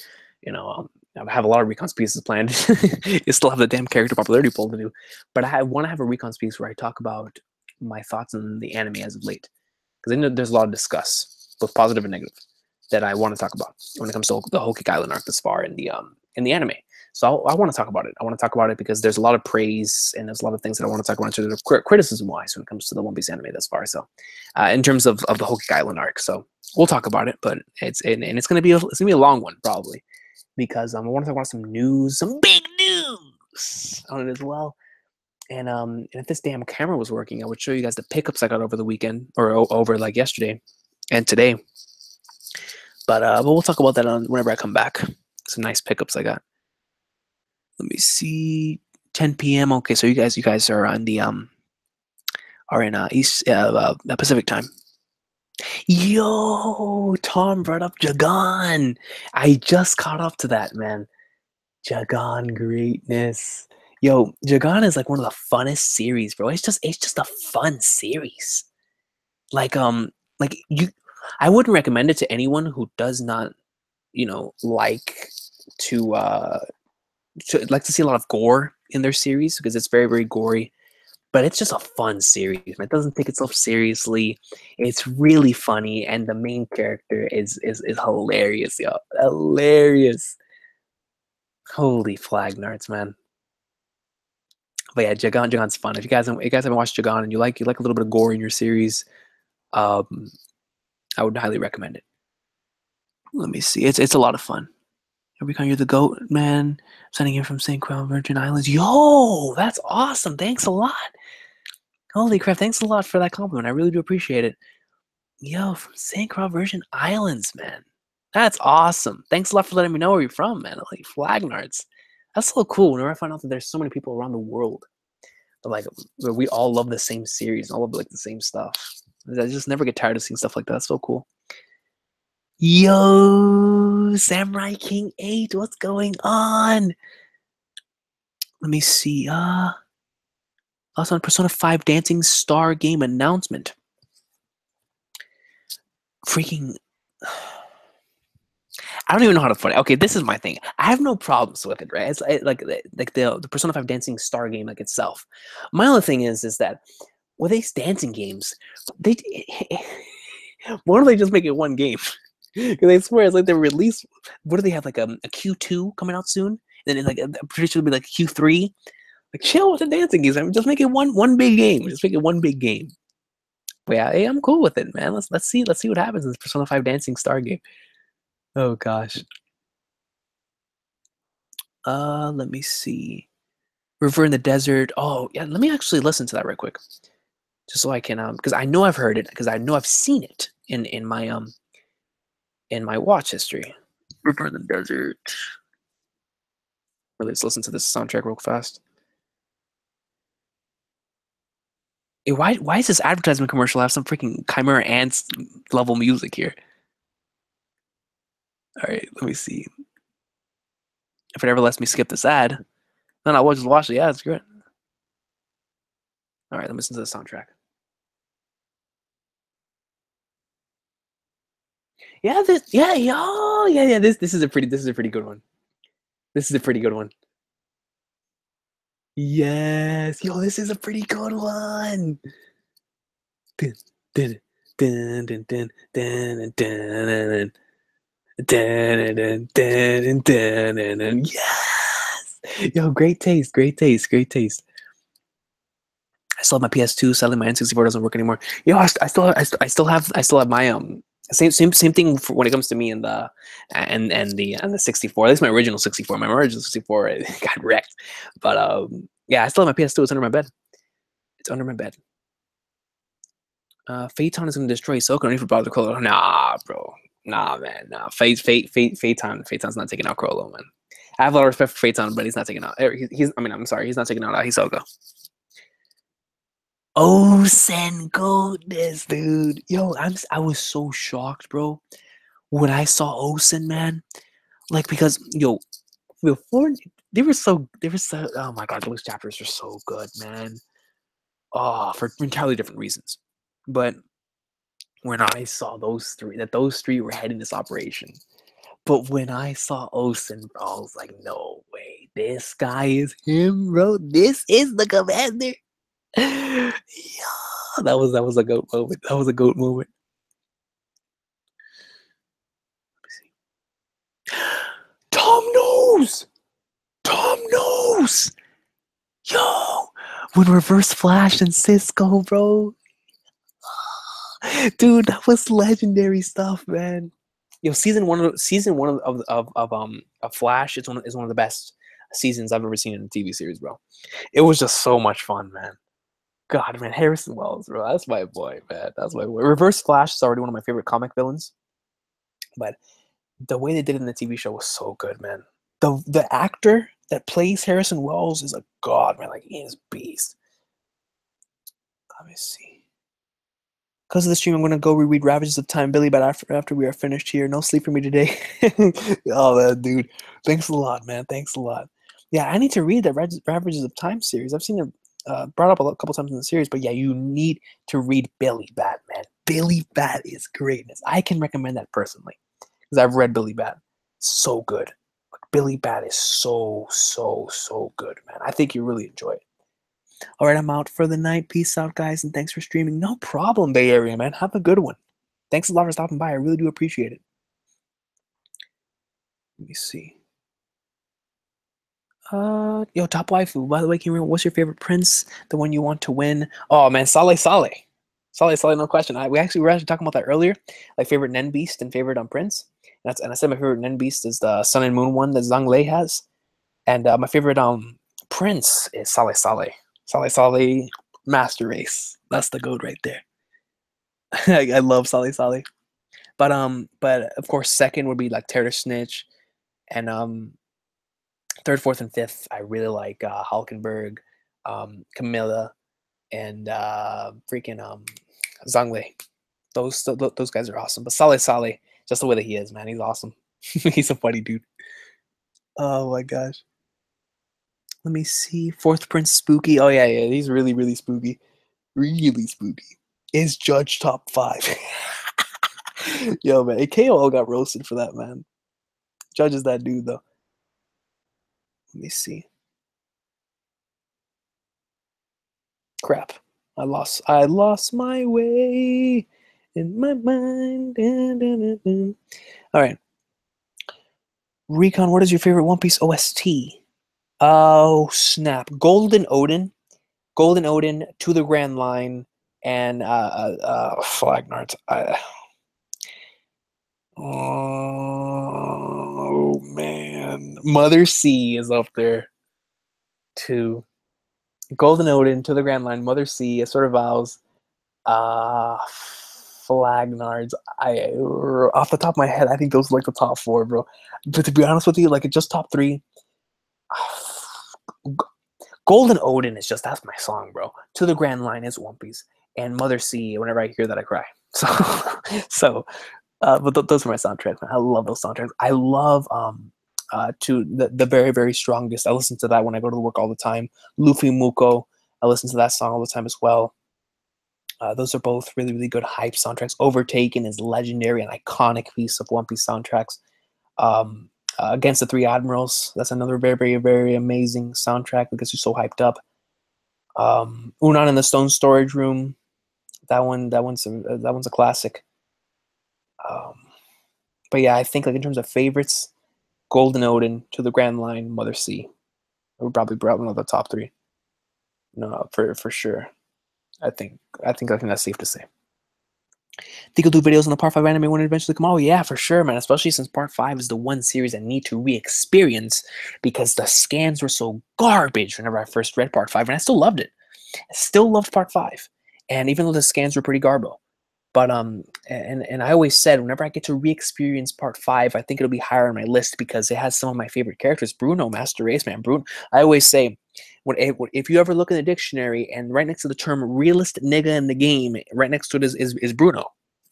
Speaker 1: You know, I have a lot of Recon's pieces planned. You still have the damn character popularity poll to do, but I want to have a Recon's piece where I talk about my thoughts on the anime as of late, because I know there's a lot of discuss, both positive and negative, that I want to talk about when it comes to the Whole Cake Island arc thus far in the anime. So I want to talk about it. I want to talk about it because there's a lot of praise and there's a lot of things that I want to talk about in terms of criticism-wise when it comes to the One Piece anime thus far. So, in terms of the Whole Cake Island arc, so we'll talk about it. But it's gonna be a long one probably, because I want to talk about some news, some big news on it as well. And if this damn camera was working, I would show you guys the pickups I got over the weekend or over like yesterday and today. But we'll talk about that whenever I come back. Some nice pickups I got. Let me see. 10 p.m. Okay, so you guys are on the East Pacific time. Yo, Tom brought up Jagan. I just caught up to that, man. Jagan greatness. Yo, Jagan is like one of the funnest series, bro. It's just a fun series. Like I wouldn't recommend it to anyone who does not, like to like to see a lot of gore in their series, because it's very, very gory. but it's just a fun series. It doesn't take itself seriously. It's really funny, and the main character is hilarious, yo. Hilarious. Holy flag nards, man. But yeah, Jagan's fun. If you guys haven't watched Jagan and you like a little bit of gore in your series, um, I would highly recommend it. Let me see. It's a lot of fun. Every time you're the goat, man. Sending in from St. Croix Virgin Islands. Yo, that's awesome. Thanks a lot. Holy crap, thanks a lot for that compliment. I really do appreciate it. Yo, from St. Croix Virgin Islands, man. That's awesome. Thanks a lot for letting me know where you're from, man. Like Flagnards. That's so cool. Whenever I find out that there's so many people around the world that like where we all love the same series and all love like the same stuff. I just never get tired of seeing stuff like that. It's so cool. Yo, Samurai King 8, what's going on? Let me see. Also on Persona 5 Dancing Star game announcement. Freaking I don't even know how to put it. Okay, this is my thing. I have no problems with it, right? It's like the Persona 5 Dancing Star game like itself. My only thing is that with these dancing games, they why don't they just make it one game? Because I swear it's like they release. What do they have like a Q2 coming out soon? And then like I'm pretty sure it'll be like Q3. Like chill with the dancing games. I mean, just make it one big game. Just make it one big game. But yeah, hey, I'm cool with it, man. Let's see what happens in this Persona 5 Dancing Star game. Oh gosh. Let me see. River in the Desert. Oh yeah, let me actually listen to that real quick, just so I can because I know I've heard it because I know I've seen it in my watch history. River in the Desert. Let's listen to this soundtrack real fast. Hey, why is this advertisement commercial have some freaking Chimera Ants level music here? All right, let me see. If it ever lets me skip this ad, then I will just watch the ads. Great. All right, let me listen to the soundtrack. Yeah, yeah. This is a pretty good one. This is a pretty good one. Yes, yo, this is a pretty good one. Dun, dun, dun, dun, dun, dun, dun, dun, dun, dun, dun, dun. Yes, yo, great taste, great taste, great taste. I still have my PS2. Sadly, my N64 doesn't work anymore. Yo, I still have my same thing for when it comes to me and the 64. At least my original 64. My original 64 got wrecked, but yeah, I still have my PS2. It's under my bed. It's under my bed. Phaeton is gonna destroy Soko. Need for Bob the Crollo. Nah, bro. Nah, man. Nah. Phaeton's not taking out Crollo, man. I have a lot of respect for Phaeton, but he's not taking out. I'm sorry. He's not taking out Hisoka. Oh, Sen goodness, dude. Yo, I was so shocked, bro, when I saw Osen, man. Like because before they were so oh my god, those chapters are so good, man. Oh, for entirely different reasons. But when I saw those three were heading this operation. But when I saw Osen, bro, I was like, no way. This guy is him, bro. This is the commander. Yeah, that was a goat moment. That was a goat moment. Tom knows. Tom knows. Yo, when Reverse Flash and Cisco, bro. Dude, that was legendary stuff, man. Yo, season one of Flash is one of the best seasons I've ever seen in a TV series, bro. It was just so much fun, man. God, man, Harrison Wells, bro. That's my boy, man. That's my boy. Reverse Flash is already one of my favorite comic villains, but the way they did it in the TV show was so good, man. The actor that plays Harrison Wells is a god, man. Like he is beast. Let me see. Because of the stream, I'm gonna go reread Ravages of Time, Billy. But after we are finished here, no sleep for me today. Oh, man, dude. Thanks a lot, man. Thanks a lot. Yeah, I need to read the Ravages of Time series. I've seen it brought up a couple times in the series, but yeah, you need to read Billy Bat, man. Billy Bat is greatness. I can recommend that personally because I've read Billy Bat. So good. Like, Billy Bat is so good, man. I think you really enjoy it. All right, I'm out for the night. Peace out, guys, and thanks for streaming. No problem, Bay Area, man. Have a good one. Thanks a lot for stopping by. I really do appreciate it. Let me see. Yo, top waifu. By the way, can you remember what's your favorite prince? The one you want to win? Oh man, Sale Sale. Sale Sale, no question. We were actually talking about that earlier. Like favorite Nen Beast and favorite prince. And I said my favorite Nen Beast is the Sun and Moon one that Zhang Lei has. And my favorite prince is Sale Sale. Sale Sale Master Race. That's the goat right there. I love Sale Sale. But of course second would be like Terror Snitch. And third, fourth, and fifth, I really like Hulkenberg, Camilla, and freaking Zhang Lei. Those guys are awesome. But Saleh Saleh, just the way that he is, man, he's awesome. He's a funny dude. Oh my gosh. Let me see. Fourth Prince Spooky. Oh yeah, yeah, he's really, really spooky. Really spooky. Is Judge top 5? Yo, man, KOL got roasted for that, man. Judge is that dude though. Let me see. Crap. I lost my way in my mind. All right. Recon, what is your favorite One Piece OST? Oh, snap. Golden Odin, To the Grand Line, and Flagnards. Oh, man. Mother Sea is up there, too. Golden Odin, To the Grand Line, Mother Sea, Assorted Vows, Flagnards. Off the top of my head, I think those are like the top 4, bro. But to be honest with you, like it's just top 3. Golden Odin is just that's my song, bro. To the Grand Line is One Piece, and Mother Sea. Whenever I hear that, I cry. But those are my soundtracks. Man. I love those soundtracks. I love to the very very strongest. I listen to that when I go to work all the time. Luffy Muko. I listen to that song all the time as well. Those are both really, really good hype soundtracks. Overtaken is legendary and iconic piece of One Piece soundtracks. Against the Three Admirals, that's another very, very, very amazing soundtrack because you're so hyped up. Unan in the Stone Storage Room, that one's a classic. But yeah, I think like in terms of favorites, Golden Odin, To the Grand Line, Mother Sea, I would probably brought one of the top 3. No, for sure. I think that's safe to say. Think you'll do videos on the Part 5 anime when it eventually come out? Oh, yeah, for sure, man. Especially since Part 5 is the one series I need to re-experience because the scans were so garbage whenever I first read Part 5, and I still loved it. I still loved Part 5. And even though the scans were pretty garbo. But and I always said whenever I get to re-experience Part 5, I think it'll be higher on my list because it has some of my favorite characters. Bruno, Master Race, man. Bruno. I always say if you ever look in the dictionary and right next to the term realist nigga in the game, right next to it is Bruno.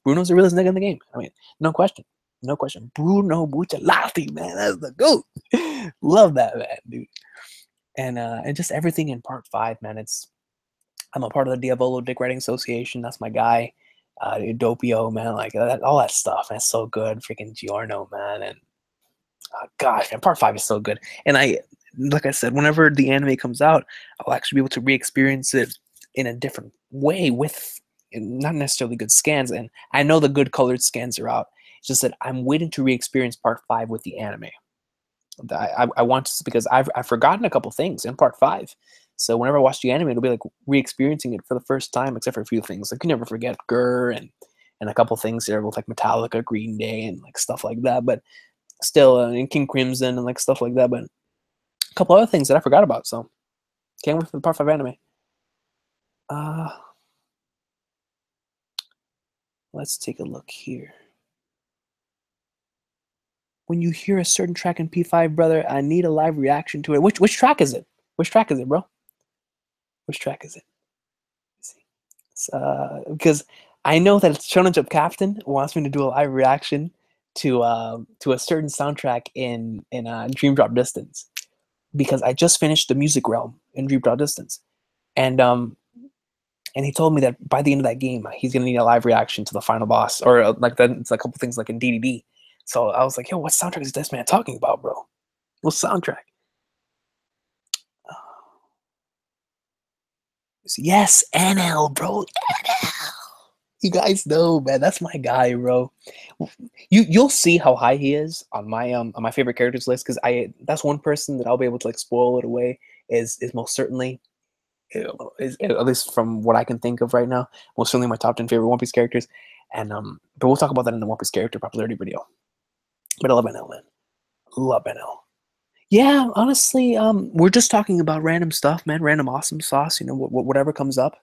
Speaker 1: Bruno's the realest nigga in the game. I mean, no question. No question. Bruno Bucciolati, man. That's the GOAT. Love that, man, dude. And just everything in Part 5, man. I'm a part of the Diavolo Dick Writing Association. That's my guy. Doppio, man. Like all that stuff. Man, it's so good. Freaking Giorno, man. And gosh, man, Part 5 is so good. And like I said, whenever the anime comes out, I'll actually be able to re-experience it in a different way with not necessarily good scans. And I know the good colored scans are out. It's just that I'm waiting to re-experience Part 5 with the anime. I want to because I've forgotten a couple things in Part 5. So whenever I watch the anime, it'll be like re-experiencing it for the first time, except for a few things. Like you never forget Gurr and a couple things there with like Metallica, Green Day, and like stuff like that. But still, and King Crimson and like stuff like that. But a couple other things that I forgot about. So can't wait for the Part 5 anime. Let's take a look here. When you hear a certain track in P5, brother, I need a live reaction to it. Which track is it? Which track is it, bro? Which track is it? Let's see. Because I know that Shonen Jump Captain wants me to do a live reaction to a certain soundtrack in Dream Drop Distance, because I just finished the Music Realm in Dream Drop Distance, and he told me that by the end of that game, he's gonna need a live reaction to the final boss, or like that. It's a couple things like in DDD. So I was like, yo, what soundtrack is this man talking about, bro? What soundtrack? Yes, NL, bro. NL. You guys know, man. That's my guy, bro. You'll see how high he is on my favorite characters list, because I that's one person that I'll be able to like spoil it away. Is most certainly, is, at least from what I can think of right now, most certainly my top 10 favorite One Piece characters. And but we'll talk about that in the One Piece character popularity video. But I love NL, man. Love NL. Yeah, honestly, we're just talking about random stuff, man. Random awesome sauce. You know, whatever comes up.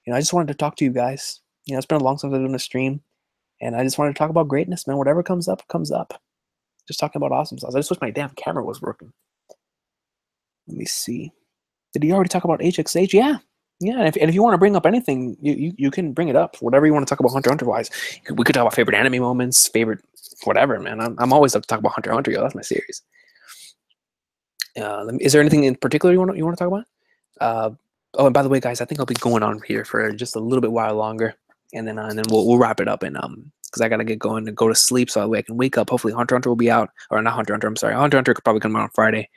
Speaker 1: You know, I just wanted to talk to you guys. You know, it's been a long time since I've done a stream, and I just wanted to talk about greatness, man. Whatever comes up, comes up. Just talking about awesome sauce. I just wish my damn camera was working. Let me see. Did he already talk about HXH? Yeah. Yeah, and if you want to bring up anything, you can bring it up. Whatever you want to talk about Hunter x Hunter wise. We could talk about favorite anime moments, favorite whatever, man. I'm always up to talk about Hunter x Hunter, yo. That's my series. Is there anything in particular you want to talk about? Oh, and by the way, guys, I think I'll be going on here for just a little bit while longer, and then we'll wrap it up, and because I gotta get going and go to sleep so that way I can wake up. Hopefully, Hunter x Hunter will be out, or not Hunter x Hunter. I'm sorry, Hunter x Hunter could probably come out on Friday.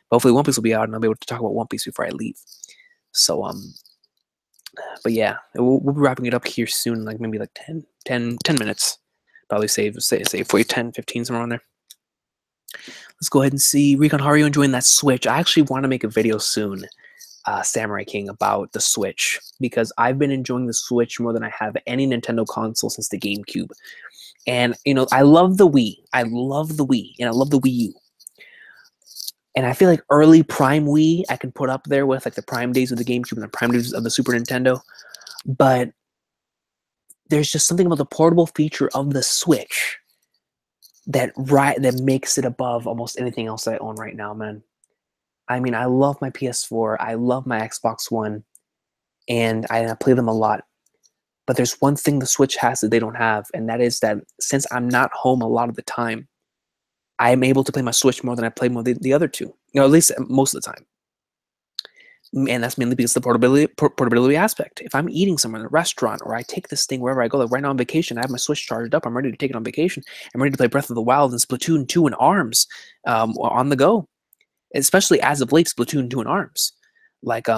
Speaker 1: But hopefully, One Piece will be out, and I'll be able to talk about One Piece before I leave. So but yeah, we'll be wrapping it up here soon, like maybe like 10 minutes. Probably save for you 10, 15, somewhere on there. Let's go ahead and see. Recon, how are you enjoying that Switch? I actually want to make a video soon, Samurai King, about the Switch, because I've been enjoying the Switch more than I have any Nintendo console since the GameCube. And, you know, I love the Wii. I love the Wii, and I love the Wii U. And I feel like early Prime Wii I can put up there with like the Prime days of the GameCube and the Prime days of the Super Nintendo. But there's just something about the portable feature of the Switch that makes it above almost anything else that I own right now, man. I mean, I love my PS4, I love my Xbox One, and I play them a lot. But there's one thing the Switch has that they don't have, and that is that since I'm not home a lot of the time, I am able to play my Switch more than I play the other two. You know, at least most of the time. And that's mainly because of the portability aspect. If I'm eating somewhere in a restaurant, or I take this thing wherever I go, like right now on vacation, I have my Switch charged up. I'm ready to take it on vacation. I'm ready to play Breath of the Wild and Splatoon 2 and ARMS on the go. Especially as of late, Splatoon 2 and ARMS. Like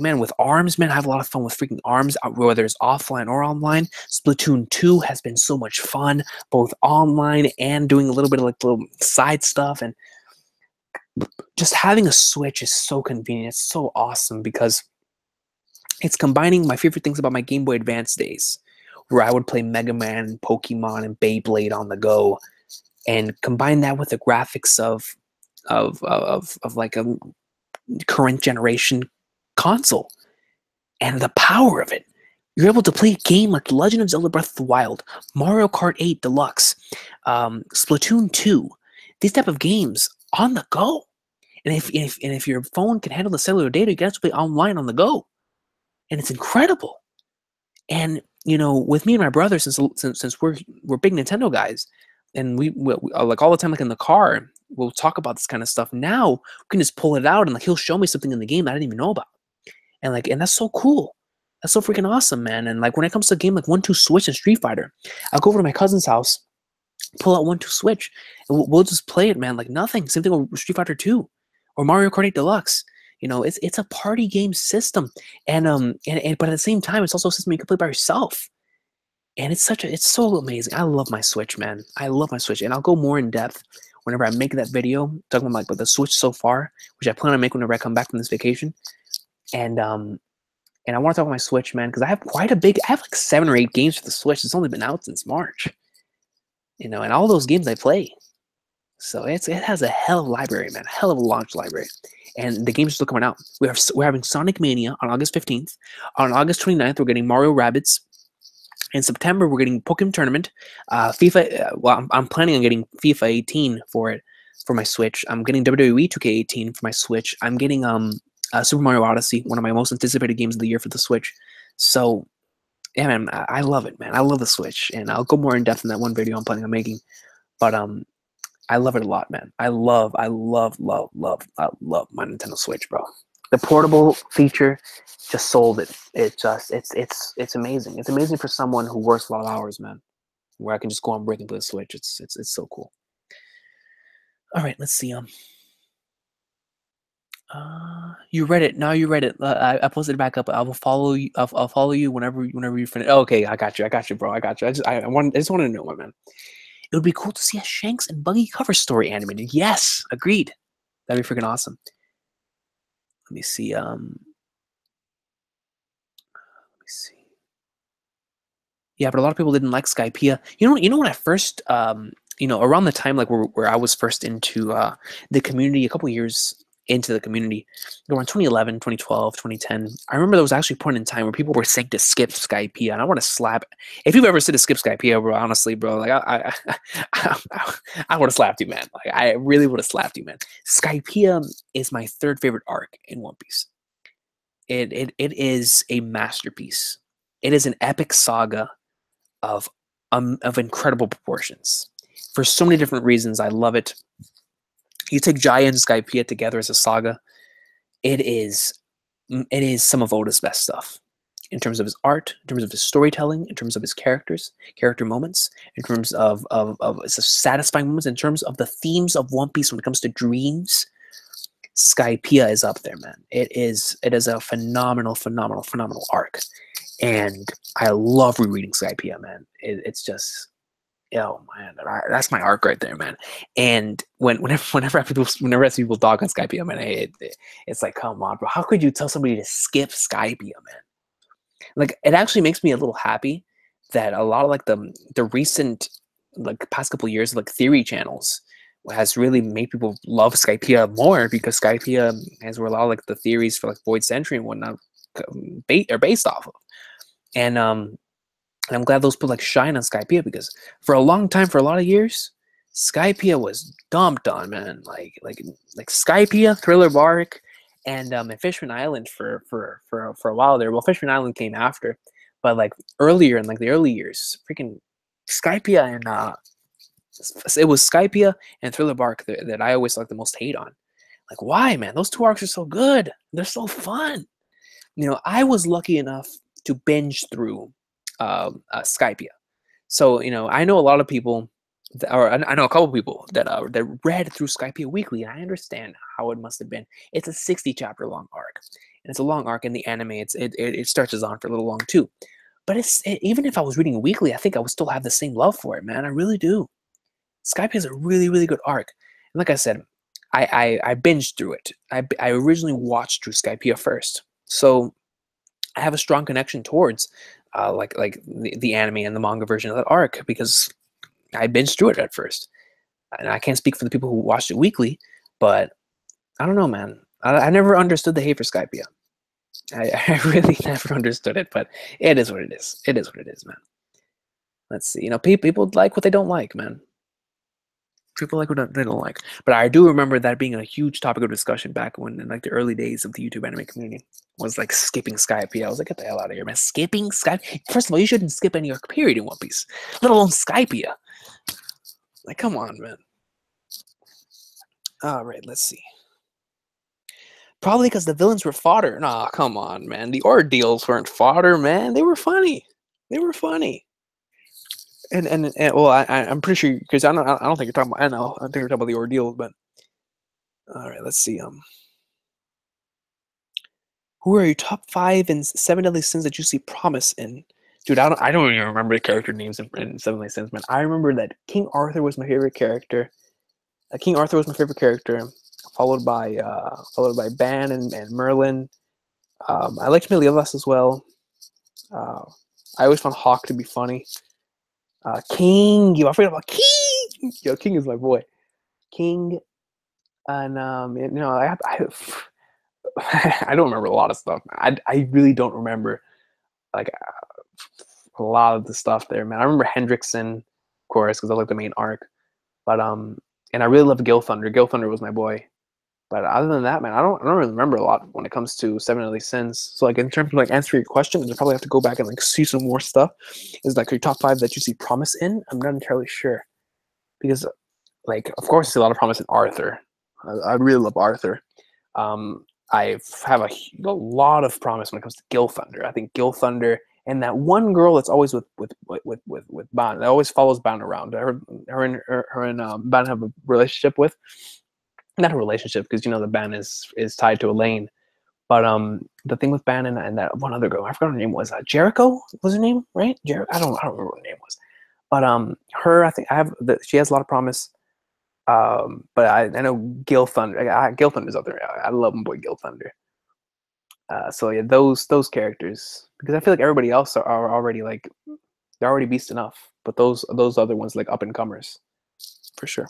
Speaker 1: man, with ARMS, man, I have a lot of fun with freaking ARMS, whether it's offline or online. Splatoon 2 has been so much fun, both online and doing a little bit of like little side stuff. And just having a Switch is so convenient. It's so awesome because it's combining my favorite things about my Game Boy Advance days, where I would play Mega Man, Pokemon, and Beyblade on the go, and combine that with the graphics of like a current generation console and the power of it. You're able to play a game like The Legend of Zelda Breath of the Wild, Mario Kart 8 Deluxe, Splatoon 2, these type of games on the go. And if your phone can handle the cellular data, you can actually play online on the go, and it's incredible. And you know, with me and my brother, since we're big Nintendo guys, and we like all the time, like in the car, we'll talk about this kind of stuff. Now we can just pull it out, and like he'll show me something in the game that I didn't even know about, and that's so cool. That's so freaking awesome, man. And like when it comes to a game like 1-2 Switch and Street Fighter, I'll go over to my cousin's house, pull out 1-2 Switch, and we'll just play it, man, like nothing. Same thing with Street Fighter 2 or Mario Kart 8 Deluxe. You know, it's a party game system, and but at the same time, it's also a system you can play by yourself. And it's so amazing. I love my Switch, man. I love my Switch, and I'll go more in depth whenever I make that video talking about like the Switch so far, which I plan on making whenever I come back from this vacation. And I want to talk about my Switch, man, because I have like 7 or 8 games for the Switch. It's only been out since March, you know, and all those games I play. So it has a hell of a library, man, a hell of a launch library. And the games are still coming out. We're having Sonic Mania on August 15th. On August 29th, we're getting Mario Rabbids. In September, we're getting Pokemon Tournament. FIFA, well, I'm planning on getting FIFA 18 for my Switch. I'm getting WWE 2K18 for my Switch. I'm getting Super Mario Odyssey, one of my most anticipated games of the year for the Switch. So, yeah, man, I love it, man. I love the Switch, and I'll go more in depth in that one video I'm planning on making. But I love it a lot, man. I love my Nintendo Switch, bro. The portable feature just sold it. It's amazing. It's amazing for someone who works a lot of hours, man. Where I can just go on break and play the Switch. It's so cool. All right, let's see. You read it. Now you read it. I posted it back up. I will follow you. I'll follow you whenever you finish. Okay, I got you. I got you, bro. I got you. I just wanted to know, my man. It would be cool to see a Shanks and Buggy cover story animated. Yes, agreed. That'd be freaking awesome. Let me see. Let me see. Yeah, but a lot of people didn't like Skypiea. You know when I first around the time like where I was first into the community, a couple years into the community, around 2011, 2012, 2010. I remember there was actually a point in time where people were saying to skip Skypiea, and I want to slap. If you've ever said to skip Skypiea, bro, honestly, bro, like I would have slapped you, man. Like I really would have slapped you, man. Skypiea is my third favorite arc in One Piece. It is a masterpiece. It is an epic saga of incredible proportions. For so many different reasons, I love it. You take Jaya and Skypiea together as a saga, it is some of Oda's best stuff. In terms of his art, in terms of his storytelling, in terms of his characters, character moments, in terms of satisfying moments, in terms of the themes of One Piece when it comes to dreams, Skypiea is up there, man. It is a phenomenal arc. And I love rereading Skypiea, man. It's just, oh man, that's my arc right there, man. And whenever I see people dog on Skypiea, man, it's like, come on, bro. How could you tell somebody to skip Skypiea, man? Like, it actually makes me a little happy that a lot of like the recent like past couple years like theory channels has really made people love Skypiea more, because Skypiea is where a lot of like the theories for like Void Century and whatnot are based off of. And I'm glad those put like shine on Skypiea, because for a long time, for a lot of years, Skypiea was dumped on, man. Like Skypiea, Thriller Bark, and Fishman Island for a while there. Well, Fishman Island came after, but like earlier in like the early years, freaking Skypiea and it was Skypiea and Thriller Bark that I always like the most hate on. Like, why, man? Those two arcs are so good. They're so fun. I was lucky enough to binge through Skypiea. So, I know a lot of people, I know a couple people that read through Skypiea weekly, and I understand how it must have been. It's a 60-chapter long arc, and it's a long arc in the anime. It stretches on for a little long too. But even if I was reading weekly, I think I would still have the same love for it, man. I really do. Skypiea is a really, really good arc. And like I said, I binged through it. I originally watched through Skypiea first. So I have a strong connection towards like the anime and the manga version of that arc, because I binged through it at first. And I can't speak for the people who watched it weekly, but I don't know, man. I never understood the hate for Skypiea. I really never understood it, but it is what it is. It is what it is, man. Let's see. People like what they don't like, man. People like what they don't like. But I do remember that being a huge topic of discussion back when, in like the early days of the YouTube anime community, was like skipping Skypiea. I was like, get the hell out of here, man. Skipping Skypiea? First of all, you shouldn't skip any arc period in One Piece, let alone Skypiea. Like, come on, man. All right, let's see. Probably because the villains were fodder. Nah, come on, man. The ordeals weren't fodder, man. They were funny. They were funny. And well, I'm pretty sure, because I don't think you're talking about. I know. I think you're talking about the ordeals, but all right, let's see. Who are your top 5 and 7 deadly sins that you see promise in? Dude, I don't even remember the character names in 7 deadly sins, man. I remember that King Arthur was my favorite character. King Arthur was my favorite character, followed by Ban and Merlin. I liked Meliodas as well. I always found Hawk to be funny. King, I forgot about King. Yo, King is my boy. King, and I don't remember a lot of stuff. I really don't remember like a lot of the stuff there, man. I remember Hendrickson, of course, because I like the main arc. But and I really loved Gil Thunder. Gil Thunder was my boy. But other than that, man, I don't really remember a lot when it comes to 7 Deadly Sins. So like in terms of like answering your question, I probably have to go back and like see some more stuff. Is like your top 5 that you see promise in? I'm not entirely sure, because like of course I see a lot of promise in Arthur. I really love Arthur. I have a lot of promise when it comes to Gil Thunder. I think Gil Thunder and that one girl that's always with Ban, that always follows Ban around. Her and Ban have a relationship with. not a relationship, because the band is tied to Elaine. But the thing with Ban and that one other girl, I forgot her name was Jericho was her name, right? I don't remember what her name was. But her, I think she has a lot of promise. But I know Gil Thunder. Gil Thunder's up there. I love my boy Gil Thunder. So yeah, those characters, because I feel like everybody else are already like, they're already beast enough. But those other ones, like up and comers, for sure.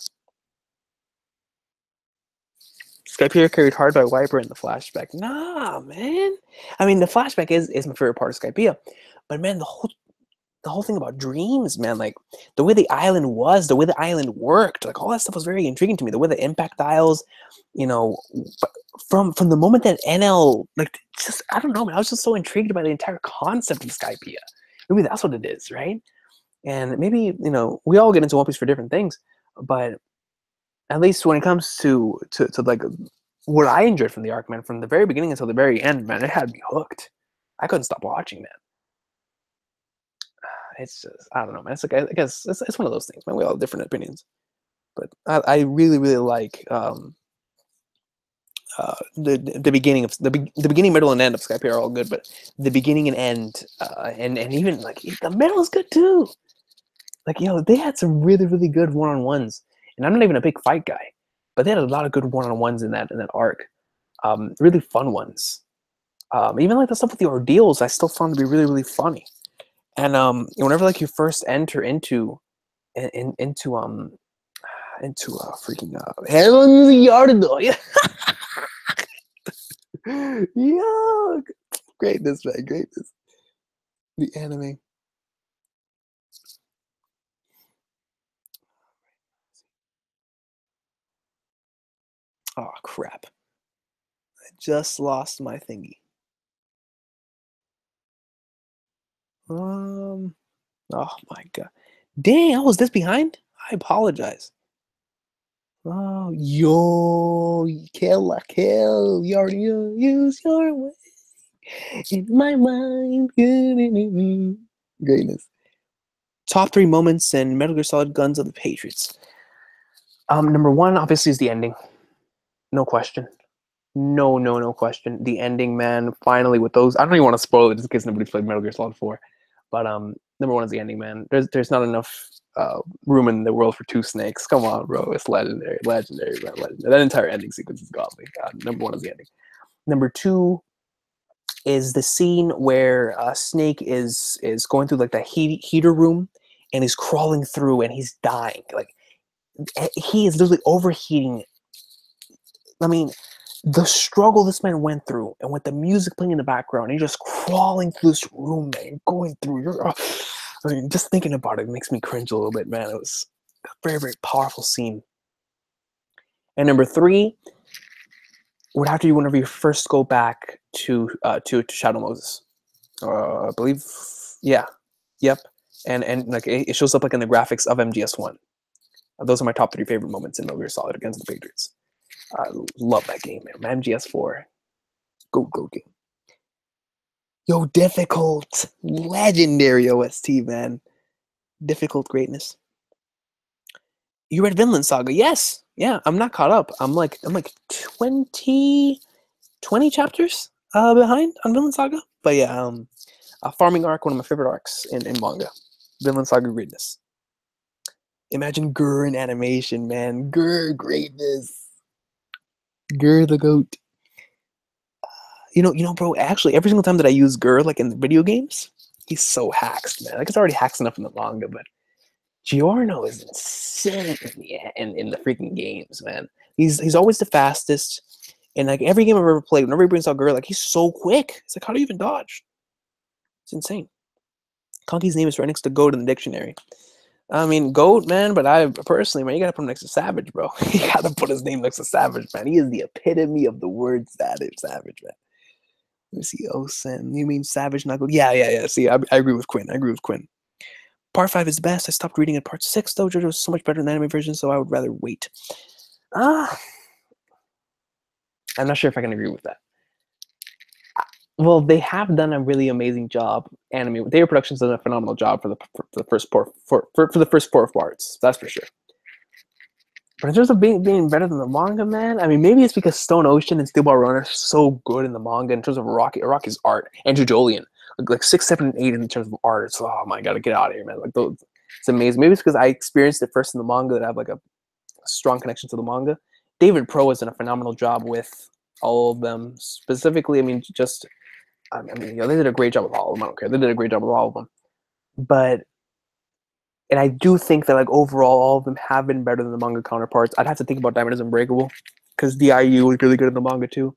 Speaker 1: Skypiea carried hard by Wiper in the flashback. Nah, man. I mean, the flashback is my favorite part of Skypiea, but man, the whole thing about dreams, man, like the way the island was, the way the island worked, like all that stuff was very intriguing to me. The way the impact dials, from the moment that NL, like, just, I don't know, man, I was just so intrigued by the entire concept of Skypiea. Maybe that's what it is, right? And maybe we all get into One Piece for different things, but at least when it comes to like what I enjoyed from the arc, man, from the very beginning until the very end, man, it had me hooked. I couldn't stop watching, man. It's just, I don't know, man. It's like, I guess it's one of those things, man. We all have different opinions, but I really like the beginning of the beginning, middle, and end of Skypiea are all good, but the beginning and end, and even like the middle is good too. Like, they had some really good one-on-ones, and I'm not even a big fight guy, but they had a lot of good one-on-ones in that arc. Really fun ones. Even like the stuff with the ordeals, I still found to be really funny. And whenever like you first enter into freaking Heaven's Yard, yeah, yeah, greatness, man, greatness. The anime. Oh crap! I just lost my thingy. Oh my god! Dang, I was this behind. I apologize. Oh, yo, kill. You already use your way in my mind. Greatness. Top 3 moments in Metal Gear Solid Guns of the Patriots. Number 1, obviously, is the ending. No question. No question. The ending, man. Finally, with those, I don't even want to spoil it just in case nobody's played Metal Gear Solid 4. But number 1 is the ending, man. There's not enough room in the world for 2 snakes. Come on, bro. It's legendary, man, legendary. That entire ending sequence is godly. Number 1 is the ending. Number 2 is the scene where Snake is going through like the heater room, and he's crawling through, and he's dying. Like, he is literally overheating. I mean, the struggle this man went through, and with the music playing in the background, he's just crawling through this room, man, going through. I mean, just thinking about it makes me cringe a little bit, man. It was a very powerful scene. And number 3 would have to be whenever you first go back to Shadow Moses. I believe, yeah, yep. And like it shows up like in the graphics of MGS1. Those are my top 3 favorite moments in Metal Gear Solid against the Patriots. I love that game, man. MGS4, go game. Yo, difficult, legendary OST, man. Difficult greatness. You read Vinland Saga? Yes. Yeah, I'm not caught up. I'm like 20 chapters behind on Vinland Saga. But yeah, Farming arc, one of my favorite arcs in manga. Vinland Saga greatness. Imagine Gur in animation, man. Gur greatness. Gur the goat. Bro, actually, every single time that I use Gur, like in the video games, he's so hacked, man. Like, it's already hacked enough in the manga, but Giorno is insane in the freaking games, man. He's always the fastest. And like every game I've ever played, whenever he brings out Gur, like, he's so quick. It's like, how do you even dodge? It's insane. Conky's name is right next to Goat in the dictionary. I mean, Goat, man, but I personally, man, you gotta put him next to Savage, bro. You gotta put his name next to Savage, man. He is the epitome of the word Savage, man. Let me see. Osen. You mean Savage Knuckle? Yeah. See, I agree with Quinn. Part 5 is best. I stopped reading at part 6, though. JoJo was so much better than the anime version, so I would rather wait. I'm not sure if I can agree with that. Well, they have done a really amazing job. Their Productions done a phenomenal job for the first four parts. That's for sure. But in terms of being better than the manga, man, I mean, maybe it's because Stone Ocean and Steel Ball Run are so good in the manga in terms of Rocky's art. Andrew Jolian, like 6, 7, and 8 in terms of art. It's oh my god, get out of here, man! Like those, it's amazing. Maybe it's because I experienced it first in the manga that I have like a strong connection to the manga. David Pro has done a phenomenal job with all of them. Specifically, I mean, they did a great job with all of them. I don't care. They did a great job with all of them. But and I do think that like overall, all of them have been better than the manga counterparts. I'd have to think about Diamond is Unbreakable because DIU was really good in the manga too.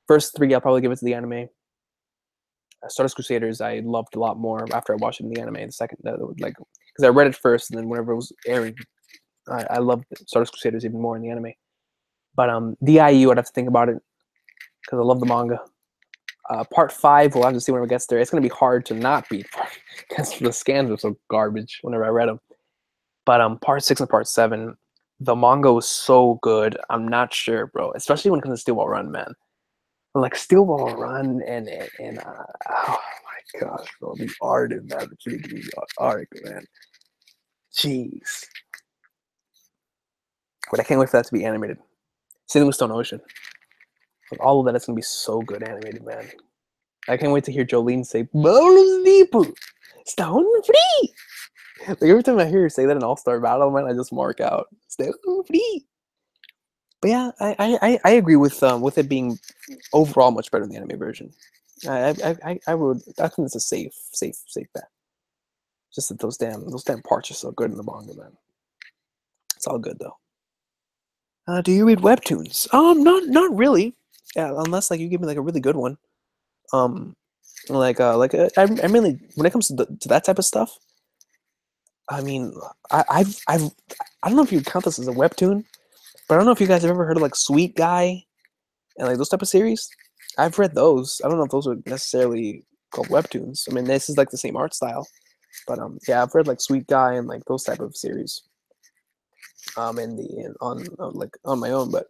Speaker 1: First 3, I'll probably give it to the anime. Stardust Crusaders, I loved a lot more after I watched it in the anime. The second, like, because I read it first, and then whenever it was airing, I loved Stardust Crusaders even more in the anime. But DIU, I'd have to think about it because I love the manga. Part 5, we'll have to see when it gets there. It's going to be hard to not beat because the scans are so garbage whenever I read them. But Part 6 and Part 7, the manga was so good. I'm not sure, bro. Especially when it comes to Steel Ball Run, man. Like Steel Ball Run and oh my gosh, bro, the art in that, the art, man. Jeez. But I can't wait for that to be animated. Same thing with Stone Ocean. Like, all of that is gonna be so good animated, man. I can't wait to hear Jolene say "Bolos Deepu, Stone Free." Like every time I hear her say that in All-Star Battle, man, I just mark out Stone Free. But yeah, I agree with it being overall much better than the anime version. I think it's a safe bet. Just that those damn parts are so good in the manga, man. It's all good though. Do you read webtoons? Not really. Yeah, unless like you give me like a really good one. I'm really when it comes to that type of stuff. I mean, I don't know if you count this as a webtoon, but I don't know if you guys have ever heard of like Sweet Guy and like those type of series. I've read those. I don't know if those are necessarily called webtoons. I mean, this is like the same art style, but yeah, I've read like Sweet Guy and like those type of series. On my own, but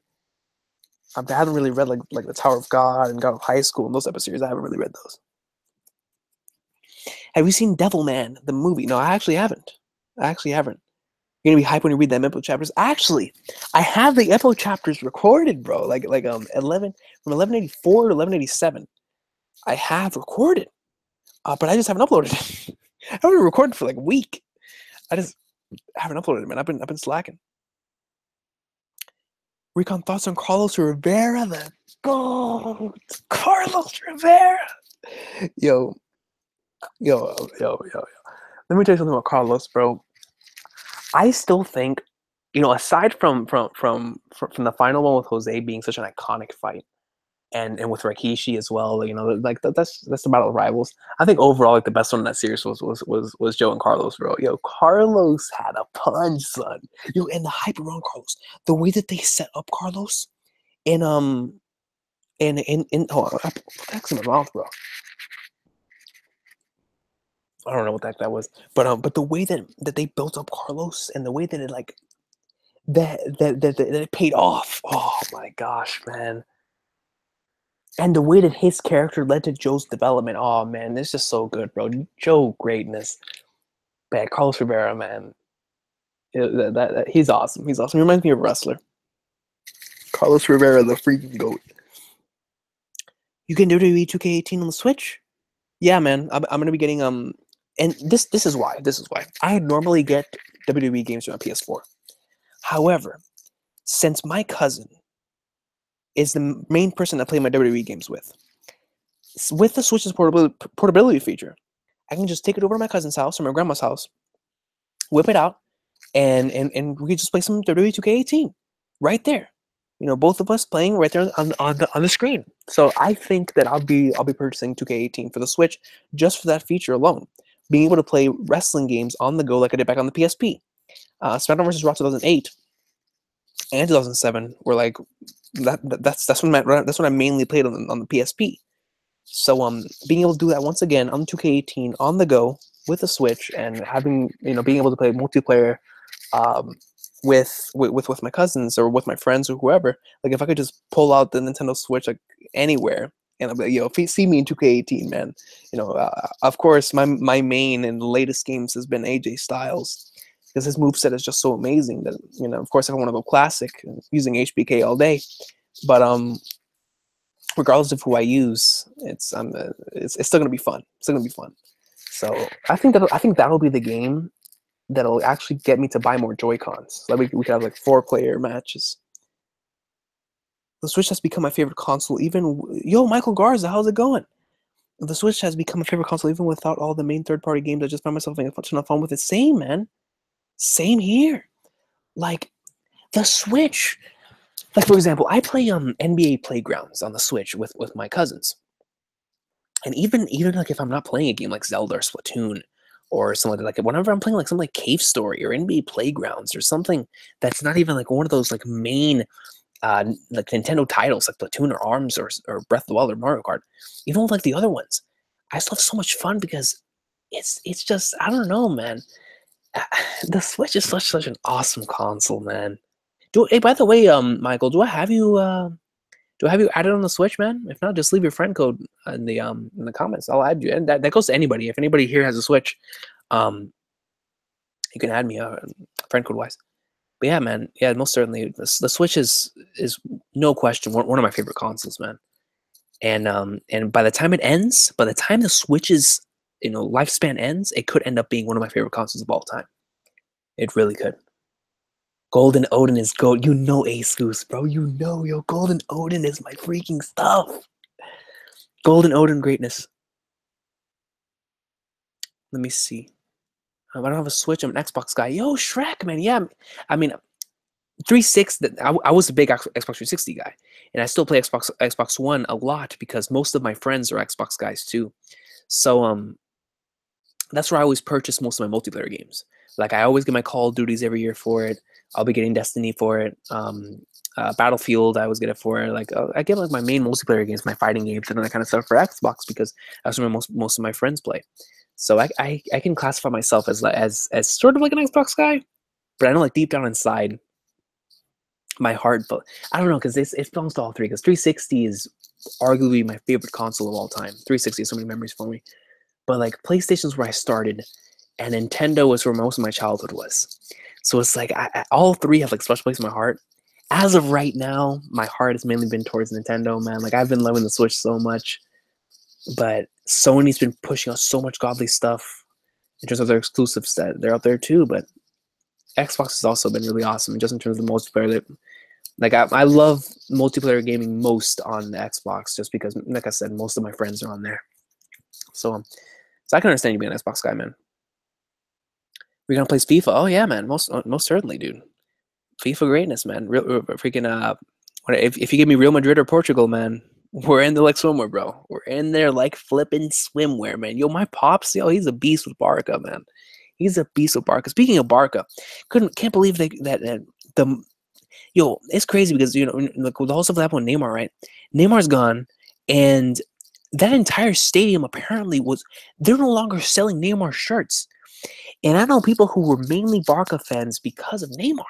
Speaker 1: I haven't really read like the Tower of God and God of High School and those type of series. I haven't really read those. Have you seen Devilman, the movie? No, I actually haven't. You're gonna be hyped when you read them episode chapters. Actually, I have the episode chapters recorded, bro. Like 11 from 1184 to 1187. I have recorded, but I just haven't uploaded it. I haven't recorded for like a week. I just haven't uploaded it, man. I've been slacking. Recon thoughts on Carlos Rivera, the GOAT. Carlos Rivera. Yo. Let me tell you something about Carlos, bro. I still think, aside from the final one with Jose being such an iconic fight, and with Rikishi as well, like that's the battle of rivals. I think overall, like the best one in that series was Joe and Carlos, bro. Yo, Carlos had a punch, son. Yo, and the hype around Carlos, the way that they set up Carlos, in oh, what the heck's in my mouth, bro? I don't know what the heck that was, but the way that they built up Carlos and the way that it like that it paid off. Oh my gosh, man. And the way that his character led to Joe's development. Oh man, it's just so good, bro. Joe greatness. Man, Carlos Rivera, man. He's awesome. He's awesome. He reminds me of a wrestler. Carlos Rivera, the freaking GOAT. You can do WWE 2K18 on the Switch? Yeah, man. I'm gonna be getting and this is why. I normally get WWE games on my PS4. However, since my cousin is the main person I play my WWE games with the Switch's portability feature, I can just take it over to my cousin's house or my grandma's house, whip it out, and we can just play some WWE 2K18 right there. Both of us playing right there on the screen. So I think that I'll be purchasing 2K18 for the Switch just for that feature alone. Being able to play wrestling games on the go like I did back on the PSP. SmackDown vs. Raw 2008 and 2007 were like that's when I mainly played on the PSP. So being able to do that once again on 2K18 on the go with the Switch and having being able to play multiplayer with my cousins or with my friends or whoever, like if I could just pull out the Nintendo Switch like anywhere and I'm like, if you see me in 2K18, man, of course my main and latest games has been AJ Styles, because his moveset is just so amazing that, you know, of course, if I want to go classic, using HBK all day. But regardless of who I use, it's still gonna be fun. It's still gonna be fun. So I think that'll be the game that'll actually get me to buy more Joy-Cons. So we could have like 4-player matches. The Switch has become my favorite console. Even Michael Garza, how's it going? The Switch has become a favorite console even without all the main third-party games. I just found myself having a ton of fun with it. Same, man. Same here. Like, the Switch. Like, for example, I play NBA Playgrounds on the Switch with my cousins. And even like if I'm not playing a game like Zelda or Splatoon or something like that, whenever I'm playing like something like Cave Story or NBA Playgrounds or something that's not even like one of those like main like Nintendo titles like Platoon or ARMS or Breath of the Wild or Mario Kart, even with like the other ones, I still have so much fun because it's just, I don't know, man. The Switch is such an awesome console, man. Hey, by the way, Michael, do I have you added on the Switch, man? If not, just leave your friend code in the comments. I'll add you, and that goes to anybody. If anybody here has a Switch, you can add me friend code wise. But yeah, man, yeah, most certainly, the Switch is no question one of my favorite consoles, man. And by the time it ends, by the time the Switch's lifespan ends, it could end up being one of my favorite consoles of all time. It really could. Golden Odin is gold. You know Ace Goose, bro. You know, Golden Odin is my freaking stuff. Golden Odin greatness. Let me see. I don't have a Switch. I'm an Xbox guy. Yo, Shrek, man. Yeah, I mean, 360. I was a big Xbox 360 guy, and I still play Xbox One a lot because most of my friends are Xbox guys too. So that's where I always purchase most of my multiplayer games. Like I always get my Call of Duties every year for it. I'll be getting Destiny for it. Battlefield, I always get it for it. Like I get like my main multiplayer games, my fighting games, and that kind of stuff for Xbox because that's where most of my friends play. So I can classify myself as sort of like an Xbox guy, but I know like deep down inside, my heart, but I don't know because it belongs to all three. Because 360 is arguably my favorite console of all time. 360 has so many memories for me. But like PlayStation's where I started, and Nintendo was where most of my childhood was. So it's like all three have like special place in my heart. As of right now, my heart has mainly been towards Nintendo, man. Like I've been loving the Switch so much, but Sony's been pushing out so much godly stuff in terms of their exclusives that they're out there too. But Xbox has also been really awesome, just in terms of the multiplayer. Like I love multiplayer gaming most on the Xbox, just because, like I said, most of my friends are on there. So I can understand you being an Xbox guy, man. We're gonna play FIFA. Oh yeah, man. Most certainly, dude. FIFA greatness, man. Real freaking if you give me Real Madrid or Portugal, man, we're in there like swimwear, bro. We're in there like flipping swimwear, man. Yo, my pops, he's a beast with Barca, man. He's a beast with Barca. Speaking of Barca, can't believe it's crazy because like the whole stuff that happened with Neymar, right? Neymar's gone, and that entire stadium apparently they're no longer selling Neymar shirts. And I know people who were mainly Barca fans because of Neymar.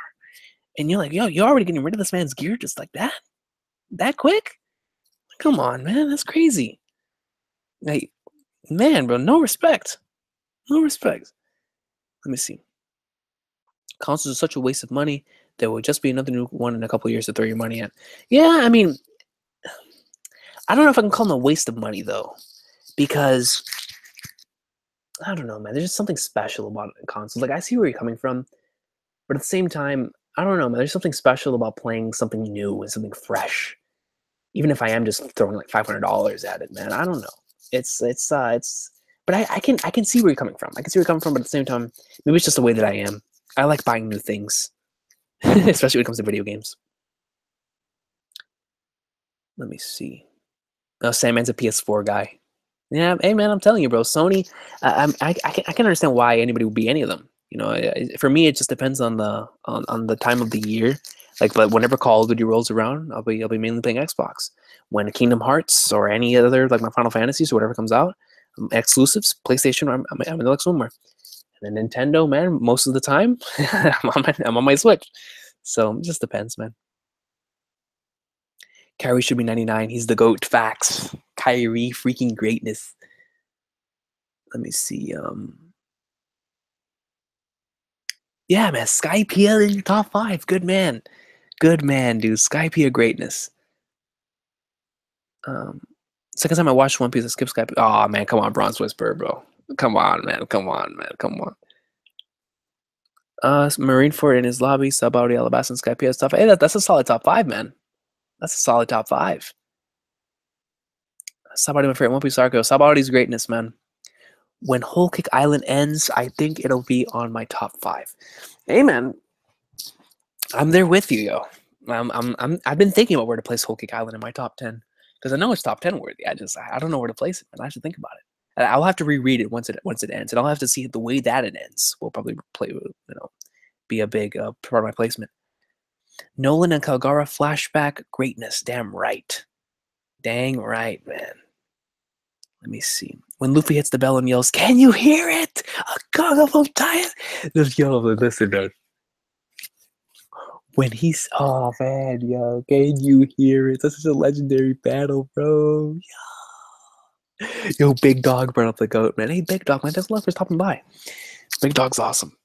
Speaker 1: And you're like, yo, you're already getting rid of this man's gear just like that? That quick? Come on, man. That's crazy. Like, man, bro, no respect. No respect. Let me see. Consoles are such a waste of money. There will just be another new one in a couple of years to throw your money at. Yeah, I mean, I don't know if I can call them a waste of money, though. Because, I don't know, man. There's just something special about consoles. Like, I see where you're coming from. But at the same time, I don't know, man. There's something special about playing something new and something fresh. Even if I am just throwing like $500 at it, man. I don't know. It's but I can see where you're coming from. I can see where you're coming from, but at the same time, maybe it's just the way that I am. I like buying new things. Especially when it comes to video games. Let me see. Oh, Sandman's a PS4 guy. Yeah, hey man, I'm telling you, bro. Sony, I can understand why anybody would be any of them. For me, it just depends on the time of the year. Like, but whenever Call of Duty rolls around, I'll be mainly playing Xbox. When Kingdom Hearts or any other like my Final Fantasies or whatever comes out, exclusives, PlayStation, I'm in the next one more. And then Nintendo, man, most of the time, I'm on my Switch. So it just depends, man. Kyrie should be 99. He's the GOAT. Facts. Kyrie, freaking greatness. Let me see. Yeah, man. Skypiea in your top 5. Good man. Good man, dude. Skypiea greatness. Um, Second time I watched One Piece, I skipped Skypiea. Oh man, come on, Bronze Whisperer, bro. Come on, man. Come on, man. Come on. Marineford in his lobby, Sabaudi, Alabasta, and Skypiea stuff. Hey, that's a solid top 5, man. That's a solid top 5. Sabaudi, my favorite One Piece Arco. Sabaudi's greatness, man. When Whole Cake Island ends, I think it'll be on my top 5. Hey, man, I'm there with you, yo. I've been thinking about where to place Whole Cake Island in my top 10 because I know it's top 10 worthy. I don't know where to place it, and I should think about it. I'll have to reread it once it ends, and I'll have to see the way that it ends. Will probably be a big part of my placement. Nolan and Kalgara flashback greatness. Damn right. Dang right, man. Let me see. When Luffy hits the bell and yells, "Can you hear it? A gong of time!" Just yo, listen, dude. When he's, oh man, yo, can you hear it? That's such a legendary battle, bro. Yo, Big Dog brought up the goat, man. Hey, Big Dog, man, just love for stopping by. Big Dog's awesome.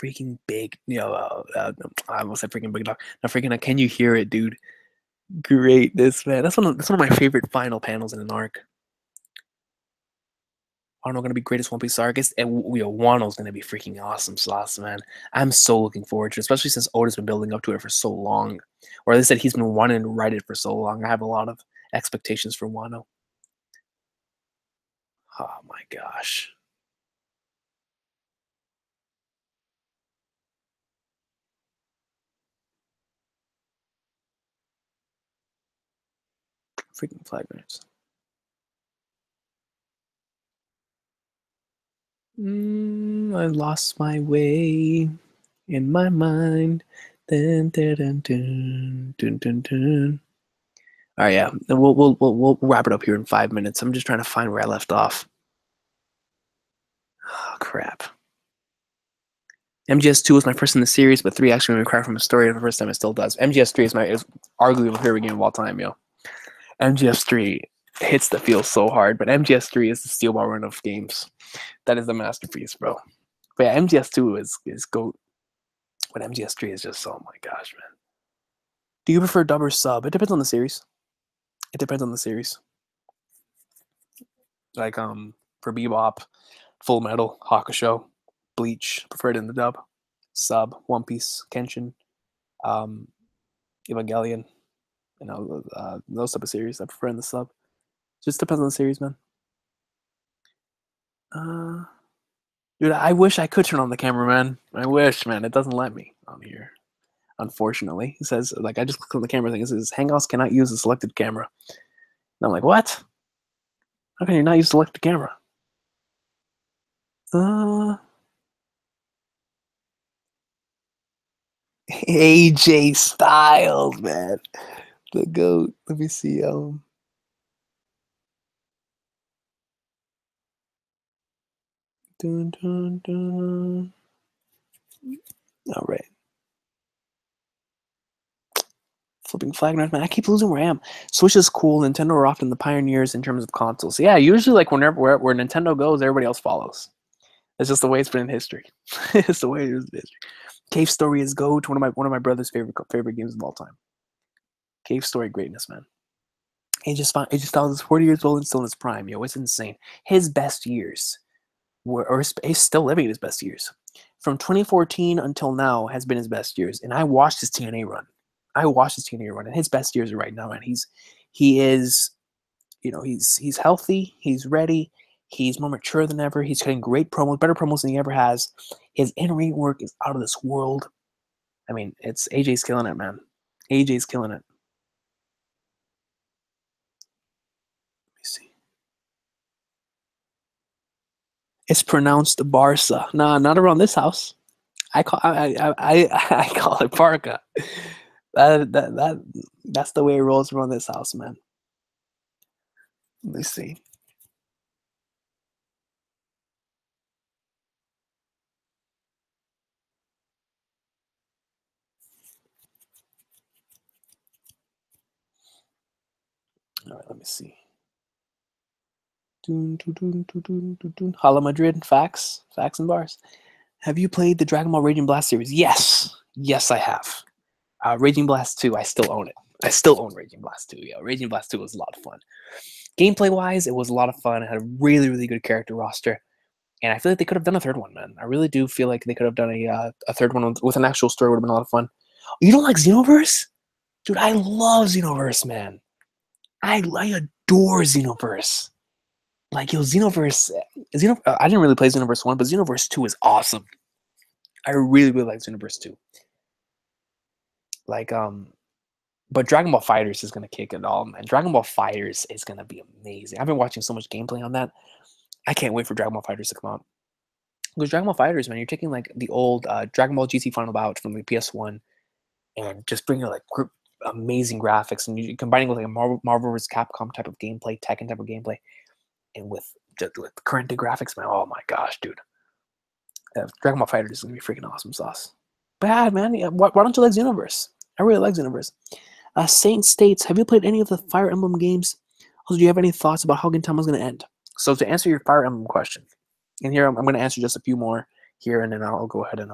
Speaker 1: Freaking big, I almost said freaking Big Dog. Now, freaking, can you hear it, dude? Greatness, man. That's one of my favorite final panels in an arc. Wano gonna be greatest One Piece arc, and Wano's gonna be freaking awesome sauce, man. I'm so looking forward to it, especially since Oda's been building up to it for so long, or they said he's been wanting to write it for so long. I have a lot of expectations for Wano. Oh my gosh, freaking fragments. I lost my way in my mind. Dun, dun, dun, dun, dun, dun, dun. All right, yeah, we'll wrap it up here in 5 minutes. I'm just trying to find where I left off. Oh crap. MGS2 was my first in the series, but 3 actually made me cry from a story, and the first time it still does. MGS3 is arguably my favorite game of all time, yo. MGS3 hits the field so hard, but MGS3 is the steel ball run of games. That is the masterpiece, bro. But yeah, MGS2 is GOAT, but MGS3 is just, oh my gosh, man. Do you prefer dub or sub? It depends on the series. It depends on the series. Like, for Bebop, Full Metal, Hakusho, Bleach, preferred in the dub. Sub, One Piece, Kenshin, um, Evangelion, those type of series. I prefer in the sub. Just depends on the series, man. Uh, Dude, I wish I could turn on the camera, man. I wish, man. It doesn't let me on here, unfortunately. It says, like, I just clicked on the camera thing. It says, Hangouts cannot use the selected camera. And I'm like, what? How can you not use selected camera? Uh, AJ Styles, man. The GOAT. Let me see. Dun, dun, dun. All right. Flipping flag man. I keep losing where I am. Switch is cool. Nintendo are often the pioneers in terms of consoles. Yeah, usually like whenever where Nintendo goes, everybody else follows. It's just the way it's been in history. It's the way it is in history. Cave Story is GOAT. One of my brother's favorite games of all time. Cave Story greatness, man. He just thought was 40 years old and still in his prime. Yo, it's insane. His best years he's still living his best years. From 2014 until now has been his best years. And I watched his TNA run. And his best years are right now, and he is, he's healthy, he's ready, he's more mature than ever, he's cutting great promos, better promos than he ever has. His in-ring work is out of this world. I mean, it's AJ's killing it, man. AJ's killing it. Let me see. It's pronounced Barca. Nah, not around this house. I call it Barca. That's the way it rolls around this house, man. Let me see. All right, let me see. Hala Madrid, facts and bars. Have you played the Dragon Ball Raging Blast series? Yes. Yes, I have. Raging Blast 2, I still own it. I still own Raging Blast 2. Yeah, Raging Blast 2 was a lot of fun. Gameplay-wise, it was a lot of fun. It had a really, really good character roster. And I feel like they could have done a third one, man. I really do feel like they could have done a third one with an actual story. Would have been a lot of fun. You don't like Xenoverse? Dude, I love Xenoverse, man. I adore Xenoverse. Like, yo, Xenoverse... I didn't really play Xenoverse 1, but Xenoverse 2 is awesome. I really, really like Xenoverse 2. Like, but Dragon Ball FighterZ is going to kick it all, man. Dragon Ball FighterZ is going to be amazing. I've been watching so much gameplay on that. I can't wait for Dragon Ball FighterZ to come out. Because Dragon Ball FighterZ, man, you're taking like the old Dragon Ball GT Final Bout from the PS1 and just bringing like amazing graphics and you're combining with like a Marvel vs. Capcom type of gameplay, Tekken type of gameplay, and with current day graphics, man. Oh my gosh, dude. Dragon Ball FighterZ is going to be freaking awesome sauce. Bad, man. Yeah, why don't you like Xenoverse? I really like Xenoverse. Saint States, have you played any of the Fire Emblem games? Also, do you have any thoughts about how Gintama is going to end? So to answer your Fire Emblem question, and here I'm going to answer just a few more here, and then I'll go ahead and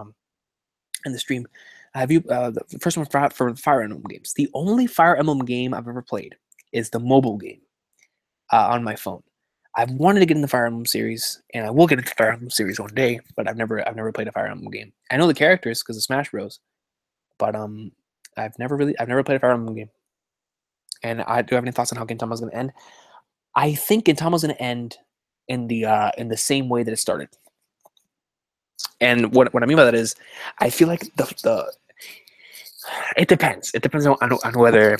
Speaker 1: end the stream. Have you the first one for the Fire Emblem games? The only Fire Emblem game I've ever played is the mobile game on my phone. I've wanted to get in the Fire Emblem series, and I will get into the Fire Emblem series one day, but I've never played a Fire Emblem game. I know the characters because of Smash Bros, but I've never played a Fire Emblem game. And I do have any thoughts on how Gintama is going to end? I think Gintama is going to end in the same way that it started. And what I mean by that is, I feel like it depends. It depends on whether.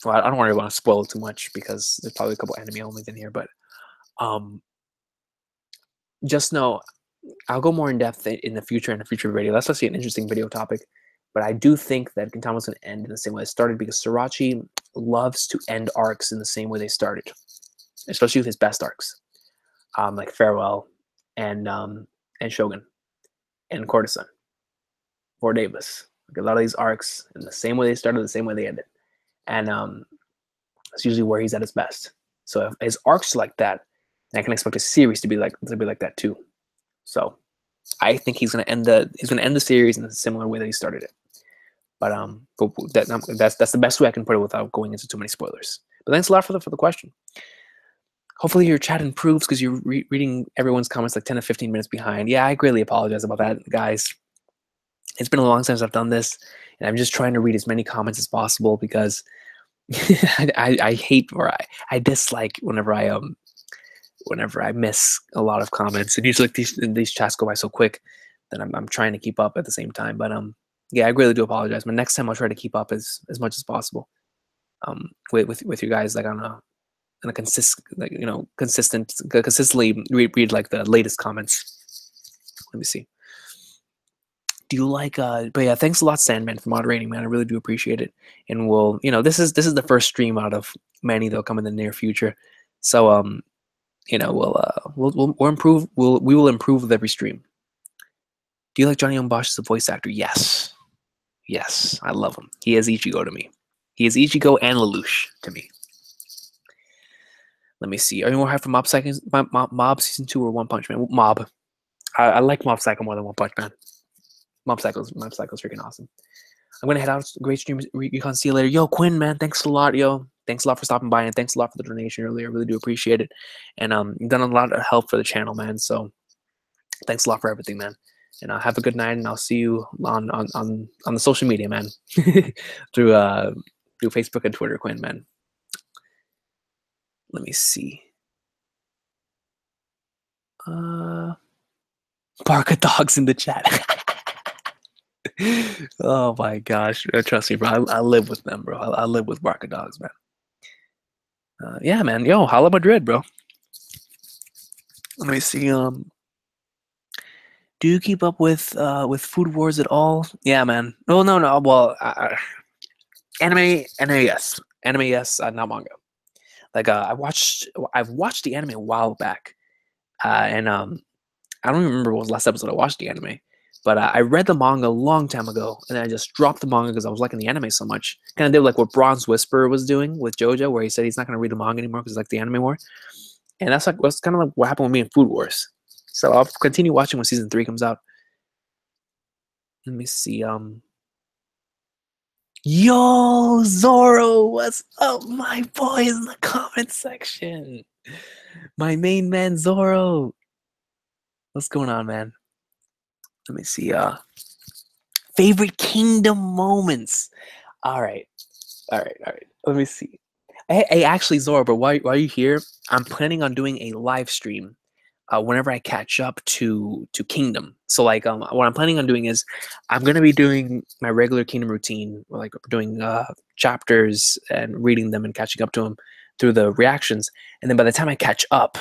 Speaker 1: Well, I don't really want to spoil it too much because there's probably a couple anime only in here, but just know I'll go more in depth in the future video. That's actually an interesting video topic. But I do think that Gintama is going to end in the same way it started because Sorachi loves to end arcs in the same way they started, especially with his best arcs, like Farewell and Shogun and Courtesan or Davis. Like a lot of these arcs in the same way they started, the same way they ended, and that's usually where he's at his best. So if his arcs are like that, I can expect a series to be like that too. So I think he's going to end the series in a similar way that he started it. But that's the best way I can put it without going into too many spoilers. But thanks a lot for the question. Hopefully your chat improves because you're reading everyone's comments like 10 to 15 minutes behind. Yeah, I greatly apologize about that, guys. It's been a long time since I've done this, and I'm just trying to read as many comments as possible because I hate or I dislike whenever I miss a lot of comments. And usually these chats go by so quick that I'm trying to keep up at the same time. But yeah, I really do apologize. But next time I'll try to keep up as much as possible. With you guys, like on a consistently read like the latest comments. Let me see. Do you like but yeah, thanks a lot, Sandman, for moderating, man. I really do appreciate it. And we'll, this is the first stream out of many that'll come in the near future. So we'll improve. We will improve with every stream. Do you like Johnny Yong Bosch as a voice actor? Yes, I love him. He is Ichigo to me. He is Ichigo and Lelouch to me. Let me see. Are you more hyped for Mob Season 2 or One Punch Man? Mob. I like Mob Psycho more than One Punch Man. Mob Psycho's freaking awesome. I'm gonna head out. Great stream. Recon. See you later. Yo, Quinn, man. Thanks a lot, yo. Thanks a lot for stopping by, and thanks a lot for the donation earlier. I really do appreciate it. And you've done a lot of help for the channel, man. So thanks a lot for everything, man. And have a good night, and I'll see you on the social media, man. through Facebook and Twitter, Quinn, man. Let me see. Barca dogs in the chat. Oh my gosh, trust me, bro. I live with them, bro. I live with Barca dogs, man. Yeah, man. Yo, Hala Madrid, bro. Let me see. Do you keep up with Food Wars at all? Yeah, man. Oh no. Well, anime, yes. Anime, yes. Not manga. Like I've watched the anime a while back, and I don't even remember what was the last episode I watched the anime. But I read the manga a long time ago, and then I just dropped the manga because I was liking the anime so much. Kind of did like what Bronze Whisperer was doing with JoJo, where he said he's not going to read the manga anymore because he liked the anime more. And that's kind of like what happened with me in Food Wars. So I'll continue watching when season 3 comes out. Let me see. Yo, Zoro, what's up, my boy in the comment section? My main man, Zoro. What's going on, man? Let me see. Favorite kingdom moments. All right. All right. All right. Let me see. Hey, actually, Zoro, but while you're here, I'm planning on doing a live stream whenever I catch up to Kingdom. So like what I'm planning on doing is I'm gonna be doing my regular Kingdom routine, like doing chapters and reading them and catching up to them through the reactions. And then by the time I catch up,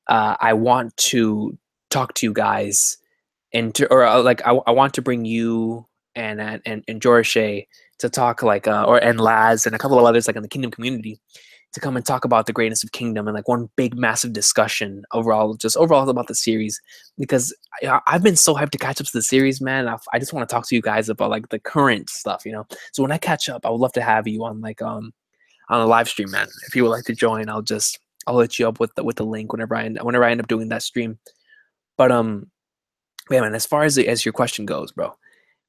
Speaker 1: I want to talk to you guys and I want to bring you and Jorishe to talk like and Laz and a couple of others like in the Kingdom community to come and talk about the greatness of Kingdom and like one big massive discussion overall, just overall about the series, because I've been so hyped to catch up to the series, man. I just want to talk to you guys about like the current stuff, you know. So when I catch up, I would love to have you on like on a live stream, man. If you would like to join, I'll hit you up with the link whenever I end up doing that stream. But yeah, man. As far as your question goes, bro,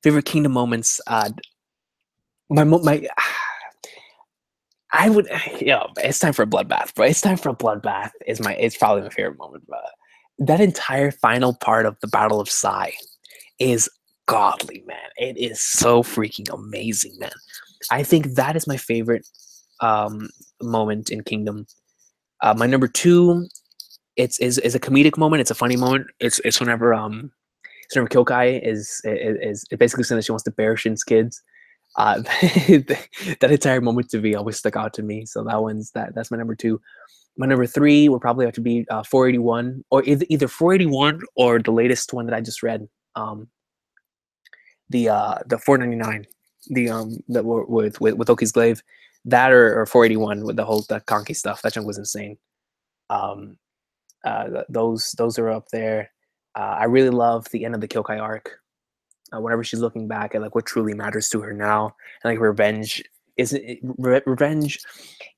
Speaker 1: favorite Kingdom moments. My I would, it's time for a bloodbath, bro. It's time for a bloodbath. It's probably my favorite moment, bro. That entire final part of the Battle of Sai is godly, man. It is so freaking amazing, man. I think that is my favorite moment in Kingdom. My number two, is a comedic moment. It's a funny moment. It's whenever Kyokai is basically saying that she wants to bear Shin's kids. That entire moment to me always stuck out to me. So that's my number two. My number three would probably have to be 481, or either 481 or the latest one that I just read, the 499, that with Oki's Glaive, that or 481 with the whole the Conky stuff. That junk was insane. Those are up there. I really love the end of the Kyokai arc. Whenever she's looking back at like what truly matters to her now, and like revenge revenge,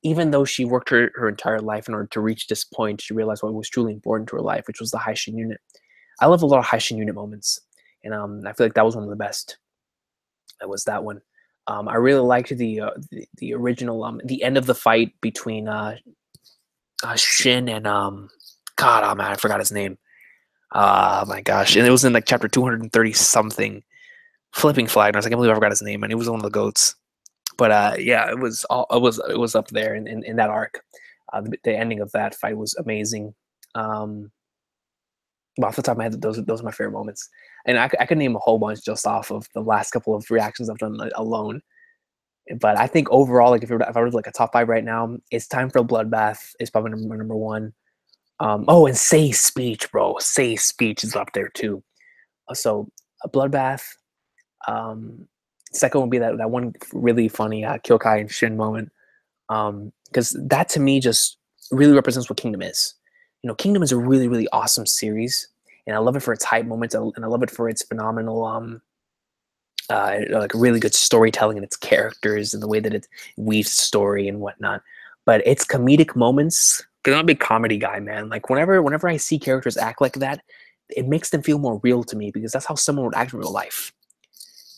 Speaker 1: even though she worked her entire life in order to reach this point, she realized what was truly important to her life, which was the Haishin unit. I love a lot of Haishin unit moments, and I feel like that was one of the best. That was that one. I really liked the original the end of the fight between Shin and God, oh man, I forgot his name. Oh my gosh, and it was in like chapter 230 something. Flipping flag. And I was like, I can't believe I forgot his name, and he was one of the goats. But yeah, it was up there in that arc. The ending of that fight was amazing. But off the top of my head, those are my favorite moments, and I could name a whole bunch just off of the last couple of reactions I've done alone. But I think overall, like if I were like a top five right now, it's time for a bloodbath. It's probably number one. Oh, and Say Speech, bro. Say Speech is up there too. So a bloodbath. Second would be that one really funny Kyokai and Shin moment, because that to me just really represents what Kingdom is. You know, Kingdom is a really really awesome series, and I love it for its hype moments, and I love it for its phenomenal like really good storytelling and its characters and the way that it weaves story and whatnot. But its comedic moments, because I'm a big comedy guy, man. Like whenever I see characters act like that, it makes them feel more real to me, because that's how someone would act in real life.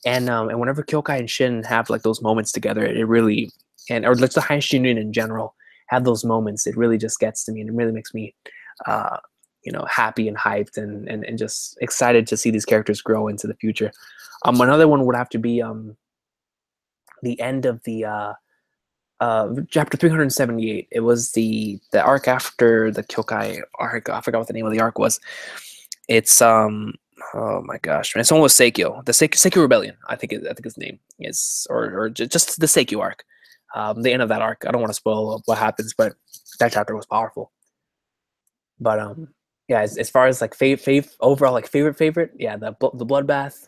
Speaker 1: And whenever Kyokai and Shin have like those moments together, it really, or let's the Haishin Union in general have those moments, it really just gets to me, and it really makes me happy and hyped and just excited to see these characters grow into the future. Another one would have to be the end of the chapter 378. It was the arc after the Kyokai arc. I forgot what the name of the arc was. It's oh my gosh, man! It's almost Seikyo, the Seikyo Rebellion. I think his name is, or just the Seikyo arc. The end of that arc. I don't want to spoil what happens, but that chapter was powerful. But yeah, as far as like overall like favorite, yeah, the bloodbath,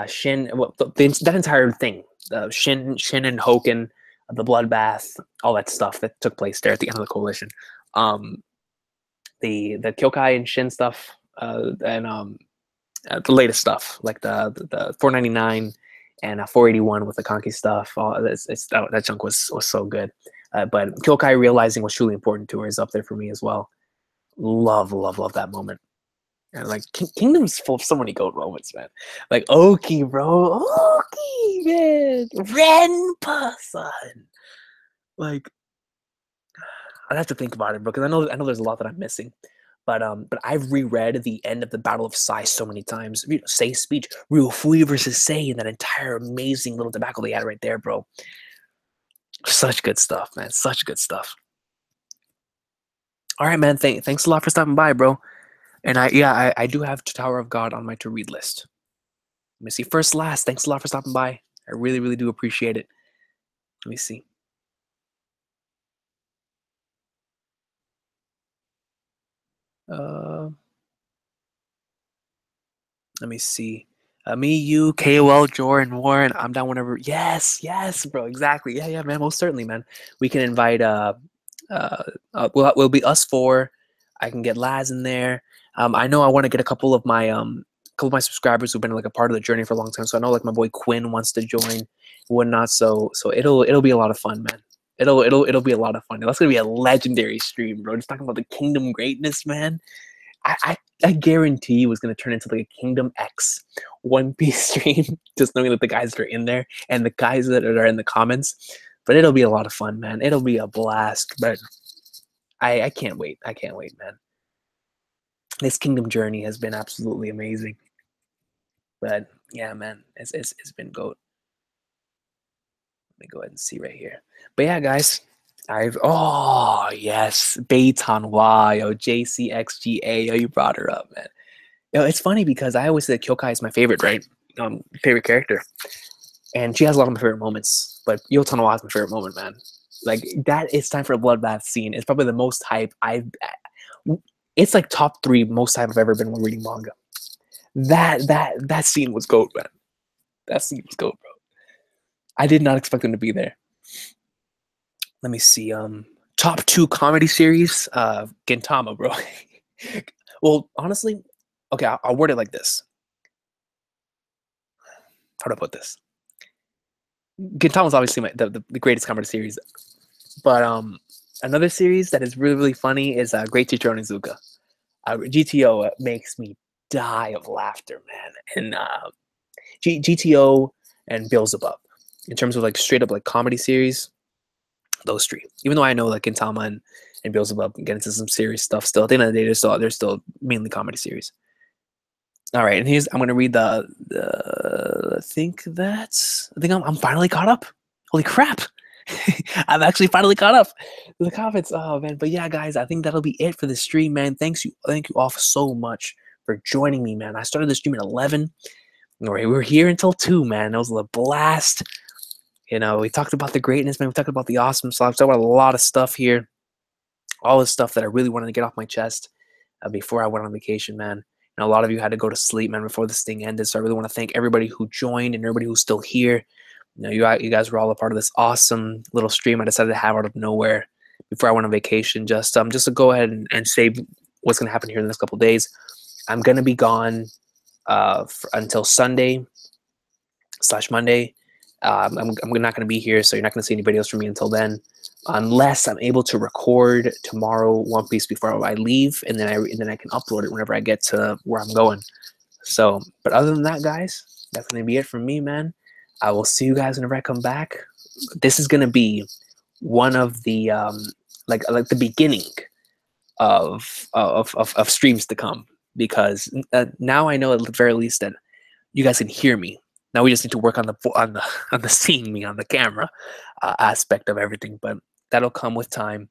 Speaker 1: Shin, that entire thing, Shin and Hoken, the bloodbath, all that stuff that took place there at the end of the coalition. The Kyokai and Shin stuff, and the latest stuff, like the 499 and 481 with the Conky stuff. That junk was so good. But Kyokai realizing what's truly important to her is up there for me as well. Love that moment. And like Kingdom's full of so many goat moments, man. Like Oki, bro, Oki, man, Renpa, son. Like I'd have to think about it, bro, because I know there's a lot that I'm missing. But I've reread the end of the Battle of Sai so many times. You know, Sei's speech, Ryufui versus Sei, and that entire amazing little debacle they had right there, bro. Such good stuff, man. Such good stuff. All right, man. Thanks a lot for stopping by, bro. And I do have Tower of God on my to read list. Let me see. First, last. Thanks a lot for stopping by. I really, really do appreciate it. Let me see. Uh, Let me see. Me, you, KOL, Jordan, Warren. I'm down whenever. Yes, yes, bro. Exactly. Yeah, yeah, man. Most certainly, man. We can invite. We'll be us four. I can get Laz in there. I know I want to get a couple of my subscribers who've been like a part of the journey for a long time. So I know like my boy Quinn wants to join, and whatnot. So it'll be a lot of fun, man. It'll be a lot of fun. That's gonna be a legendary stream, bro. Just talking about the kingdom greatness, man. I guarantee you it's going to turn into like a Kingdom X One Piece stream, just knowing that the guys that are in there and the guys that are in the comments. But it'll be a lot of fun, man. It'll be a blast. But I can't wait. I can't wait, man. This Kingdom journey has been absolutely amazing. But yeah, man, it's been goat. Let me go ahead and see right here. But yeah, guys, oh yes, Beitanwa, yo, JCXGA, yo, you brought her up, man. Yo, it's funny because I always say that Kyokai is my favorite, right? Favorite character. And she has a lot of my favorite moments. But Yotanawa is my favorite moment, man. Like that It's Time for a Bloodbath scene. It's probably the most hype it's like top 3 most hype I've ever been when reading manga. That scene was goat, man. That scene was goat, bro. I did not expect him to be there. Let me see. Top 2 comedy series. Gintama, bro. Well, honestly, okay, I'll word it like this. How do I put this? Gintama is obviously the greatest comedy series, but another series that is really really funny is Great Teacher Onizuka. GTO makes me die of laughter, man. And GTO and Beelzebub, in terms of like straight up like comedy series, those 3. Even though I know like Gintama and Beelzebub can get into some serious stuff still, at the end of the day, they're still mainly comedy series. All right, and I'm gonna read I think I'm finally caught up. Holy crap! I'm actually finally caught up to the comments. Oh man, but yeah, guys, I think that'll be it for the stream, man. Thank you all so much for joining me, man. I started the stream at 11. We were here until 2, man. It was a blast. You know, we talked about the greatness, man. We talked about the awesome sauce. We talked about a lot of stuff here. All the stuff that I really wanted to get off my chest before I went on vacation, man. And a lot of you had to go to sleep, man, before this thing ended. So I really want to thank everybody who joined and everybody who's still here. You know, you guys were all a part of this awesome little stream I decided to have out of nowhere before I went on vacation. Just to go ahead and say what's going to happen here in the next couple of days. I'm going to be gone until Sunday / Monday. I'm not going to be here, so you're not going to see any videos from me until then, unless I'm able to record tomorrow One Piece before I leave, and then I can upload it whenever I get to where I'm going. So, but other than that, guys, that's going to be it from me, man. I will see you guys whenever I come back. This is going to be one of the like the beginning of streams to come, because now I know at the very least that you guys can hear me. Now we just need to work on the seeing me on the camera aspect of everything, but that'll come with time,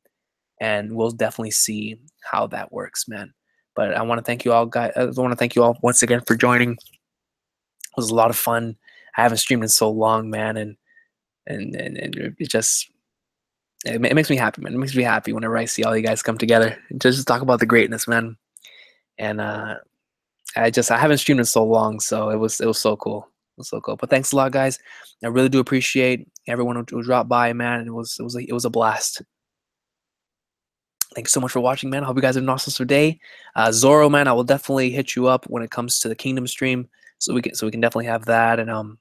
Speaker 1: and we'll definitely see how that works, man. But I want to thank you all, guys. I want to thank you all once again for joining. It was a lot of fun. I haven't streamed in so long, man, and it just it makes me happy, man. It makes me happy whenever I see all you guys come together and just talk about the greatness, man. And I haven't streamed in so long, so it was so cool. It was so cool. But thanks a lot, guys. I really do appreciate everyone who dropped by, man. And it was a blast. Thanks so much for watching, man. I hope you guys have an awesome day. Zoro, man, I will definitely hit you up when it comes to the Kingdom stream, so we can definitely have that, and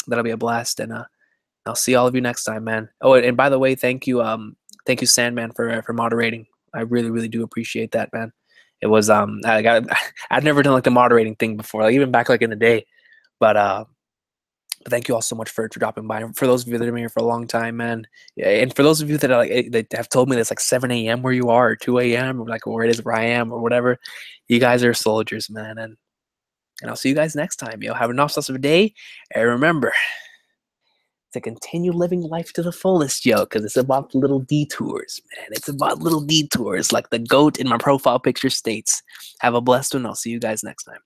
Speaker 1: that'll be a blast. And I'll see all of you next time, man. Oh, and by the way, thank you Sandman for moderating. I really really do appreciate that, man. It was I'd never done like the moderating thing before, like even back like in the day. But thank you all so much for dropping by. And for those of you that have been here for a long time, man, yeah, and for those of you that are like that have told me that it's like 7 a.m. where you are, or 2 a.m. or like where it is where I am or whatever, you guys are soldiers, man. And I'll see you guys next time. Have an awesome day, and remember to continue living life to the fullest, because it's about little detours, man. It's about little detours, like the goat in my profile picture states. Have a blessed one. I'll see you guys next time.